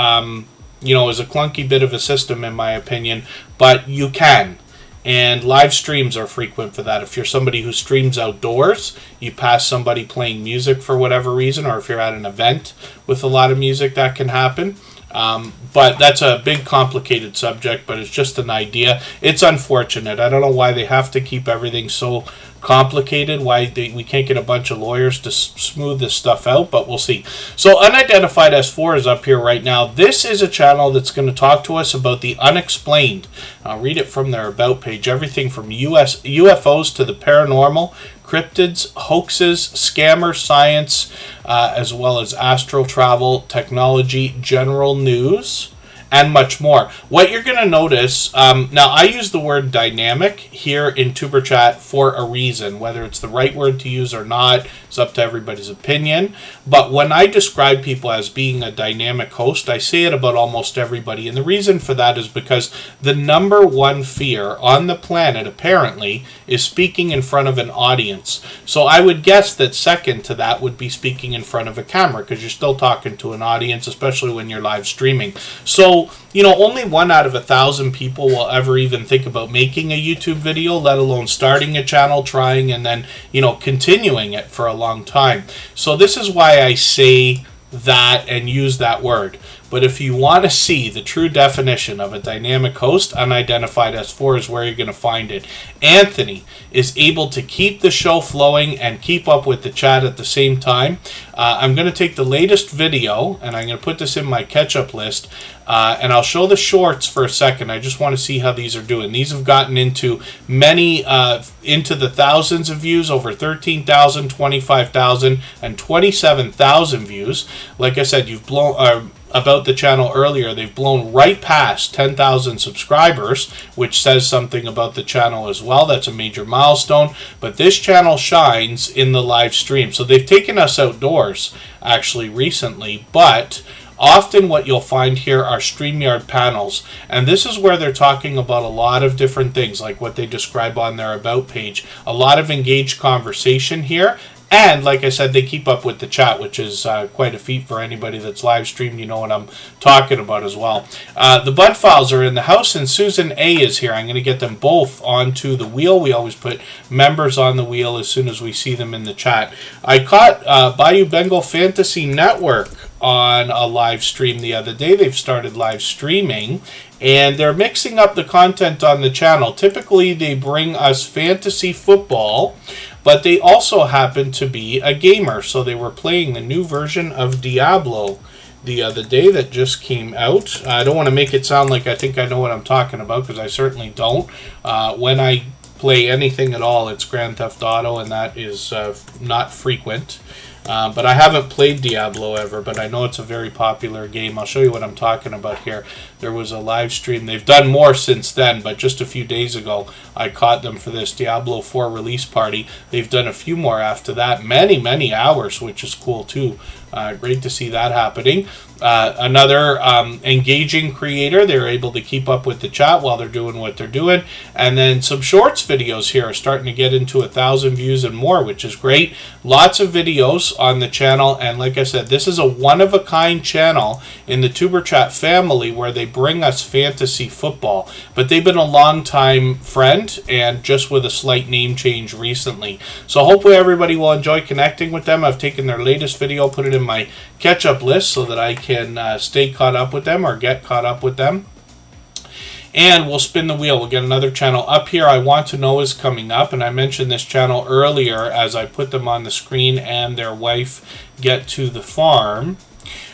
a clunky bit of a system in my opinion, but you can. And live streams are frequent for that. If you're somebody who streams outdoors, you pass somebody playing music for whatever reason, or if you're at an event with a lot of music, that can happen. But that's a big, complicated subject, but it's just an idea. It's unfortunate. I don't know why they have to keep everything so complicated, why we can't get a bunch of lawyers to smooth this stuff out, but we'll see. So Unidentified S4 is up here right now. This is a channel that's going to talk to us about the unexplained. I'll read it from their About page. Everything from UFOs to the paranormal, cryptids, hoaxes, scammers, science, as well as astral travel, technology, general news, and much more. What you're going to notice, now I use the word dynamic here in Superchat for a reason. Whether it's the right word to use or not, it's up to everybody's opinion. But when I describe people as being a dynamic host, I say it about almost everybody. And the reason for that is because the number one fear on the planet, apparently, is speaking in front of an audience. So I would guess that second to that would be speaking in front of a camera, because you're still talking to an audience, especially when you're live streaming. So, only 1 out of 1,000 people will ever even think about making a YouTube video, let alone starting a channel, trying, and then, continuing it for a long time. So this is why I say that and use that word. But if you want to see the true definition of a dynamic host, Unidentified S4 is where you're going to find it. Anthony is able to keep the show flowing and keep up with the chat at the same time. I'm going to take the latest video, and I'm going to put this in my catch-up list, and I'll show the shorts for a second. I just want to see how these are doing. These have gotten into many, into the thousands of views, over 13,000, 25,000, and 27,000 views. Like I said, you've blown... about the channel earlier, they've blown right past 10,000 subscribers, which says something about the channel as well. That's a major milestone. But this channel shines in the live stream. So they've taken us outdoors, actually, recently. But often what you'll find here are StreamYard panels. And this is where they're talking about a lot of different things, like what they describe on their About page. A lot of engaged conversation here. And like I said, they keep up with the chat, which is quite a feat for anybody that's live streamed. You know what I'm talking about as well. The Bud Files are in the house, and Susan A is here. I'm going to get them both onto the wheel. We always put members on the wheel as soon as we see them in the chat. I caught Bayou Bengal Fantasy Network on a live stream the other day. They've started live streaming, and they're mixing up the content on the channel. Typically, they bring us fantasy football, but they also happen to be a gamer. So they were playing the new version of Diablo the other day that just came out. I don't want to make it sound like I think I know what I'm talking about, because I certainly don't. When I play anything at all, it's Grand Theft Auto, and that is not frequent. But I haven't played Diablo ever, but I know it's a very popular game. I'll show you what I'm talking about here. There was a live stream. They've done more since then, but just a few days ago, I caught them for this Diablo 4 release party. They've done a few more after that. Many, many hours, which is cool too. Great to see that happening. Another engaging creator. They're able to keep up with the chat while they're doing what they're doing. And then some shorts videos here are starting to get into 1,000 views and more, which is great. Lots of videos on the channel. And like I said, this is a one-of-a-kind channel in the Superchat family where they bring us fantasy football. But they've been a long-time friend, and just with a slight name change recently. So hopefully everybody will enjoy connecting with them. I've taken their latest video, put it in my catch-up list so that I can stay caught up with them or get caught up with them. And we'll spin the wheel. We'll get another channel up here. I Want to Know is coming up, and I mentioned this channel earlier as I put them on the screen and their wife Get to the Farm,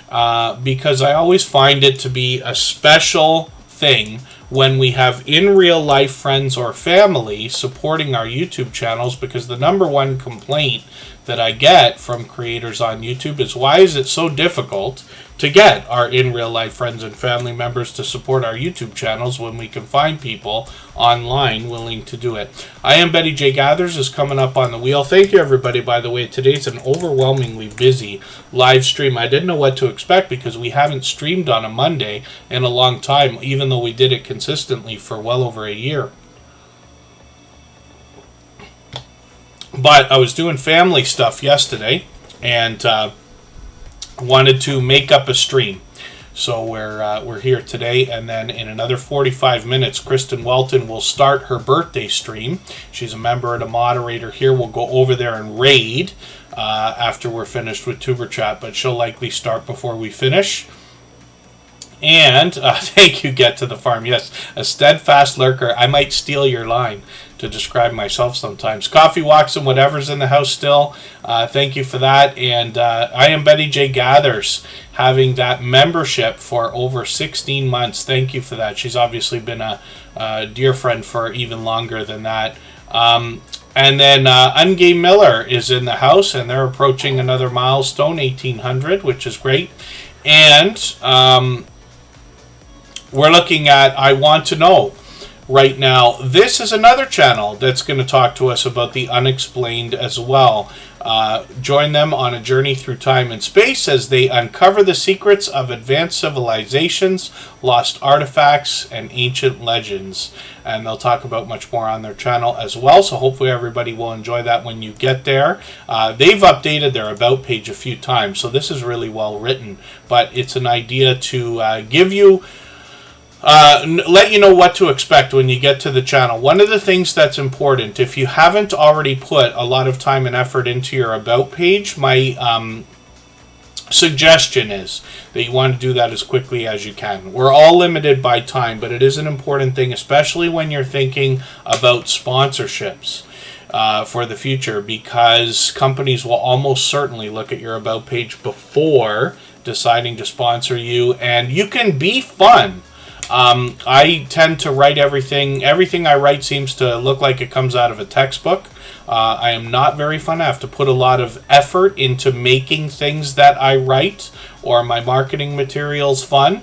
because I always find it to be a special thing when we have in real life friends or family supporting our YouTube channels, because the number one complaint that I get from creators on YouTube is, why is it so difficult to get our in real life friends and family members to support our YouTube channels when we can find people online willing to do it? I Am Betty J Gathers is coming up on the wheel. Thank you everybody, by the way. Today's an overwhelmingly busy live stream. I didn't know what to expect because we haven't streamed on a Monday in a long time, even though we did it consistently for well over a year. But I was doing family stuff yesterday and wanted to make up a stream. So we're here today, and then in another 45 minutes, Kristen Welton will start her birthday stream. She's a member and a moderator here. We'll go over there and raid after we're finished with Tuberchat, but she'll likely start before we finish. And thank you, Get to the Farm. Yes, a steadfast lurker. I might steal your line to describe myself sometimes. Coffee Walks and Whatever's in the house still. Thank you for that. And I Am Betty J Gathers, having that membership for over 16 months. Thank you for that. She's obviously been a dear friend for even longer than that. And then Ungame Miller is in the house, and they're approaching another milestone, 1,800, which is great. And we're looking at I Want to Know right now. This is another channel that's going to talk to us about the unexplained as well. Join them on a journey through time and space as they uncover the secrets of advanced civilizations, lost artifacts, and ancient legends. And they'll talk about much more on their channel as well, so hopefully everybody will enjoy that when you get there. They've updated their About page a few times, so this is really well written, but it's an idea to give you let you know what to expect when you get to the channel. One of the things that's important, if you haven't already put a lot of time and effort into your About page, my suggestion is that you want to do that as quickly as you can. We're all limited by time, but it is an important thing, especially when you're thinking about sponsorships for the future, because companies will almost certainly look at your About page before deciding to sponsor you, and you can be fun. I tend to write everything I write seems to look like it comes out of a textbook. I am not very fun. I have to put a lot of effort into making things that I write or my marketing materials fun.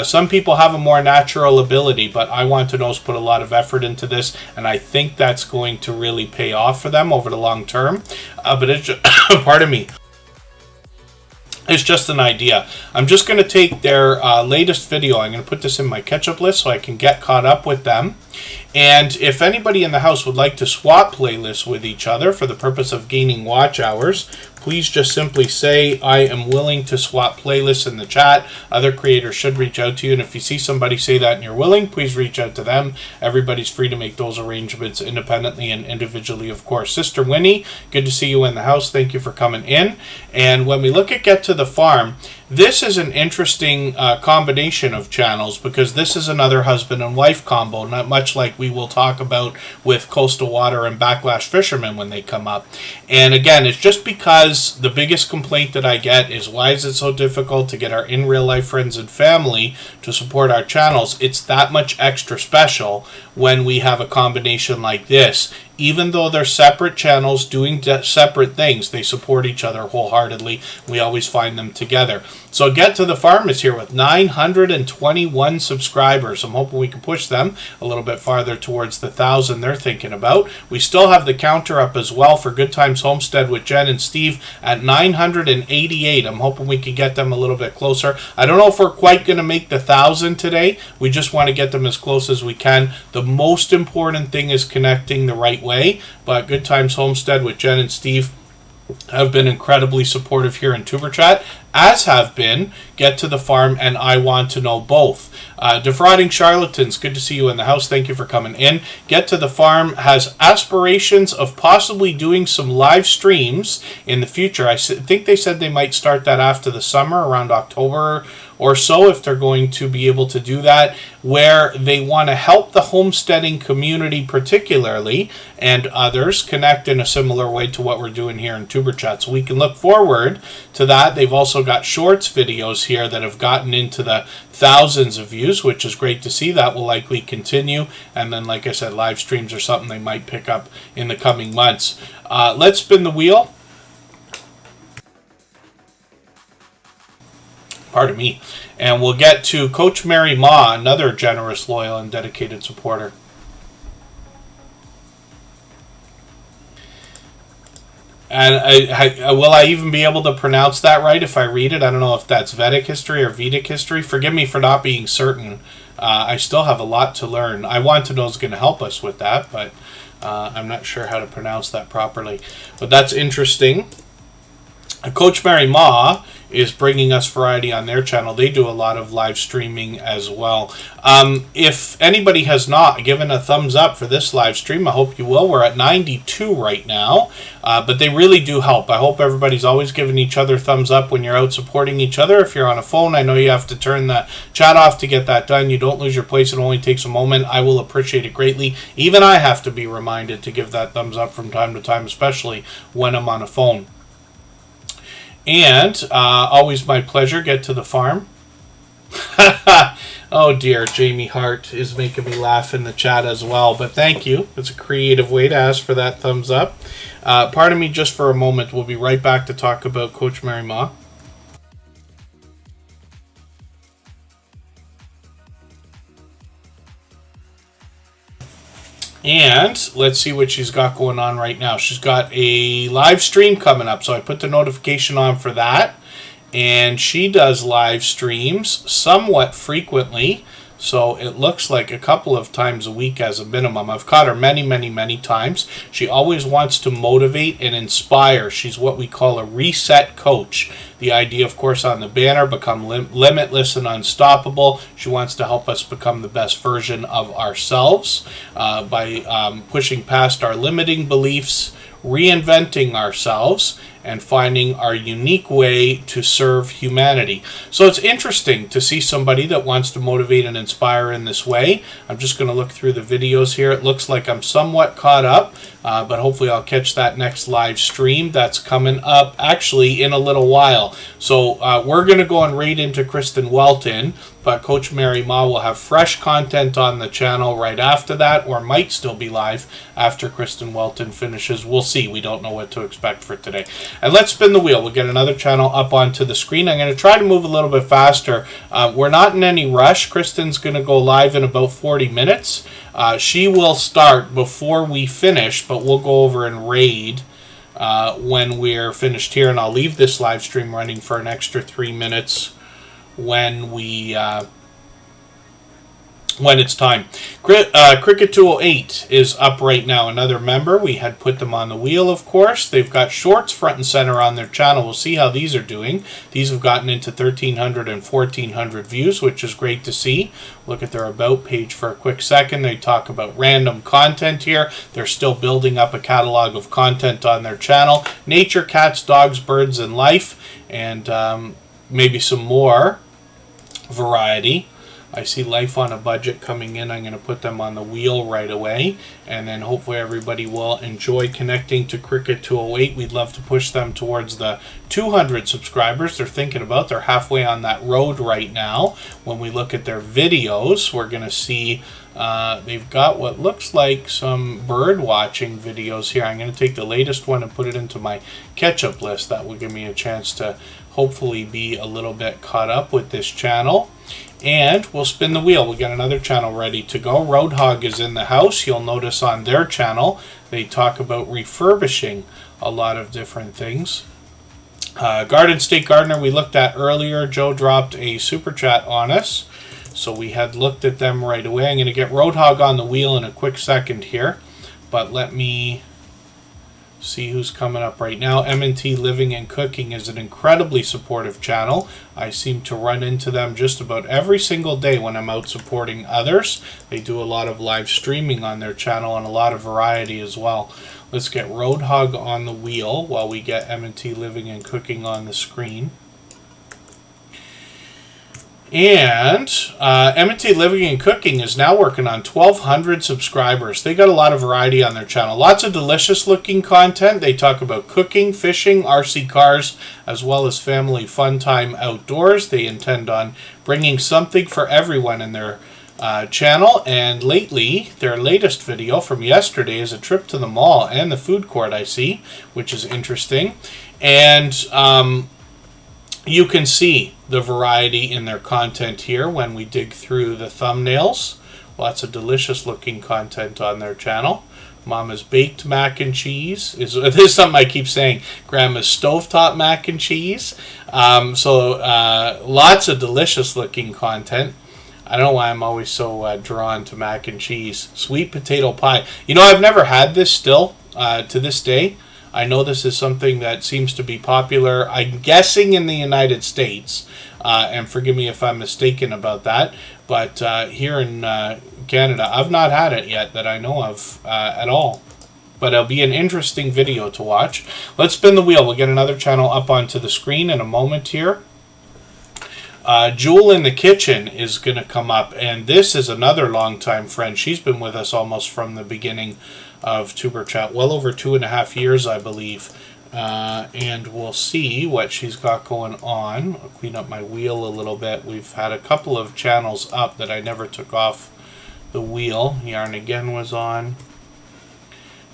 Some people have a more natural ability, but I Want to Know's put a lot of effort into this, and I think that's going to really pay off for them over the long term. But it's just, pardon me. It's just an idea. I'm just going to take their latest video. I'm going to put this in my catch-up list so I can get caught up with them. And if anybody in the house would like to swap playlists with each other for the purpose of gaining watch hours, please just simply say, I am willing to swap playlists in the chat. Other creators should reach out to you. And if you see somebody say that and you're willing, please reach out to them. Everybody's free to make those arrangements independently and individually, of course. Sister Winnie, good to see you in the house. Thank you for coming in. And when we look at Get to the Farm, this is an interesting combination of channels because this is another husband and wife combo, not much like we will talk about with Coastal Water and Backlash Fishermen when they come up. And again, it's just because the biggest complaint that I get is why is it so difficult to get our in real life friends and family to support our channels? It's that much extra special when we have a combination like this. Even though they're separate channels doing separate things, they support each other wholeheartedly. We always find them together. So Get to the Farm is here with 921 subscribers. I'm hoping we can push them a little bit farther towards the 1,000 they're thinking about. We still have the counter up as well for Good Times Homestead with Jen and Steve at 988. I'm hoping we can get them a little bit closer. I don't know if we're quite going to make the 1,000 today. We just want to get them as close as we can. The most important thing is connecting the right way. But Good Times Homestead with Jen and Steve have been incredibly supportive here in Superchat, as have been Get to the Farm and I Want to Know Both. Defrauding Charlatans, good to see you in the house. Thank you for coming in. Get to the Farm has aspirations of possibly doing some live streams in the future. I think they said they might start that after the summer, around October or so, if they're going to be able to do that, where they want to help the homesteading community particularly and others connect in a similar way to what we're doing here in Tuber Chat. So we can look forward to that. They've also got shorts videos here that have gotten into the thousands of views, which is great to see. That will likely continue. And then, like I said, live streams are something they might pick up in the coming months. Let's spin the wheel. Pardon me. And we'll get to Coach Mary Ma, another generous, loyal, and dedicated supporter. And will I even be able to pronounce that right if I read it? I don't know if that's Vedic history or Vedic history. Forgive me for not being certain. I still have a lot to learn. I Want to Know is going to help us with that, but I'm not sure how to pronounce that properly. But that's interesting. Coach Mary Ma is bringing us variety on their channel. They do a lot of live streaming as well. If anybody has not given a thumbs up for this live stream, I hope you will. We're at 92 right now, but they really do help. I hope everybody's always giving each other thumbs up when you're out supporting each other. If you're on a phone, I know you have to turn the chat off to get that done. You don't lose your place. It only takes a moment. I will appreciate it greatly. Even I have to be reminded to give that thumbs up from time to time, especially when I'm on a phone. And always my pleasure. Get to the Farm. Oh dear, Jamie Hart is making me laugh in the chat as well. But thank you. It's a creative way to ask for that thumbs up. Pardon me just for a moment. We'll be right back to talk about Coach Mary Ma. And let's see what she's got going on right now. She's got a live stream coming up, so I put the notification on for that. And she does live streams somewhat frequently, so it looks like a couple of times a week as a minimum. I've caught her many, many, many times. She always wants to motivate and inspire. She's what we call a reset coach. The idea, of course, on the banner, become limitless and unstoppable. She wants to help us become the best version of ourselves by pushing past our limiting beliefs, reinventing ourselves, and finding our unique way to serve humanity. So it's interesting to see somebody that wants to motivate and inspire in this way. I'm just going to look through the videos here. It looks like I'm somewhat caught up, but hopefully I'll catch that next live stream that's coming up actually in a little while. So we're going to go and raid into Kristen Welton, but Coach Mary Ma will have fresh content on the channel right after that, or might still be live after Kristen Welton finishes. We'll see. We don't know what to expect for today. And let's spin the wheel. We'll get another channel up onto the screen. I'm going to try to move a little bit faster. We're not in any rush. Kristen's going to go live in about 40 minutes. She will start before we finish, but we'll go over and raid when we're finished here, and I'll leave this live stream running for an extra 3 minutes when it's time. Cricket 208 is up right now, another member. We had put them on the wheel, of course. They've got shorts front and center on their channel. We'll see how these are doing. These have gotten into 1,300 and 1,400 views, which is great to see. Look at their About page for a quick second. They talk about random content here. They're still building up a catalog of content on their channel. Nature, cats, dogs, birds, and life, and maybe some more variety. I see Life on a Budget coming in. I'm going to put them on the wheel right away, and then hopefully everybody will enjoy connecting to Cricket 208. We'd love to push them towards the 200 subscribers they're halfway on that road right now. When we look at their videos, we're going to see they've got what looks like some bird watching videos here. I'm going to take the latest one and put it into my catch-up list. That will give me a chance to hopefully be a little bit caught up with this channel. And we'll spin the wheel. We got another channel ready to go. Roadhog is in the house. You'll notice on their channel they talk about refurbishing a lot of different things. Garden State Gardener we looked at earlier. Joe dropped a super chat on us, so we had looked at them right away. I'm going to get Roadhog on the wheel in a quick second here, but let me see who's coming up right now. M&T Living and Cooking is an incredibly supportive channel. I seem to run into them just about every single day when I'm out supporting others. They do a lot of live streaming on their channel and a lot of variety as well. Let's get Roadhog on the wheel while we get M&T Living and Cooking on the screen. And M&T Living and Cooking is now working on 1,200 subscribers. They got a lot of variety on their channel. Lots of delicious looking content. They talk about cooking, fishing, RC cars, as well as family fun time outdoors. They intend on bringing something for everyone in their channel. And lately, their latest video from yesterday is a trip to the mall and the food court, I see, which is interesting. And you can see the variety in their content here when we dig through the thumbnails. Lots of delicious looking content on their channel. Mama's Baked Mac and Cheese. This is something I keep saying. Grandma's Stovetop Mac and Cheese. Lots of delicious looking content. I don't know why I'm always so drawn to mac and cheese. Sweet potato pie. You know, I've never had this still to this day. I know this is something that seems to be popular, I'm guessing, in the United States. And forgive me if I'm mistaken about that. But here in Canada, I've not had it yet that I know of at all. But it'll be an interesting video to watch. Let's spin the wheel. We'll get another channel up onto the screen in a moment here. Jewel in the Kitchen is going to come up. And this is another longtime friend. She's been with us almost from the beginning of Superchat, well over 2.5 years, I believe. And we'll see what she's got going on. I'll clean up my wheel a little bit. We've had a couple of channels up that I never took off the wheel. Yarn Again was on.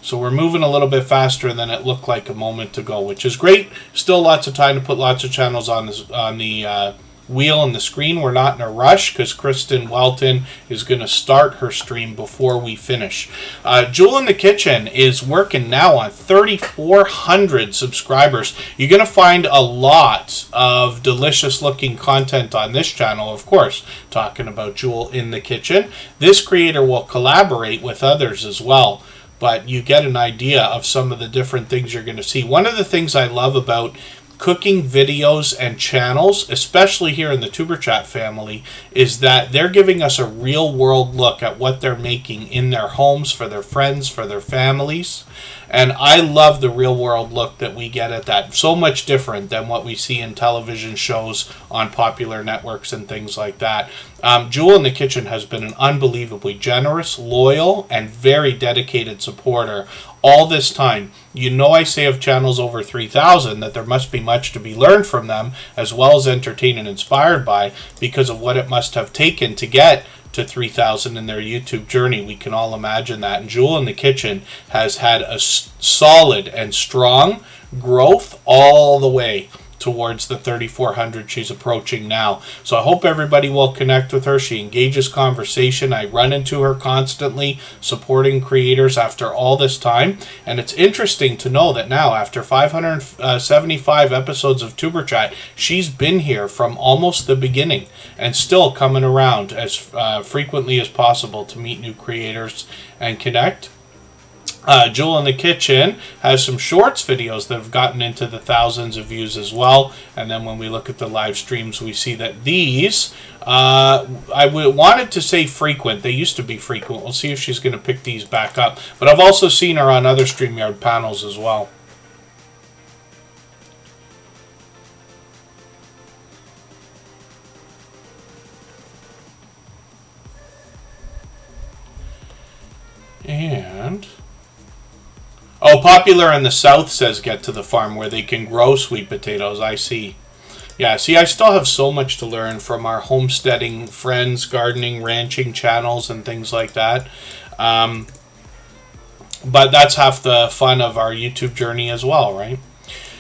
So we're moving a little bit faster than it looked like a moment ago, which is great. Still lots of time to put lots of channels on the wheel on the screen. We're not in a rush because Kristen Welton is going to start her stream before we finish. Jewel in the Kitchen is working now on 3,400 subscribers. You're going to find a lot of delicious looking content on this channel, of course, talking about Jewel in the Kitchen. This creator will collaborate with others as well, but you get an idea of some of the different things you're going to see. One of the things I love about cooking videos and channels, especially here in the Superchat family, is that they're giving us a real world look at what they're making in their homes, for their friends, for their families. And I love the real world look that we get at that. So much different than what we see in television shows on popular networks and things like that. Jewel in the Kitchen has been an unbelievably generous, loyal, and very dedicated supporter all this time. You know, I say of channels over 3,000 that there must be much to be learned from them, as well as entertained and inspired by, because of what it must have taken to get to 3,000 in their YouTube journey. We can all imagine that. And Jewel in the Kitchen has had a solid and strong growth all the way towards the 3,400 she's approaching now. So I hope everybody will connect with her. She engages conversation. I run into her constantly, supporting creators after all this time. And it's interesting to know that now, after 575 episodes of Tuber Chat, she's been here from almost the beginning and still coming around as frequently as possible to meet new creators and connect. Jewel in the Kitchen has some shorts videos that have gotten into the thousands of views as well. And then when we look at the live streams, we see that these, wanted to say frequent. They used to be frequent. We'll see if she's going to pick these back up. But I've also seen her on other StreamYard panels as well. And... oh, popular in the South says get to the farm where they can grow sweet potatoes. I see. Yeah, see, I still have so much to learn from our homesteading friends, gardening, ranching channels, and things like that. But that's half the fun of our YouTube journey as well, right?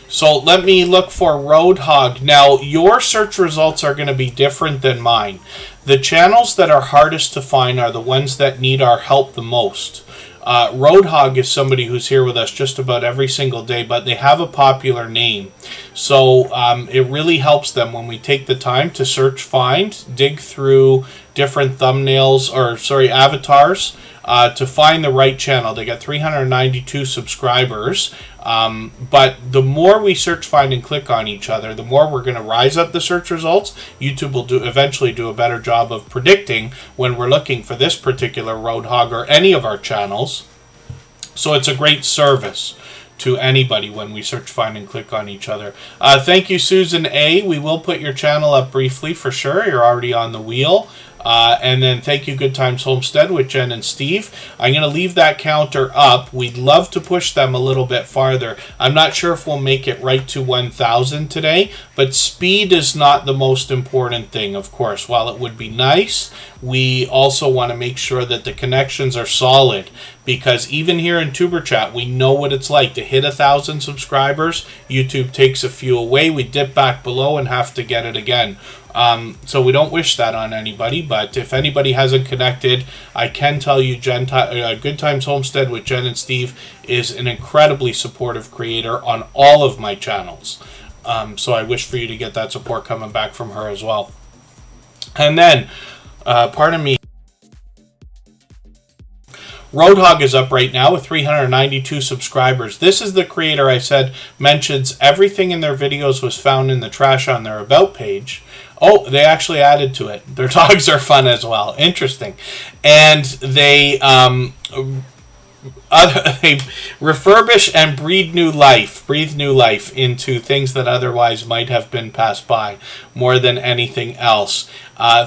So let me look for Roadhog. Now, your search results are going to be different than mine. The channels that are hardest to find are the ones that need our help the most. Roadhog is somebody who's here with us just about every single day, but they have a popular name. So it really helps them when we take the time to search, find, dig through different thumbnails, or sorry, avatars, to find the right channel. They got 392 subscribers. But the more we search, find, and click on each other, the more we're going to rise up the search results. YouTube will eventually do a better job of predicting when we're looking for this particular Roadhog or any of our channels. So it's a great service to anybody when we search, find, and click on each other. Thank you, Susan A. We will put your channel up briefly for sure. You're already on the wheel. And then thank you, Good Times Homestead with Jen and Steve. I'm going to leave that counter up. We'd love to push them a little bit farther. I'm not sure if we'll make it right to 1,000 today, but speed is not the most important thing, of course. While it would be nice, we also want to make sure that the connections are solid, because even here in Tuber Chat, we know what it's like to hit 1,000 subscribers. YouTube takes a few away. We dip back below and have to get it again. So we don't wish that on anybody, but if anybody hasn't connected, I can tell you Good Times Homestead with Jen and Steve is an incredibly supportive creator on all of my channels. So I wish for you to get that support coming back from her as well. And then, pardon me, Roadhog is up right now with 392 subscribers. This is the creator I said mentions everything in their videos was found in the trash on their About page. Oh, they actually added to it. Their dogs are fun as well. Interesting. And they refurbish and breathe new life into things that otherwise might have been passed by more than anything else.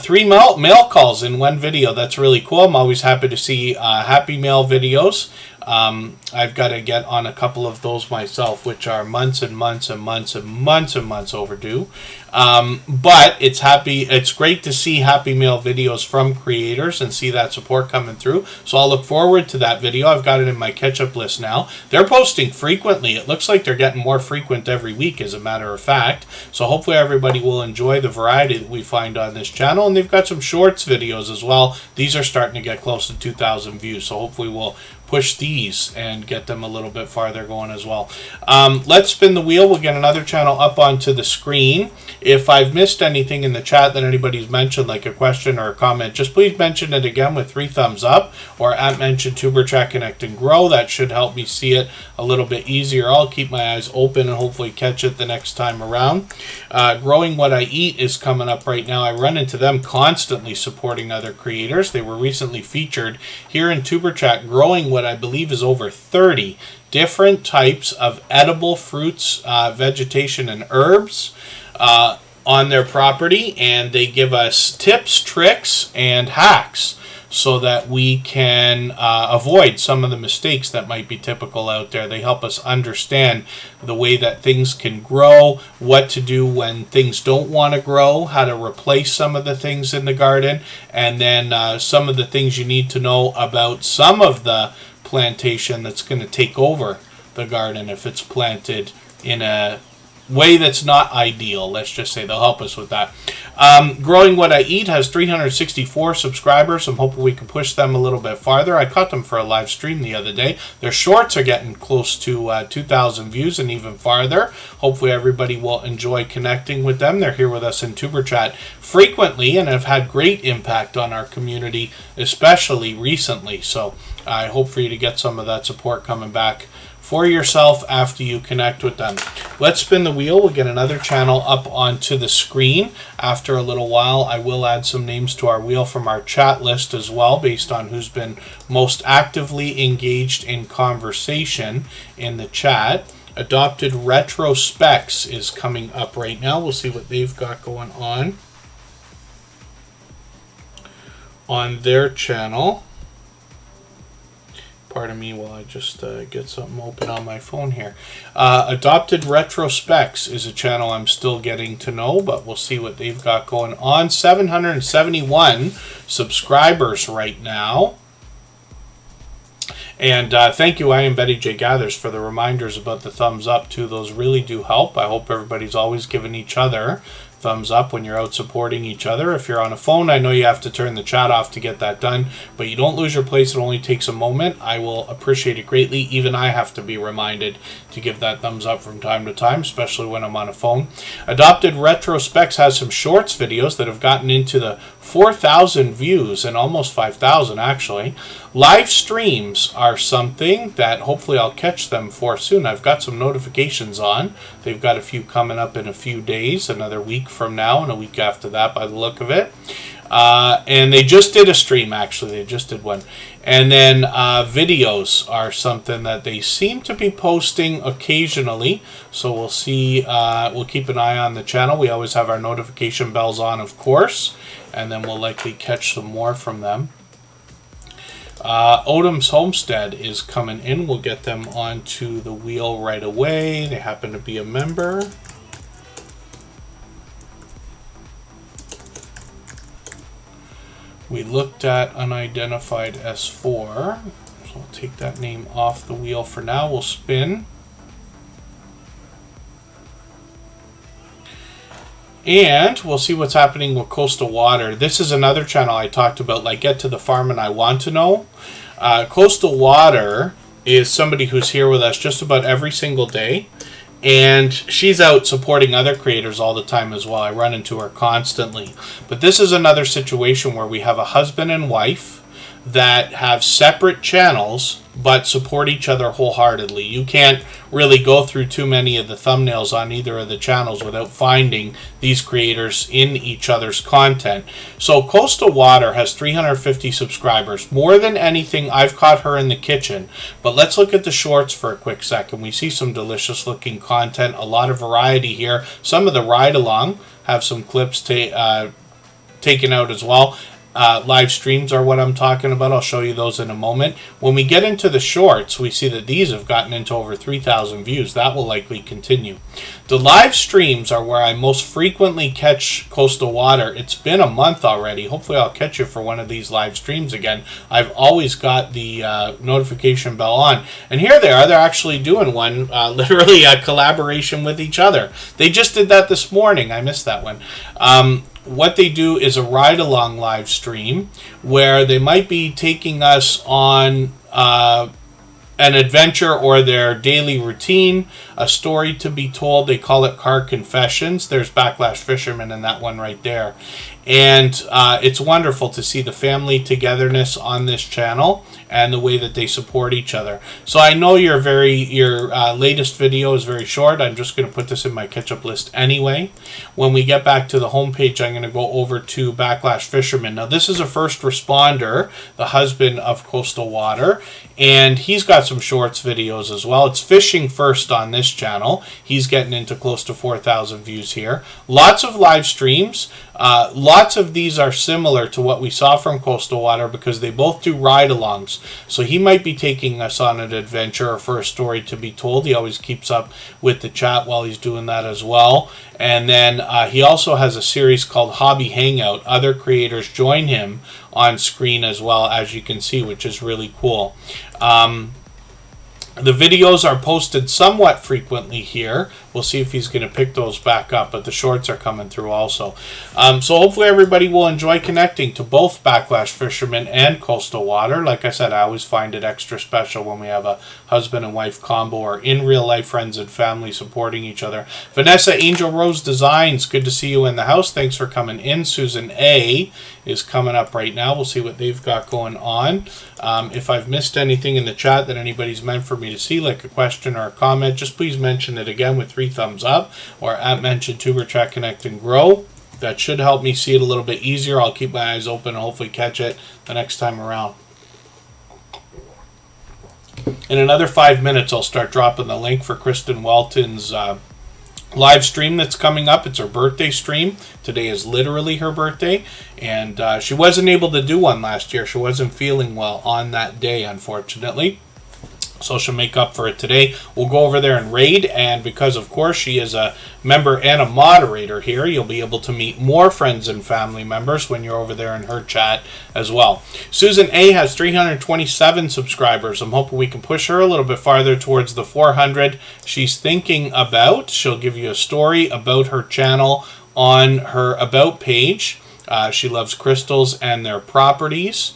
3 mail calls in one video. That's really cool. I'm always happy to see happy mail videos. I've got to get on a couple of those myself, which are months and months and months and months and months overdue. But it's great to see happy mail videos from creators and see that support coming through. So I'll look forward to that video. I've got it in my catch-up list now. They're posting frequently. It looks like they're getting more frequent every week, as a matter of fact. So hopefully everybody will enjoy the variety that we find on this channel. And they've got some shorts videos as well. These are starting to get close to 2,000 views. So hopefully we'll push these and get them a little bit farther going as well. Let's spin the wheel. We'll get another channel up onto the screen. If I've missed anything in the chat that anybody's mentioned, like a question or a comment, just please mention it again with 3 thumbs up, or at mention Tuber Chat Connect and Grow. That should help me see it a little bit easier. I'll keep my eyes open and hopefully catch it the next time around. Growing What I Eat is coming up right now. I run into them constantly supporting other creators. They were recently featured here in Tuber Chat, growing what I believe is over 30 different types of edible fruits, vegetation, and herbs on their property, and they give us tips, tricks, and hacks so that we can avoid some of the mistakes that might be typical out there. They help us understand the way that things can grow, what to do when things don't want to grow, how to replace some of the things in the garden, and then some of the things you need to know about some of the plantation that's going to take over the garden if it's planted in a way that's not ideal. Let's just say they'll help us with that. Growing What I Eat has 364 subscribers. I'm hoping we can push them a little bit farther. I caught them for a live stream the other day. Their shorts are getting close to 2,000 views and even farther. Hopefully everybody will enjoy connecting with them. They're here with us in Tuber Chat frequently and have had great impact on our community, especially recently. So I hope for you to get some of that support coming back for yourself after you connect with them. Let's spin the wheel. We'll get another channel up onto the screen. After a little while, I will add some names to our wheel from our chat list as well, based on who's been most actively engaged in conversation in the chat. Adopted Retrospecs is coming up right now. We'll see what they've got going on their channel. Pardon me while I just get something open on my phone here. Adopted Retrospecs is a channel I'm still getting to know, but we'll see what they've got going on. 771 subscribers right now. And thank you, I am Betty J. Gathers, for the reminders about the thumbs up, too. Those really do help. I hope everybody's always giving each other thumbs up when you're out supporting each other. If you're on a phone, I know you have to turn the chat off to get that done, but you don't lose your place. It only takes a moment. I will appreciate it greatly. Even I have to be reminded to give that thumbs up from time to time, especially when I'm on a phone. Adopted Retrospecs has some shorts videos that have gotten into the 4,000 views and almost 5,000 actually. Live streams are something that hopefully I'll catch them for soon. I've got some notifications on. They've got a few coming up in a few days, another week from now and a week after that by the look of it. And they just did a stream, actually. They just did one. And then videos are something that they seem to be posting occasionally. So we'll see. We'll keep an eye on the channel. We always have our notification bells on, of course. And then we'll likely catch some more from them. Odom's Homestead is coming in. We'll get them onto the wheel right away. They happen to be a member. We looked at Unidentified S4. So we'll take that name off the wheel for now. We'll spin. And we'll see what's happening with Coastal Water. This is another channel I talked about, like Get to the Farm and I Want to Know. Coastal Water is somebody who's here with us just about every single day. And she's out supporting other creators all the time as well. I run into her constantly. But this is another situation where we have a husband and wife that have separate channels but support each other wholeheartedly. You can't really go through too many of the thumbnails on either of the channels without finding these creators in each other's content. So Coastal Water has 350 subscribers, more than anything. I've caught her in the kitchen. But let's look at the shorts for a quick second. We see some delicious looking content, a lot of variety here. Some of the ride along have some clips taken out as well. Live streams are what I'm talking about. I'll show you those in a moment. When we get into the shorts, we see that these have gotten into over 3,000 views. That will likely continue. The live streams are where I most frequently catch Coastal Water. It's been a month already. Hopefully I'll catch you for one of these live streams again. I've always got the notification bell on. And here they are. They're actually doing one, literally a collaboration with each other. They just did that this morning. I missed that one. What they do is a ride-along live stream where they might be taking us on an adventure or their daily routine, a story to be told. They call it Car Confessions. There's Backlash Fisherman in that one right there. And it's wonderful to see the family togetherness on this channel and the way that they support each other. So I know your latest video is very short. I'm just going to put this in my catch-up list anyway. When we get back to the homepage, I'm going to go over to Backlash Fisherman. Now, this is a first responder, the husband of Coastal Water, and he's got some shorts videos as well. It's fishing first on this channel. He's getting into close to 4,000 views here. Lots of live streams. Lots of these are similar to what we saw from Coastal Water because they both do ride-alongs. So he might be taking us on an adventure or for a story to be told. He always keeps up with the chat while he's doing that as well. And then he also has a series called Hobby Hangout. Other creators join him on screen as well, as you can see, which is really cool. The videos are posted somewhat frequently here, we'll see if he's going to pick those back up. But the shorts are coming through also. So hopefully everybody will enjoy connecting to both Backlash Fisherman and Coastal Water. Like I said, I always find it extra special when we have a husband and wife combo or in real life friends and family supporting each other. Vanessa Angel Rose Designs, good to see you in the house. Thanks for coming in. Susan A is coming up right now. We'll see what they've got going on. If I've missed anything in the chat that anybody's meant for me to see, like a question or a comment, just please mention it again with 3 thumbs up or at mention Tuber Chat Connect and Grow. That should help me see it a little bit easier. I'll keep my eyes open and hopefully catch it the next time around. In another 5 minutes, I'll start dropping the link for Kristen Welton's live stream that's coming up. It's her birthday stream. Today is literally her birthday, and she wasn't able to do one last year. She wasn't feeling well on that day, unfortunately. So she'll make up for it today. We'll go over there and raid, and because of course she is a member and a moderator here, you'll be able to meet more friends and family members when you're over there in her chat as well. Susan A has 327 subscribers. I'm hoping we can push her a little bit farther towards the 400 she's thinking about. She'll give you a story about her channel on her About page. She loves crystals and their properties.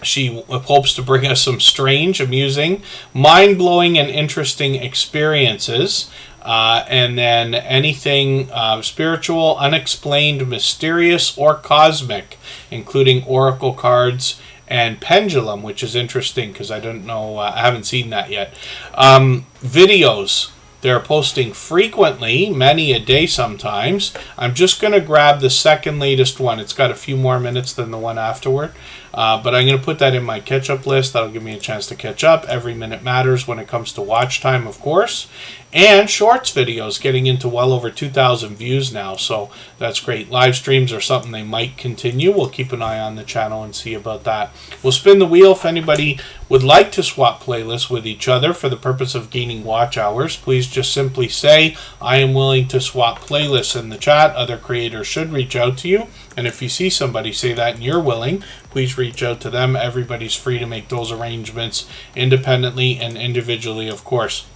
She hopes to bring us some strange, amusing, mind-blowing, and interesting experiences. And then anything spiritual, unexplained, mysterious, or cosmic, including oracle cards and pendulum, which is interesting because I don't know, I haven't seen that yet. Videos. They're posting frequently, many a day sometimes. I'm just going to grab the second latest one. It's got a few more minutes than the one afterward. But I'm going to put that in my catch-up list. That'll give me a chance to catch up. Every minute matters when it comes to watch time, of course. And shorts videos getting into well over 2,000 views now. So that's great. Live streams are something they might continue. We'll keep an eye on the channel and see about that. We'll spin the wheel. If anybody would like to swap playlists with each other for the purpose of gaining watch hours, please just simply say, I am willing to swap playlists in the chat. Other creators should reach out to you. And if you see somebody say that and you're willing, please reach out to them. Everybody's free to make those arrangements independently and individually, of course.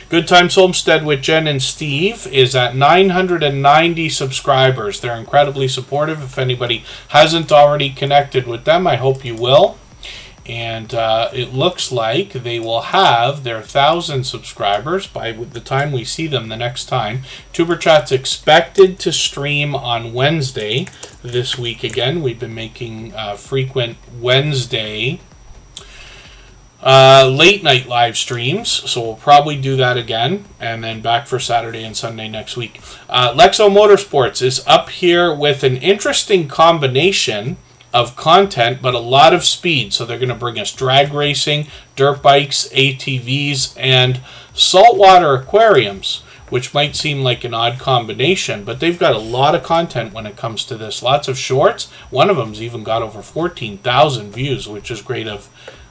Good Times Homestead with Jen and Steve is at 990 subscribers. They're incredibly supportive. If anybody hasn't already connected with them, I hope you will. And it looks like they will have their 1,000 subscribers by the time we see them the next time. Tuber Chat's expected to stream on Wednesday this week again. We've been making frequent Wednesday late night live streams, so we'll probably do that again, and then back for Saturday and Sunday next week. Lexo Motorsports is up here with an interesting combination of content, but a lot of speed. So they're going to bring us drag racing, dirt bikes, ATVs, and saltwater aquariums, which might seem like an odd combination, but they've got a lot of content when it comes to this. Lots of shorts. One of them's even got over 14,000 views, which is great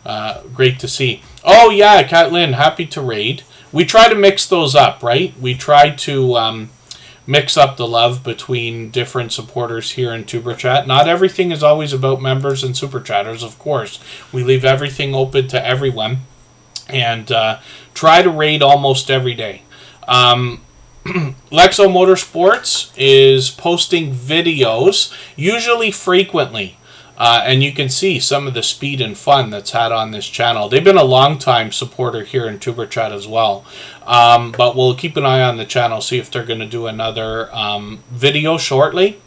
to see. Oh yeah, Kat Lynn, happy to raid. We try to mix those up, right? We try to mix up the love between different supporters here in Tuber Chat. Not everything is always about members and super chatters, of course. We leave everything open to everyone and try to raid almost every day. Lexo Motorsports is posting videos, usually frequently. And you can see some of the speed and fun that's had on this channel. They've been a long-time supporter here in Tuber Chat as well. But we'll keep an eye on the channel, see if they're going to do another video shortly.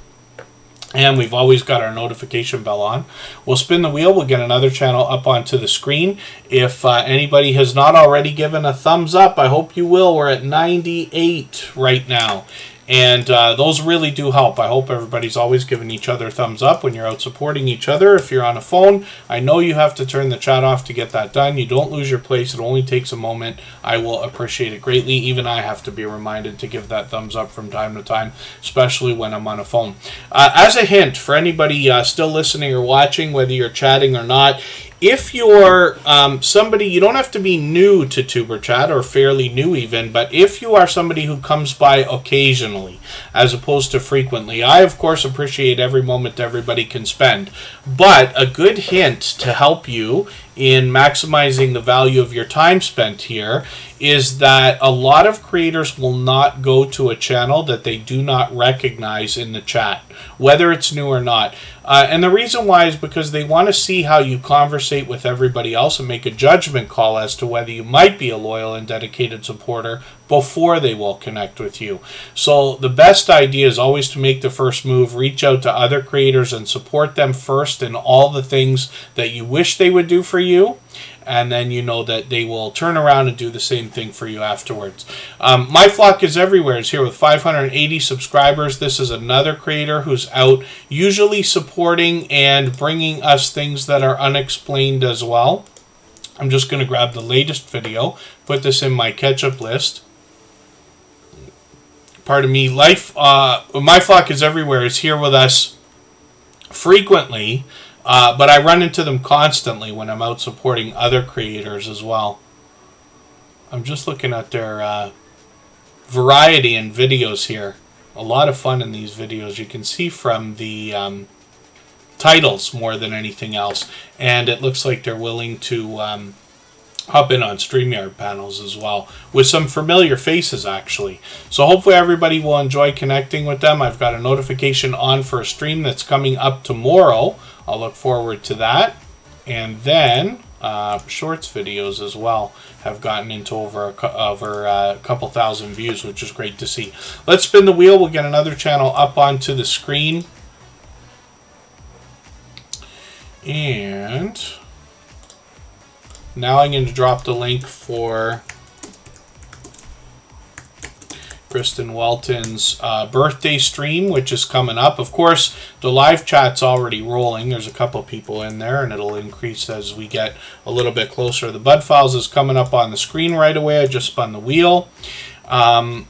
And we've always got our notification bell on. We'll spin the wheel. We'll get another channel up onto the screen. If anybody has not already given a thumbs up, I hope you will. We're at 98 right now. And those really do help. I hope everybody's always giving each other thumbs up when you're out supporting each other. If you're on a phone, I know you have to turn the chat off to get that done. You don't lose your place. It only takes a moment. I will appreciate it greatly. Even I have to be reminded to give that thumbs up from time to time, especially when I'm on a phone. As a hint, for anybody still listening or watching, whether you're chatting or not, if you're somebody, you don't have to be new to Tuber Chat or fairly new even, but if you are somebody who comes by occasionally as opposed to frequently, I of course appreciate every moment everybody can spend. But a good hint to help you in maximizing the value of your time spent here is that a lot of creators will not go to a channel that they do not recognize in the chat, whether it's new or not. And the reason why is because they want to see how you conversate with everybody else and make a judgment call as to whether you might be a loyal and dedicated supporter before they will connect with you. So the best idea is always to make the first move, reach out to other creators and support them first in all the things that you wish they would do for you. And then you know that they will turn around and do the same thing for you afterwards. My Flock is Everywhere is here with 580 subscribers. This is another creator who's out usually supporting and bringing us things that are unexplained as well. I'm just going to grab the latest video, put this in my catch-up list. Pardon me. My Flock is Everywhere is here with us frequently. But I run into them constantly when I'm out supporting other creators as well. I'm just looking at their variety in videos here. A lot of fun in these videos. You can see from the titles more than anything else. And it looks like they're willing to hop in on StreamYard panels as well, with some familiar faces actually. So hopefully everybody will enjoy connecting with them. I've got a notification on for a stream that's coming up tomorrow. I'll look forward to that. And then shorts videos as well have gotten into over a couple thousand views, which is great to see. Let's spin the wheel. We'll get another channel up onto the screen. And now I'm going to drop the link for Kristen Welton's birthday stream, which is coming up. Of course, the live chat's already rolling. There's a couple people in there, and it'll increase as we get a little bit closer. The Bud Files is coming up on the screen right away. I just spun the wheel. And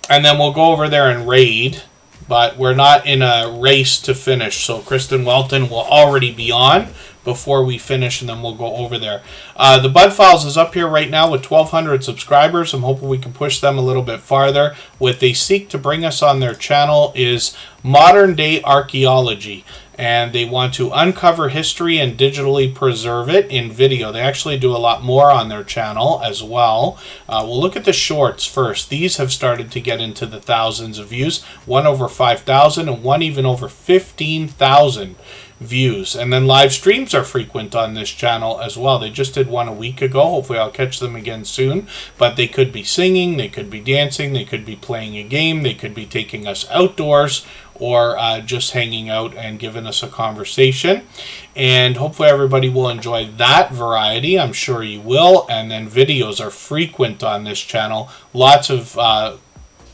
then we'll go over there and raid, but we're not in a race to finish. So Kristen Welton will already be on before we finish, and then we'll go over there. The Bud Files is up here right now with 1,200 subscribers. I'm hoping we can push them a little bit farther. What they seek to bring us on their channel is modern day archaeology, and they want to uncover history and digitally preserve it in video. They actually do a lot more on their channel as well. We'll look at the shorts first. These have started to get into the thousands of views, one over 5,000 and one even over 15,000 views. And then live streams are frequent on this channel as well. They just did one a week ago. Hopefully I'll catch them again soon. But they could be singing, they could be dancing, they could be playing a game, they could be taking us outdoors, or just hanging out and giving us a conversation. And hopefully everybody will enjoy that variety. I'm sure you will. And then videos are frequent on this channel. Lots of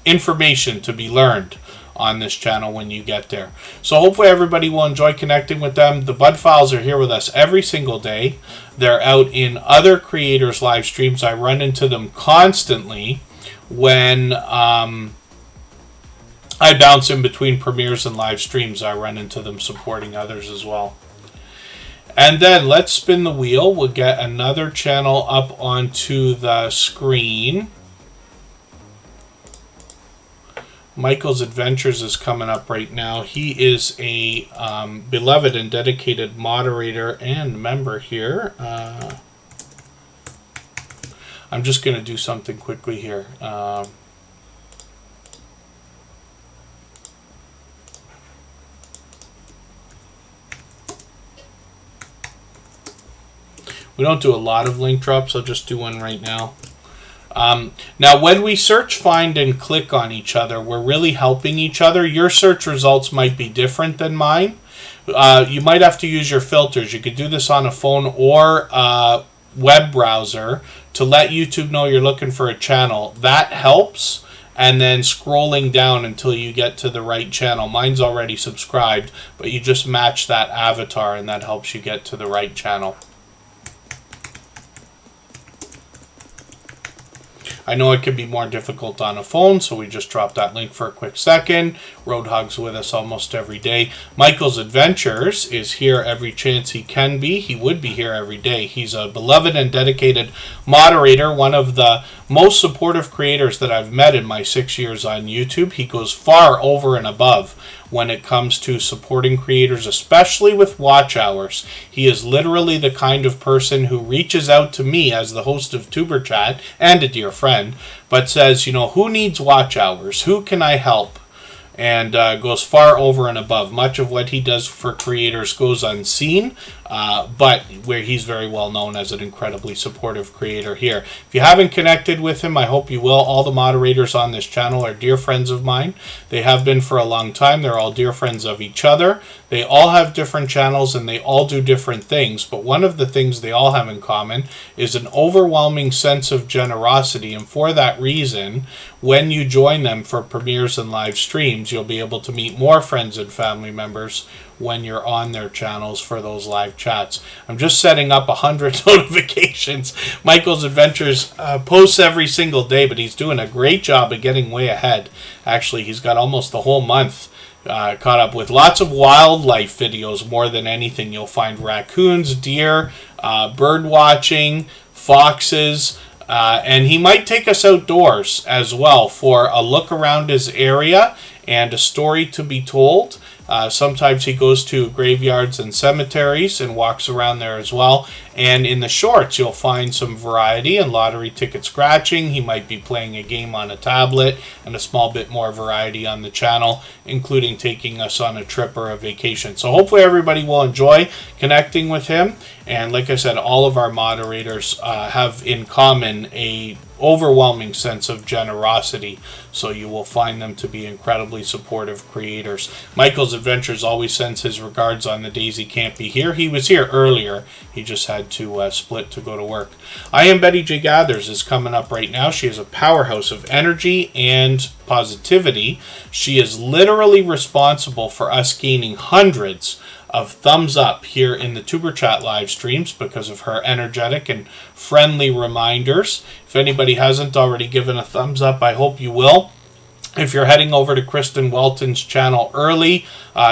information to be learned on this channel when you get there. So hopefully everybody will enjoy connecting with them. The Bud Files are here with us every single day. They're out in other creators' live streams. I run into them constantly when I bounce in between premieres and live streams. I run into them supporting others as well. And then let's spin the wheel. We'll get another channel up onto the screen. Michael's Adventures is coming up right now. He is a beloved and dedicated moderator and member here. I'm just going to do something quickly here. We don't do a lot of link drops. I'll just do one right now. Now, when we search, find, and click on each other, we're really helping each other. Your search results might be different than mine. You might have to use your filters. You could do this on a phone or a web browser to let YouTube know you're looking for a channel. That helps. And then scrolling down until you get to the right channel. Mine's already subscribed, but you just match that avatar, and that helps you get to the right channel. I know it can be more difficult on a phone, so we just dropped that link for a quick second. Roadhog's with us almost every day. Michael's Adventures is here every chance he can be. He would be here every day. He's a beloved and dedicated moderator, one of the most supportive creators that I've met in my 6 years on YouTube. He goes far over and above when it comes to supporting creators, especially with watch hours. He is literally the kind of person who reaches out to me as the host of Superchat and a dear friend, but says, you know, who needs watch hours? Who can I help? And goes far over and above. Much of what he does for creators goes unseen, but where he's very well known as an incredibly supportive creator here. If you haven't connected with him, I hope you will. All the moderators on this channel are dear friends of mine. They have been for a long time. They're all dear friends of each other. They all have different channels and they all do different things, but one of the things they all have in common is an overwhelming sense of generosity, and for that reason, when you join them for premieres and live streams, you'll be able to meet more friends and family members when you're on their channels for those live chats. I'm just setting up 100 notifications. Michael's Adventures posts every single day, but he's doing a great job of getting way ahead. Actually, he's got almost the whole month caught up with lots of wildlife videos. More than anything, you'll find raccoons, deer, bird watching, foxes, and he might take us outdoors as well for a look around his area and a story to be told. Sometimes he goes to graveyards and cemeteries and walks around there as well. And in the shorts, you'll find some variety and lottery ticket scratching. He might be playing a game on a tablet and a small bit more variety on the channel, including taking us on a trip or a vacation. So hopefully everybody will enjoy connecting with him. And like I said, all of our moderators have in common a overwhelming sense of generosity, so you will find them to be incredibly supportive creators. Michael's Adventures always sends his regards on the days he can't be here. He was here earlier, he just had to split to go to work. I Am Betty J Gathers is coming up right now. She is a powerhouse of energy and positivity. She is literally responsible for us gaining hundreds of thumbs up here in the Tuber Chat live streams because of her energetic and friendly reminders. If anybody hasn't already given a thumbs up, I hope you will. If you're heading over to Kristen Welton's channel early,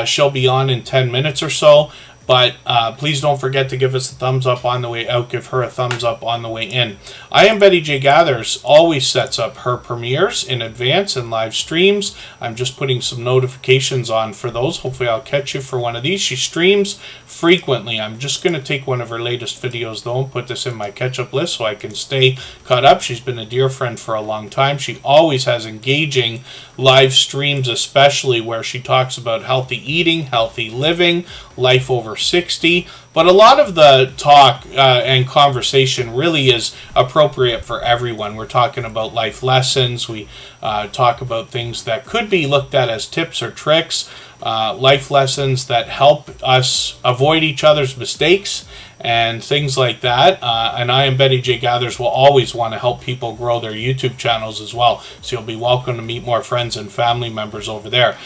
she'll be on in 10 minutes or so. But please don't forget to give us a thumbs up on the way out. Give her a thumbs up on the way in. I Am Betty J Gathers always sets up her premieres in advance and live streams. I'm just putting some notifications on for those. Hopefully I'll catch you for one of these. She streams frequently. I'm just going to take one of her latest videos though and put this in my catch-up list so I can stay caught up. She's been a dear friend for a long time. She always has engaging live streams, especially where she talks about healthy eating, healthy living, life over 60, but a lot of the talk and conversation really is appropriate for everyone. We're talking about life lessons. We talk about things that could be looked at as tips or tricks, life lessons that help us avoid each other's mistakes and things like that. And I Am Betty J Gathers will always want to help people grow their YouTube channels as well. So you'll be welcome to meet more friends and family members over there.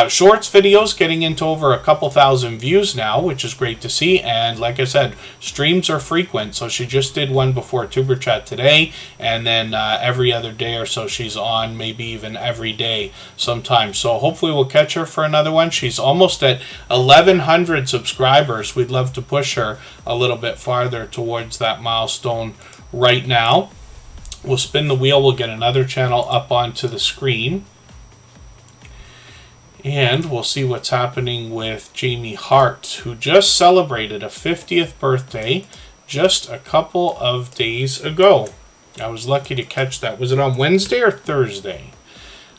Shorts videos getting into over a couple thousand views now, which is great to see. And like I said, streams are frequent. So she just did one before Tuber Chat today. And then every other day or so she's on, maybe even every day sometimes. So hopefully we'll catch her for another one. She's almost at 1,100 subscribers. We'd love to push her a little bit farther towards that milestone right now. We'll spin the wheel. We'll get another channel up onto the screen. And we'll see what's happening with Jamie Hart, who just celebrated a 50th birthday just a couple of days ago. I was lucky to catch that. Was it on Wednesday or Thursday?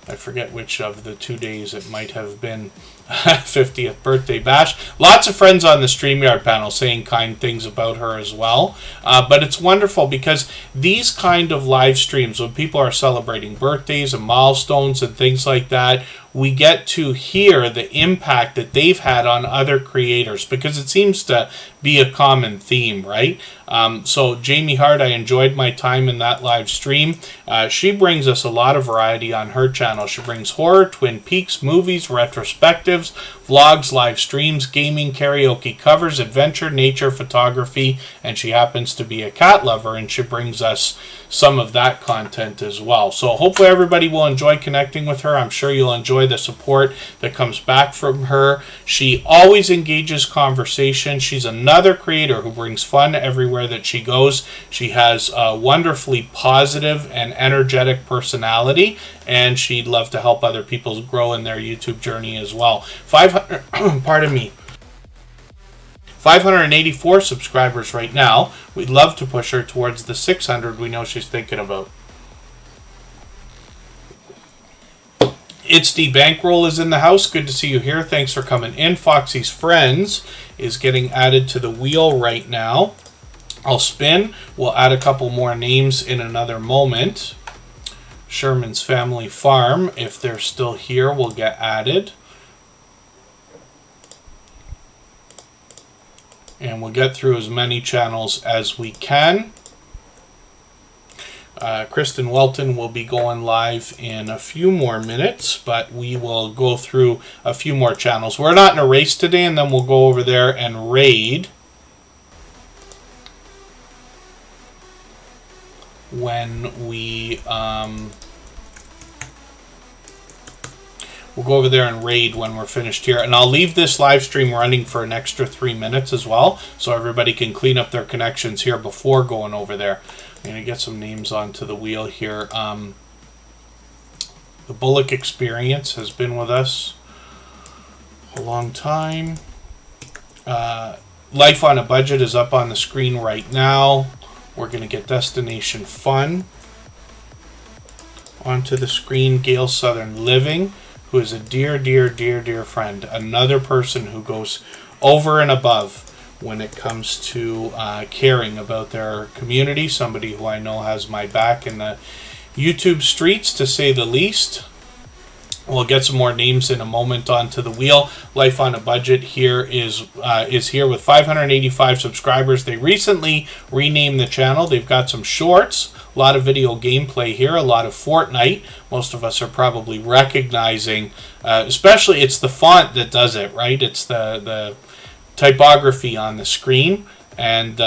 I forget which of the 2 days it might have been. 50th birthday bash. Lots of friends on the StreamYard panel saying kind things about her as well. But it's wonderful because these kind of live streams, when people are celebrating birthdays and milestones and things like that, we get to hear the impact that they've had on other creators because it seems to be a common theme, right? So Jamie Hart, I enjoyed my time in that live stream. She brings us a lot of variety on her channel. She brings horror, Twin Peaks, movies, retrospectives, vlogs, live streams, gaming, karaoke covers, adventure, nature, photography, and she happens to be a cat lover and she brings us some of that content as well. So hopefully everybody will enjoy connecting with her. I'm sure you'll enjoy the support that comes back from her. She always engages conversation. She's another creator who brings fun everywhere that she goes. She has a wonderfully positive and energetic personality, and she'd love to help other people grow in their YouTube journey as well. 500, pardon me, 584 subscribers right now. We'd love to push her towards the 600 we know she's thinking about. It's the Bankroll is in the house. Good to see you here. Thanks for coming in. Foxy's Friends is getting added to the wheel right now. I'll spin. We'll add a couple more names in another moment. Sherman's Family Farm, if they're still here, will get added. And we'll get through as many channels as we can. Kristen Welton will be going live in a few more minutes, but we will go through a few more channels. We're not in a race today, and then we'll go over there and raid when we we'll go over there and raid when we're finished here. And I'll leave this live stream running for an extra 3 minutes as well, so everybody can clean up their connections here before going over there. I'm going to get some names onto the wheel here. The Bullock Experience has been with us a long time. Life on a Budget is up on the screen right now. We're going to get Destination Fun onto the screen. Gail Southern Living, who is a dear, dear, dear, dear friend. Another person who goes over and above when it comes to caring about their community. Somebody who I know has my back in the YouTube streets, to say the least. We'll get some more names in a moment onto the wheel. Life on a Budget here is here with 585 subscribers. They recently renamed the channel. They've got some shorts, a lot of video gameplay here, a lot of Fortnite. Most of us are probably recognizing, especially it's the font that does it, right? It's the typography on the screen, and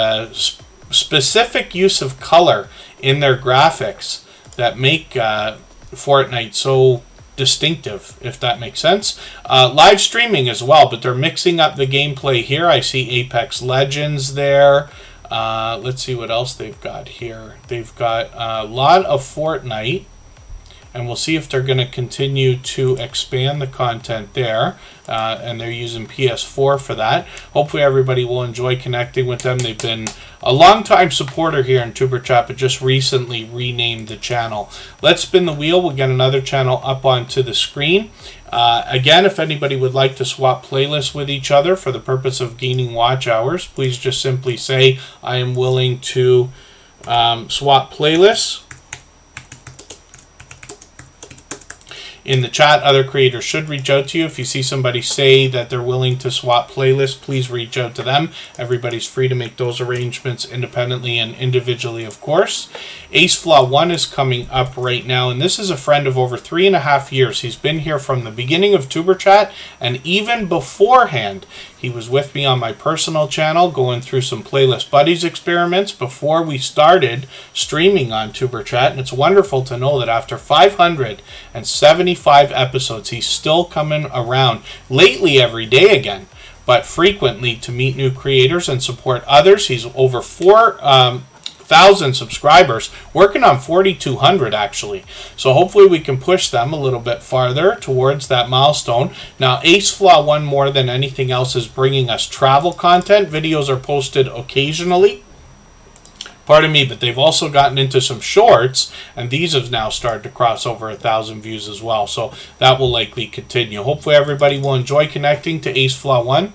specific use of color in their graphics that make Fortnite so distinctive, if that makes sense. Live streaming as well, but they're mixing up the gameplay here. I see Apex Legends there. Let's see what else they've got here. They've got a lot of Fortnite, and we'll see if they're going to continue to expand the content there. And they're using PS4 for that. Hopefully everybody will enjoy connecting with them. They've been a long-time supporter here in Superchat, but just recently renamed the channel. Let's spin the wheel. We'll get another channel up onto the screen. Again, if anybody would like to swap playlists with each other for the purpose of gaining watch hours, please just simply say, I am willing to swap playlists. In the chat, other creators should reach out to you. If you see somebody say that they're willing to swap playlists, please reach out to them. Everybody's free to make those arrangements independently and individually, of course. Ace Flaw 1 is coming up right now, and this is a friend of over 3.5 years. He's been here from the beginning of Superchat, and even beforehand. He was with me on my personal channel going through some Playlist Buddies experiments before we started streaming on Superchat. And it's wonderful to know that after 575 episodes, he's still coming around lately every day again, but frequently to meet new creators and support others. He's over 4,000 subscribers, working on 4,200 actually. So hopefully we can push them a little bit farther towards that milestone. Now, Ace Flaw 1 more than anything else is bringing us travel content. Videos are posted occasionally. Pardon me, but they've also gotten into some shorts, and these have now started to cross over 1,000 views as well. So that will likely continue. Hopefully everybody will enjoy connecting to Ace Flaw 1.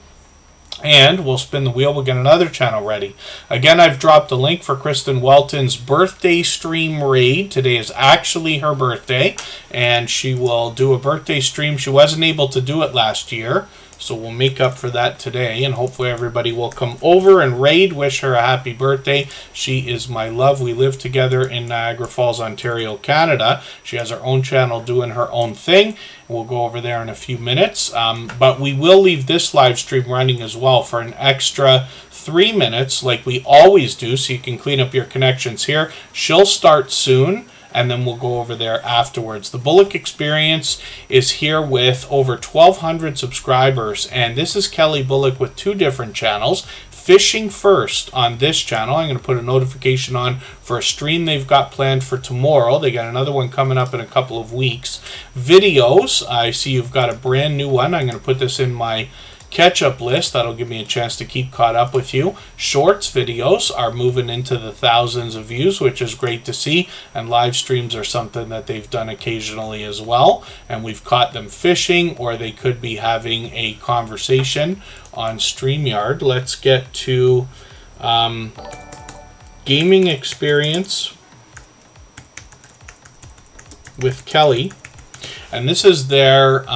And we'll spin the wheel. We'll get another channel ready. Again, I've dropped a link for Kristen Welton's birthday stream raid. Today is actually her birthday, and she will do a birthday stream. She wasn't able to do it last year, so we'll make up for that today, and hopefully everybody will come over and raid, wish her a happy birthday. She is my love. We live together in Niagara Falls, Ontario, Canada. She has her own channel doing her own thing. We'll go over there in a few minutes, but we will leave this live stream running as well for an extra 3 minutes like we always do, so you can clean up your connections here. She'll start soon, and then we'll go over there afterwards. The Bullock Experience is here with over 1,200 subscribers, and this is Kelly Bullock with 2 different channels. fishing first on this channel. I'm going to put a notification on for a stream they've got planned for tomorrow. They got another one coming up in a couple of weeks. Videos, I see you've got a brand new one. I'm going to put this in my catch-up list. That'll give me a chance to keep caught up with you. Shorts videos are moving into the thousands of views, which is great to see, and live streams are something that they've done occasionally as well, and we've caught them fishing, or they could be having a conversation on StreamYard. Let's get to gaming experience with Kelly, and this is their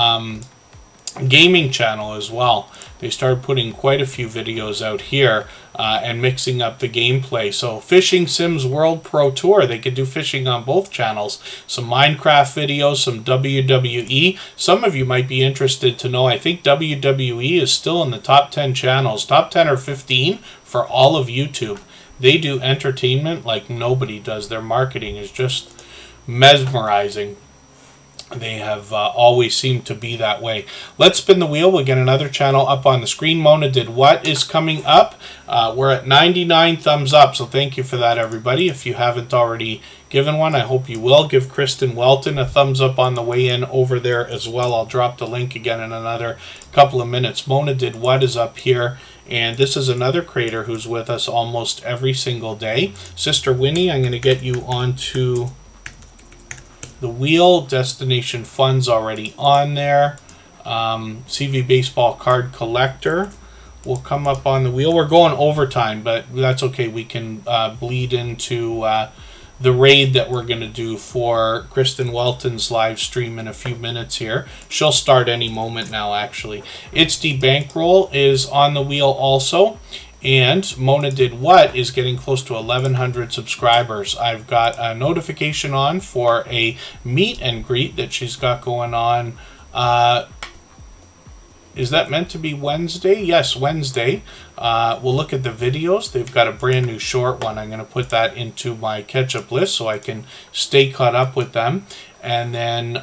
gaming channel as well. They started putting quite a few videos out here and mixing up the gameplay. So Fishing Sims World Pro Tour, they could do fishing on both channels. Some Minecraft videos, some WWE. Some of you might be interested to know, I think WWE is still in the top 10 channels, top 10 or 15 for all of YouTube. They do entertainment like nobody does. Their marketing is just mesmerizing. They have always seemed to be that way. Let's spin the wheel. We'll get another channel up on the screen. Mona Did What is coming up. We're at 99 thumbs up, so thank you for that, everybody. If you haven't already given one, I hope you will. Give Kristen Welton a thumbs up on the way in over there as well. I'll drop the link again in another couple of minutes. Mona Did What is up here. And this is another creator who's with us almost every single day. Sister Winnie, I'm going to get you onto the wheel. Destination Funds already on there. CV Baseball Card Collector will come up on the wheel. We're going overtime, but that's okay. We can bleed into the raid that we're going to do for Kristen Welton's live stream in a few minutes here. She'll start any moment now, actually. It's the Bankroll is on the wheel also. And Mona Did What is getting close to 1,100 subscribers. I've got a notification on for a meet and greet that she's got going on. Is that meant to be Wednesday? Yes, Wednesday. We'll look at the videos. They've got a brand new short one. I'm going to put that into my catch-up list so I can stay caught up with them. And then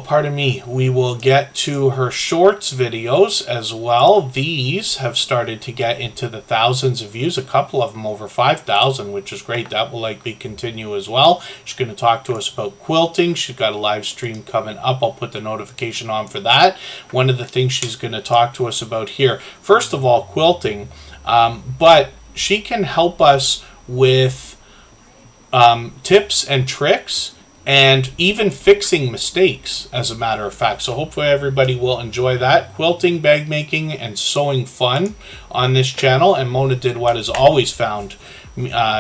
pardon me. We will get to her shorts videos as well. These have started to get into the thousands of views. A couple of them over 5,000, which is great. That will likely continue as well. She's going to talk to us about quilting. She's got a live stream coming up. I'll put the notification on for that. One of the things she's going to talk to us about here, first of all, quilting, but she can help us with tips and tricks and even fixing mistakes, as a matter of fact. So hopefully everybody will enjoy that. Quilting, bag making, and sewing fun on this channel. And Mona Did What is always found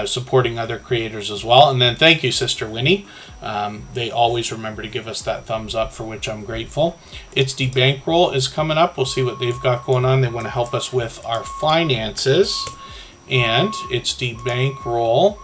supporting other creators as well. And then thank you, Sister Winnie. They always remember to give us that thumbs up, for which I'm grateful. It's the Bankroll is coming up. We'll see what they've got going on. They want to help us with our finances. And It's the Bankroll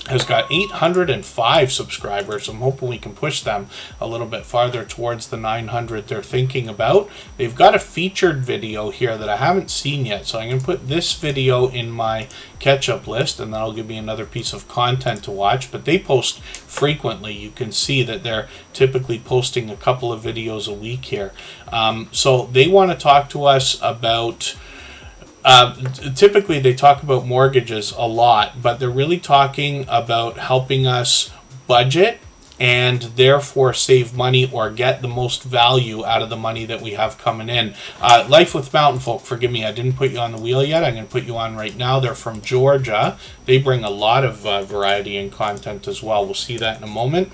has got 805 subscribers. I'm hoping we can push them a little bit farther towards the 900 they're thinking about. They've got a featured video here that I haven't seen yet, so I'm going to put this video in my catch-up list, and that'll give me another piece of content to watch. But they post frequently. You can see that they're typically posting a couple of videos a week here. So they want to talk to us about typically they talk about mortgages a lot, but they're really talking about helping us budget and therefore save money or get the most value out of the money that we have coming in. Life with Mountain Folk, forgive me, I didn't put you on the wheel yet. I'm going to put you on right now. They're from Georgia. They bring a lot of variety and content as well. We'll see that in a moment.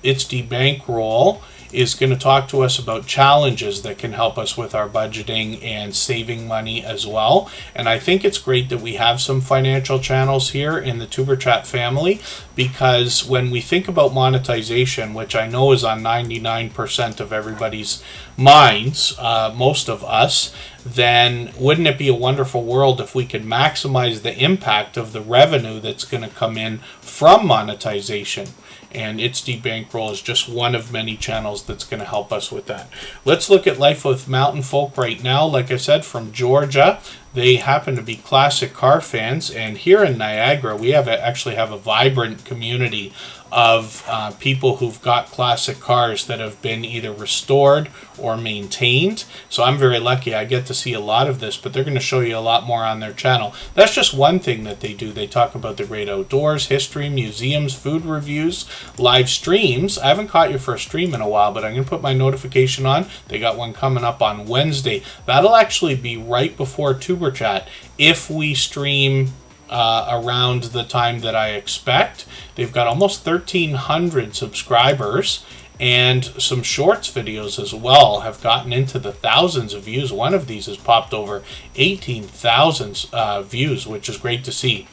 It's the Bankroll is going to talk to us about challenges that can help us with our budgeting and saving money as well. And I think it's great that we have some financial channels here in the Tuber Chat family, because when we think about monetization, which I know is on 99% of everybody's minds, most of us, then wouldn't it be a wonderful world if we could maximize the impact of the revenue that's going to come in from monetization? And It's the Bankroll is just one of many channels that's going to help us with that. Let's look at Life with Mountain Folk right now. Like I said, from Georgia. They happen to be classic car fans, and here in Niagara we actually have a vibrant community of people who've got classic cars that have been either restored or maintained. So I'm very lucky. I get to see a lot of this, but they're going to show you a lot more on their channel. That's just one thing that they do. They talk about the great outdoors, history, museums, food reviews, live streams. I haven't caught your first stream in a while, but I'm going to put my notification on. They got one coming up on Wednesday. That'll actually be right before Tuber Chat if we stream around the time that I expect. They've got almost 1,300 subscribers, and some shorts videos as well have gotten into the thousands of views. One of these has popped over 18,000 views, which is great to see.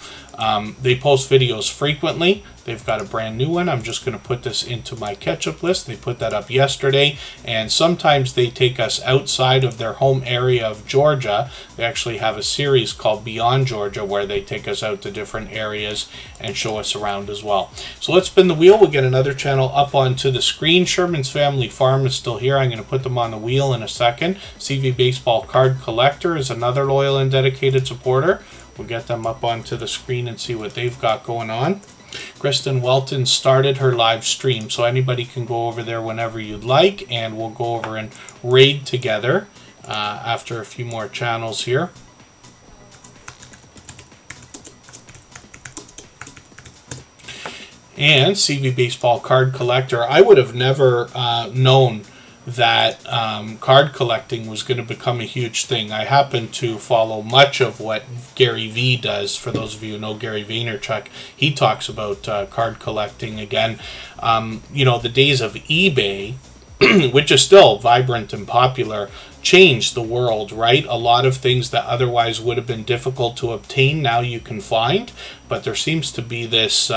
They post videos frequently. They've got a brand new one. I'm just going to put this into my catch-up list. They put that up yesterday, and sometimes they take us outside of their home area of Georgia. They actually have a series called Beyond Georgia where they take us out to different areas and show us around as well. So let's spin the wheel. We'll get another channel up onto the screen. Sherman's Family Farm is still here. I'm going to put them on the wheel in a second. CV Baseball Card Collector is another loyal and dedicated supporter. We'll get them up onto the screen and see what they've got going on. Kristen Welton started her live stream, so anybody can go over there whenever you'd like, and we'll go over and raid together after a few more channels here. And CV Baseball Card Collector, I would have never known that card collecting was going to become a huge thing. I happen to follow much of what Gary V does. For those of you who know Gary Vaynerchuk, he talks about card collecting again. You know, the days of eBay, which is still vibrant and popular, changed the world, right? A lot of things that otherwise would have been difficult to obtain now you can find, but there seems to be this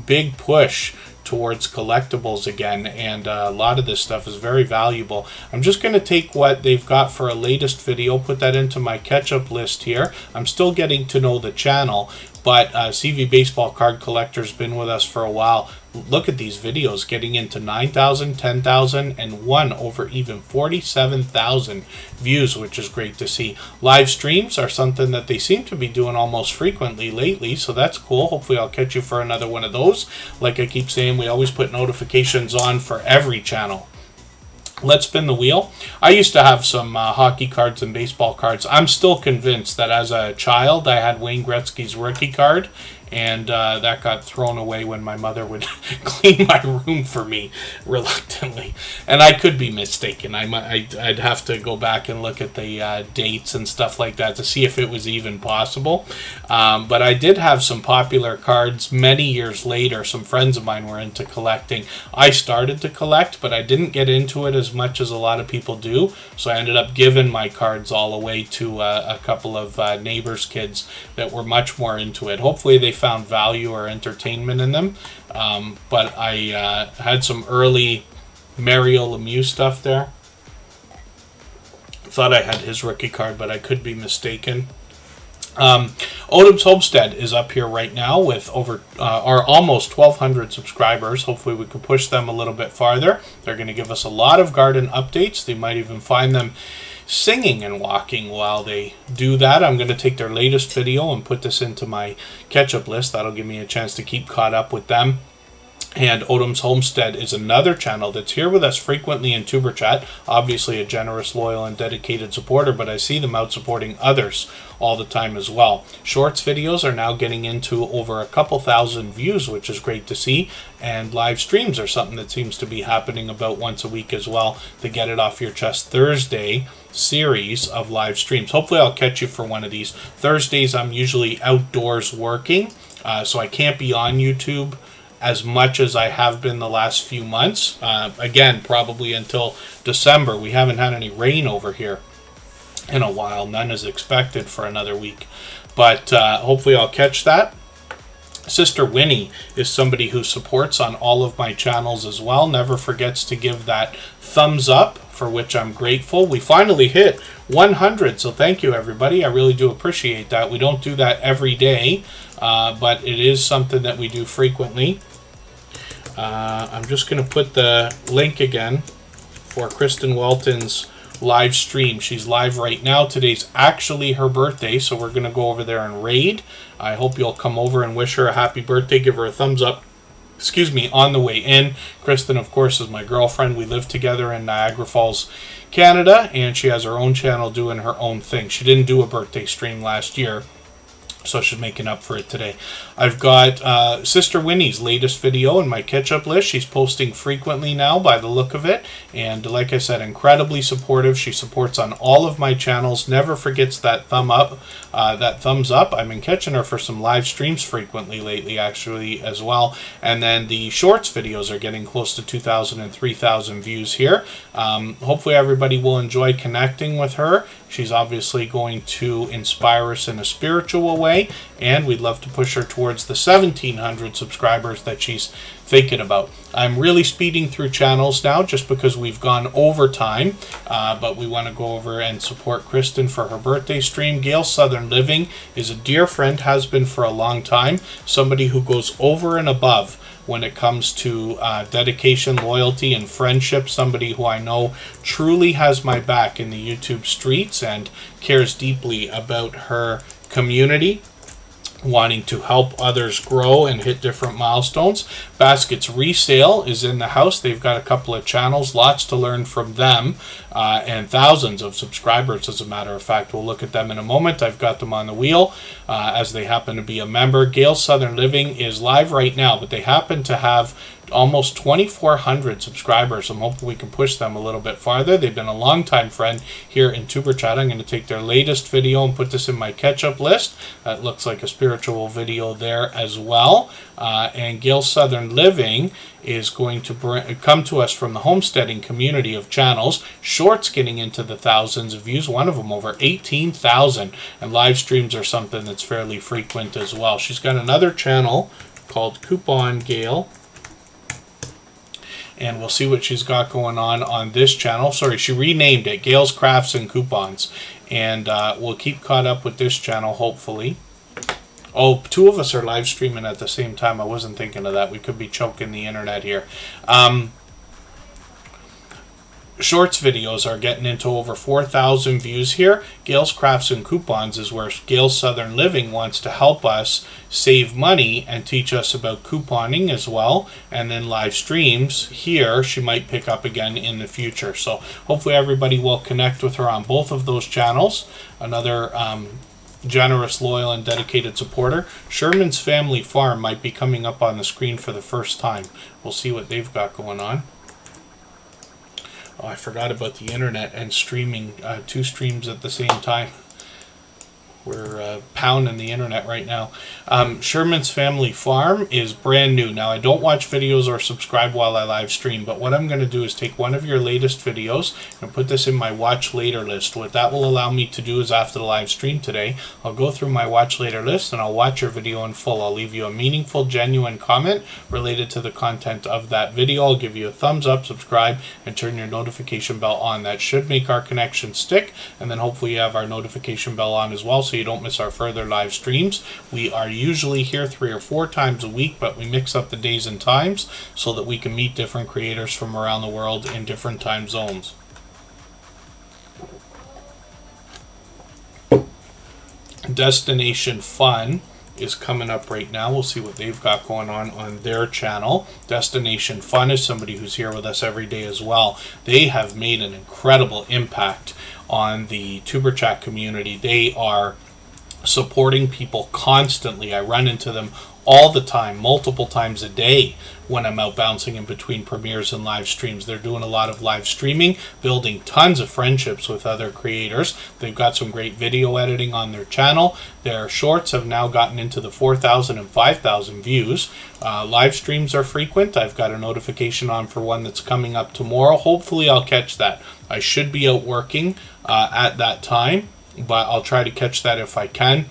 big push towards collectibles again, and a lot of this stuff is very valuable. I'm just going to take what they've got for a latest video, put that into my catch-up list here. I'm still getting to know the channel, but CV Baseball Card Collector's been with us for a while. Look at these videos getting into 9,000, 10,000, and one over even 47,000 views, which is great to see. Live streams are something that they seem to be doing almost frequently lately, so that's cool. Hopefully I'll catch you for another one of those. Like I keep saying, we always put notifications on for every channel. Let's spin the wheel. I used to have some hockey cards and baseball cards. I'm still convinced that as a child I had Wayne Gretzky's rookie card, and that got thrown away when my mother would clean my room for me reluctantly. And I could be mistaken. I'd have to go back and look at the dates and stuff like that to see if it was even possible. But I did have some popular cards many years later. Some friends of mine were into collecting. I started to collect, but I didn't get into it as much as a lot of people do. So I ended up giving my cards all away to a couple of neighbors' kids that were much more into it. Hopefully they found value or entertainment in them, but I had some early Mario Lemieux stuff there. Thought I had his rookie card, but I could be mistaken. Odom's Homestead is up here right now with over or almost 1,200 subscribers. Hopefully we can push them a little bit farther. They're going to give us a lot of garden updates. They might even find them singing and walking while they do that. I'm going to take their latest video and put this into my catch-up list. That'll give me a chance to keep caught up with them. And Odom's Homestead is another channel that's here with us frequently in Tuber Chat. Obviously a generous, loyal, and dedicated supporter, but I see them out supporting others all the time as well. Shorts videos are now getting into over a couple thousand views, which is great to see. And live streams are something that seems to be happening about once a week as well. The Get It Off Your Chest Thursday series of live streams. Hopefully I'll catch you for one of these. Thursdays I'm usually outdoors working, so I can't be on YouTube as much as I have been the last few months. Again, probably until December. We haven't had any rain over here in a while. None is expected for another week. But hopefully I'll catch that. Sister Winnie is somebody who supports on all of my channels as well. Never forgets to give that thumbs up, for which I'm grateful. We finally hit 100, so thank you everybody. I really do appreciate that. We don't do that every day, but it is something that we do frequently. I'm just going to put the link again for Kristen Welton's live stream. She's live right now. Today's actually her birthday, so we're going to go over there and raid. I hope you'll come over and wish her a happy birthday. Give her a thumbs up on the way in. Kristen, of course, is my girlfriend. We live together in Niagara Falls, Canada, and she has her own channel doing her own thing. She didn't do a birthday stream last year, so she's making up for it today. I've got Sister Winnie's latest video in my catch-up list. She's posting frequently now by the look of it. And like I said, incredibly supportive. She supports on all of my channels. Never forgets that thumbs up. I've been catching her for some live streams frequently lately, actually, as well. And then the shorts videos are getting close to 2,000 and 3,000 views here. Hopefully everybody will enjoy connecting with her. She's obviously going to inspire us in a spiritual way, and we'd love to push her towards the 1,700 subscribers that she's thinking about. I'm really speeding through channels now just because we've gone over time, but we want to go over and support Kristen for her birthday stream. Gail Southern Living is a dear friend, has been for a long time, somebody who goes over and above when it comes to dedication, loyalty, and friendship. Somebody who I know truly has my back in the YouTube streets and cares deeply about her community, wanting to help others grow and hit different milestones. Baskets Resale is in the house. They've got a couple of channels, lots to learn from them, and thousands of subscribers, as a matter of fact. We'll look at them in a moment. I've got them on the wheel as they happen to be a member. Gail Southern Living is live right now, but they happen to have almost 2,400 subscribers. I'm hoping we can push them a little bit farther. They've been a long-time friend here in Superchat. I'm going to take their latest video and put this in my catch-up list. That looks like a spiritual video there as well. And Gail Southern Living is going to come to us from the homesteading community of channels. Shorts getting into the thousands of views, one of them over 18,000, and live streams are something that's fairly frequent as well. She's got another channel called Coupon Gail, and we'll see what she's got going on this channel. Sorry, she renamed it Gail's Crafts and Coupons, and we'll keep caught up with this channel, hopefully. Oh, two of us are live streaming at the same time. I wasn't thinking of that. We could be choking the internet here. Shorts videos are getting into over 4,000 views here. Gail's Crafts and Coupons is where Gail Southern Living wants to help us save money and teach us about couponing as well. And then live streams here she might pick up again in the future. So hopefully everybody will connect with her on both of those channels. Another generous, loyal, and dedicated supporter. Sherman's Family Farm might be coming up on the screen for the first time. We'll see what they've got going on. Oh, I forgot about the internet and streaming, two streams at the same time. We're pounding the internet right now. Sherman's Family Farm is brand new. Now, I don't watch videos or subscribe while I live stream, but what I'm going to do is take one of your latest videos and put this in my watch later list. What that will allow me to do is after the live stream today, I'll go through my watch later list and I'll watch your video in full. I'll leave you a meaningful, genuine comment related to the content of that video. I'll give you a thumbs up, subscribe, and turn your notification bell on. That should make our connection stick, and then hopefully you have our notification bell on as well so you don't miss our further live streams. We are usually here 3 or 4 times a week, but we mix up the days and times so that we can meet different creators from around the world in different time zones. Destination Fun is coming up right now. We'll see what they've got going on their channel. Destination Fun is somebody who's here with us every day as well. They have made an incredible impact on the Tuber Chat community. They are supporting people constantly. I run into them all the time, multiple times a day when I'm out bouncing in between premieres and live streams. They're doing a lot of live streaming, building tons of friendships with other creators. They've got some great video editing on their channel. Their shorts have now gotten into the 4,000 and 5,000 views. Live streams are frequent. I've got a notification on for one that's coming up tomorrow. Hopefully I'll catch that. I should be out working at that time, but I'll try to catch that if I can.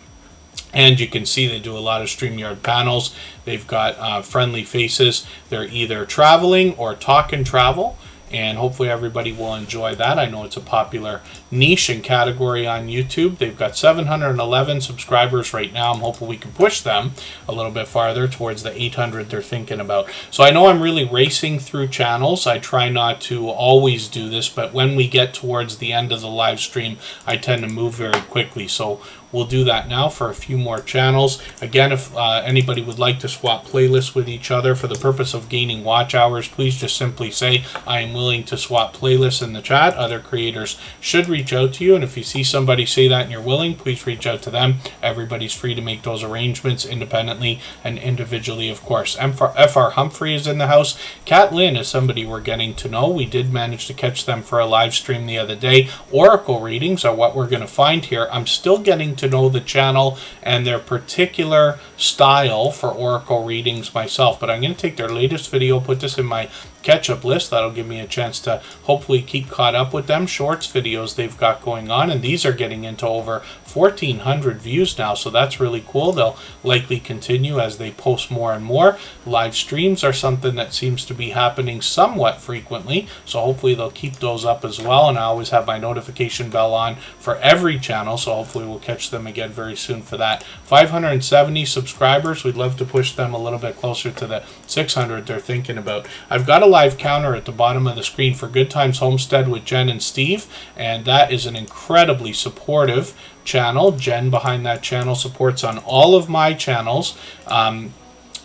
And you can see they do a lot of StreamYard panels. They've got friendly faces. They're either traveling or talk and travel. and hopefully everybody will enjoy that. I know it's a popular niche and category on YouTube. They've got 711 subscribers right now. I'm hoping we can push them a little bit farther towards the 800 they're thinking about. So I know I'm really racing through channels. I try not to always do this, but when we get towards the end of the live stream, I tend to move very quickly. So we'll do that now for a few more channels. Again, if anybody would like to swap playlists with each other for the purpose of gaining watch hours, please just simply say, I am willing to swap playlists in the chat. Other creators should reach out to you, and if you see somebody say that and you're willing, please reach out to them. Everybody's free to make those arrangements independently and individually, of course. FR Humphrey is in the house. Kat Lynn is somebody we're getting to know. We did manage to catch them for a live stream the other day. Oracle readings are what we're going to find here. I'm still getting to know the channel and their particular style for oracle readings myself, but I'm going to take their latest video, put this in my catch-up list. That'll give me a chance to hopefully keep caught up with them. Shorts videos they've got going on, and these are getting into over 1,400 views now, so that's really cool. They'll likely continue as they post more and more. Live streams are something that seems to be happening somewhat frequently, so hopefully they'll keep those up as well, and I always have my notification bell on for every channel, so hopefully we'll catch them again very soon for that. 570 subscribers. We'd love to push them a little bit closer to the 600 they're thinking about. I've got a live counter at the bottom of the screen for Good Times Homestead with Jen and Steve, and that is an incredibly supportive channel. Jen behind that channel supports on all of my channels.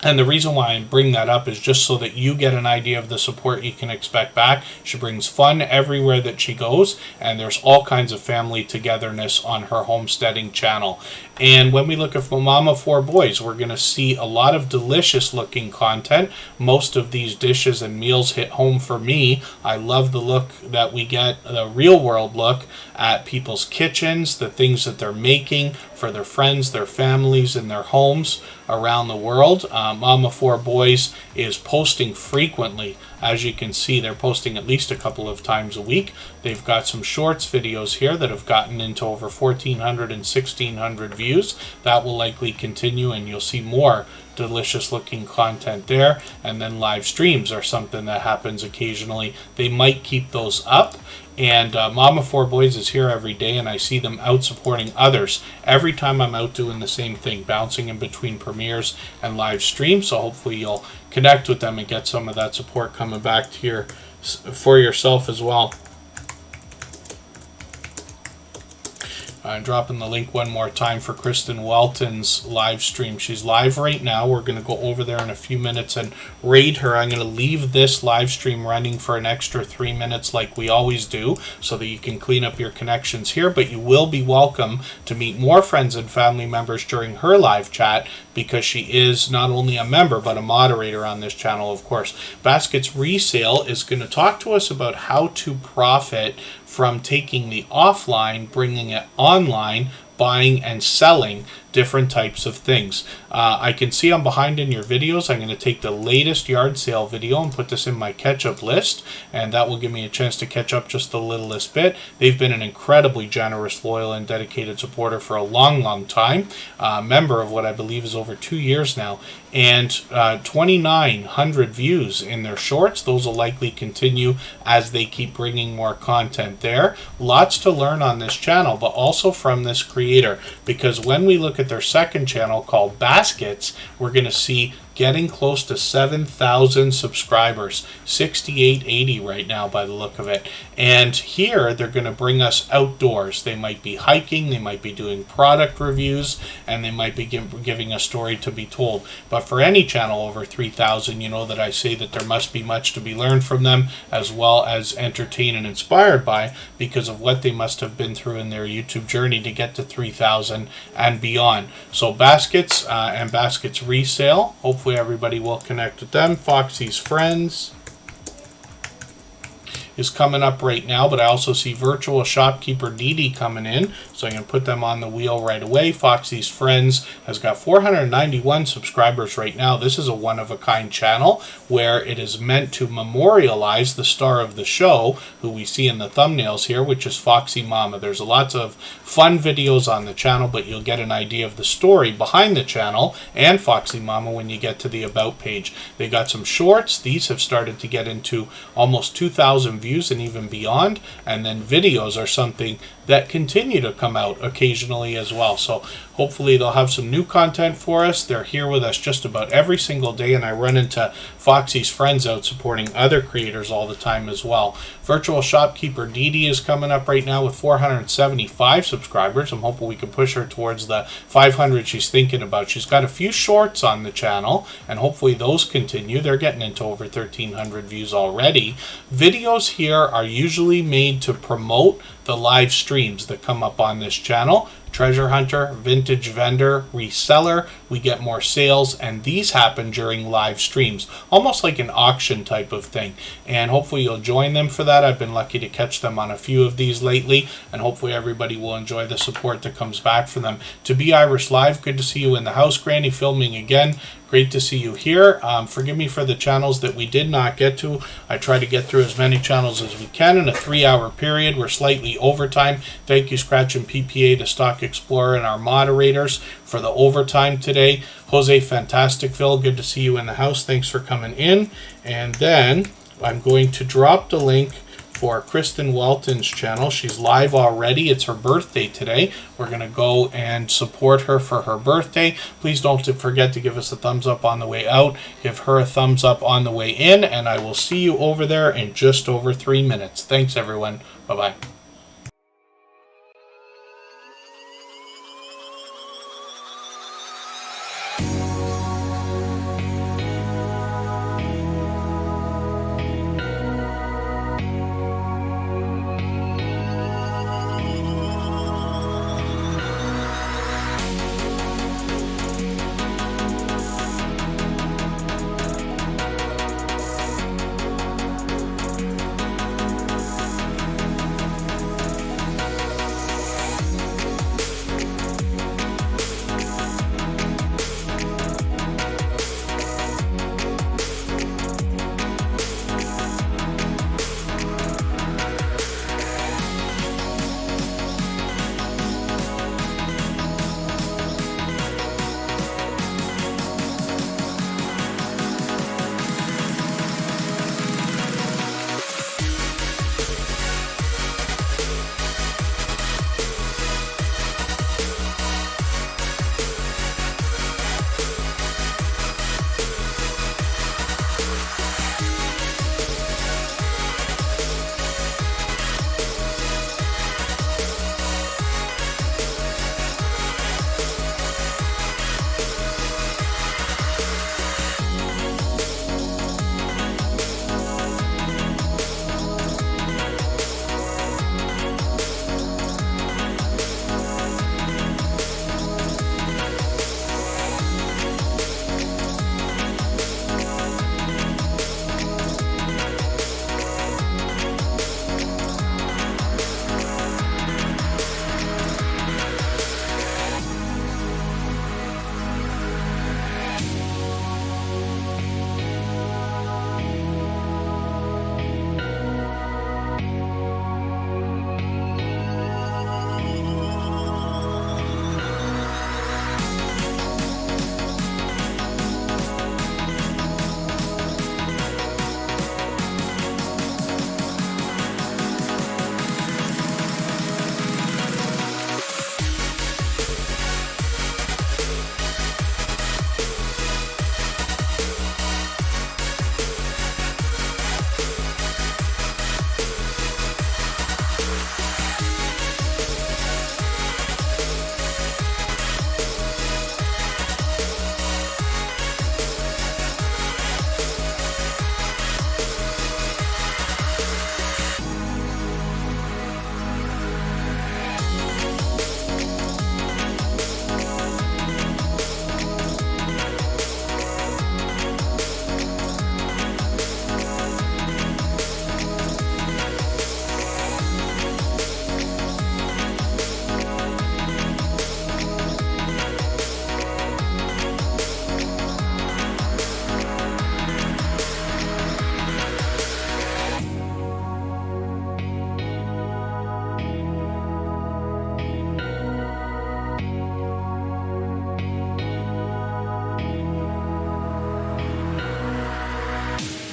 And the reason why I bring that up is just so that you get an idea of the support you can expect back. She brings fun everywhere that she goes, and there's all kinds of family togetherness on her homesteading channel. And when we look at Mama 4 Boys, we're going to see a lot of delicious looking content. Most of these dishes and meals hit home for me. I love the look that we get, the real world look at people's kitchens, the things that they're making for their friends, their families, and their homes around the world. Mama 4 Boys is posting frequently. As you can see, they're posting at least a couple of times a week. They've got some shorts videos here that have gotten into over 1,400 and 1,600 views. That will likely continue, and you'll see more delicious looking content there. And then live streams are something that happens occasionally. They might keep those up. And Mama 4 Boys is here every day, and I see them out supporting others every time I'm out doing the same thing, bouncing in between premieres and live streams. So hopefully you'll connect with them and get some of that support coming back to here for yourself as well. I'm dropping the link one more time for Kristen Welton's live stream. She's live right now. We're going to go over there in a few minutes and raid her. I'm going to leave this live stream running for an extra 3 minutes like we always do, so that you can clean up your connections here. But you will be welcome to meet more friends and family members during her live chat, because she is not only a member but a moderator on this channel, of course. Baskets Resale is going to talk to us about how to profit from taking the offline, bringing it online, buying and selling different types of things. I can see I'm behind in your videos. I'm going to take the latest yard sale video and put this in my catch-up list, and that will give me a chance to catch up just the littlest bit. They've been an incredibly generous, loyal, and dedicated supporter for a long, long time. Member of what I believe is over 2 years now, and 2,900 views in their shorts. Those will likely continue as they keep bringing more content there. Lots to learn on this channel, but also from this creator, because when we look at their second channel called Baskets, we're going to see getting close to 7,000 subscribers, 6,880 right now by the look of it. And here they're going to bring us outdoors. They might be hiking, they might be doing product reviews, and they might be giving a story to be told. But for any channel over 3,000, you know that I say that there must be much to be learned from them, as well as entertained and inspired by, because of what they must have been through in their YouTube journey to get to 3,000 and beyond. So Baskets and Baskets Resale, hopefully everybody will connect with them. Foxy's Friends is coming up right now, but I also see Virtual Shopkeeper Dee coming in, so I'm going to put them on the wheel right away. Foxy's Friends has got 491 subscribers right now. This is a one-of-a-kind channel where it is meant to memorialize the star of the show, who we see in the thumbnails here, which is Foxy Mama. There's lots of fun videos on the channel, but you'll get an idea of the story behind the channel and Foxy Mama when you get to the About page. They got some shorts. These have started to get into almost 2,000 views and even beyond. And then videos are something that continue to come out occasionally as well. So hopefully they'll have some new content for us. They're here with us just about every single day, and I run into Foxy's Friends out supporting other creators all the time as well. Virtual Shopkeeper Dee is coming up right now with 475 subscribers. I'm hoping we can push her towards the 500 she's thinking about. She's got a few shorts on the channel, and hopefully those continue. They're getting into over 1,300 views already. Videos here are usually made to promote the live streams that come up on this channel. Treasure hunter, vintage vendor, reseller, we get more sales, and these happen during live streams, almost like an auction type of thing. And hopefully you'll join them for that. I've been lucky to catch them on a few of these lately, and hopefully everybody will enjoy the support that comes back from them. To Be Irish Live, good to see you in the house, Granny, filming again. Great to see you here. Forgive me for the channels that we did not get to. I try to get through as many channels as we can in a 3-hour period. We're slightly overtime. Thank you, Scratch and PPA, to Stock Explorer, and our moderators for the overtime today. Jose Fantasticville, good to see you in the house. Thanks for coming in. And then I'm going to drop the link for Kristen Welton's channel. She's live already. It's her birthday today. We're going to go and support her for her birthday. Please don't forget to give us a thumbs up on the way out. Give her a thumbs up on the way in, and I will see you over there in just over 3 minutes. Thanks, everyone. Bye-bye.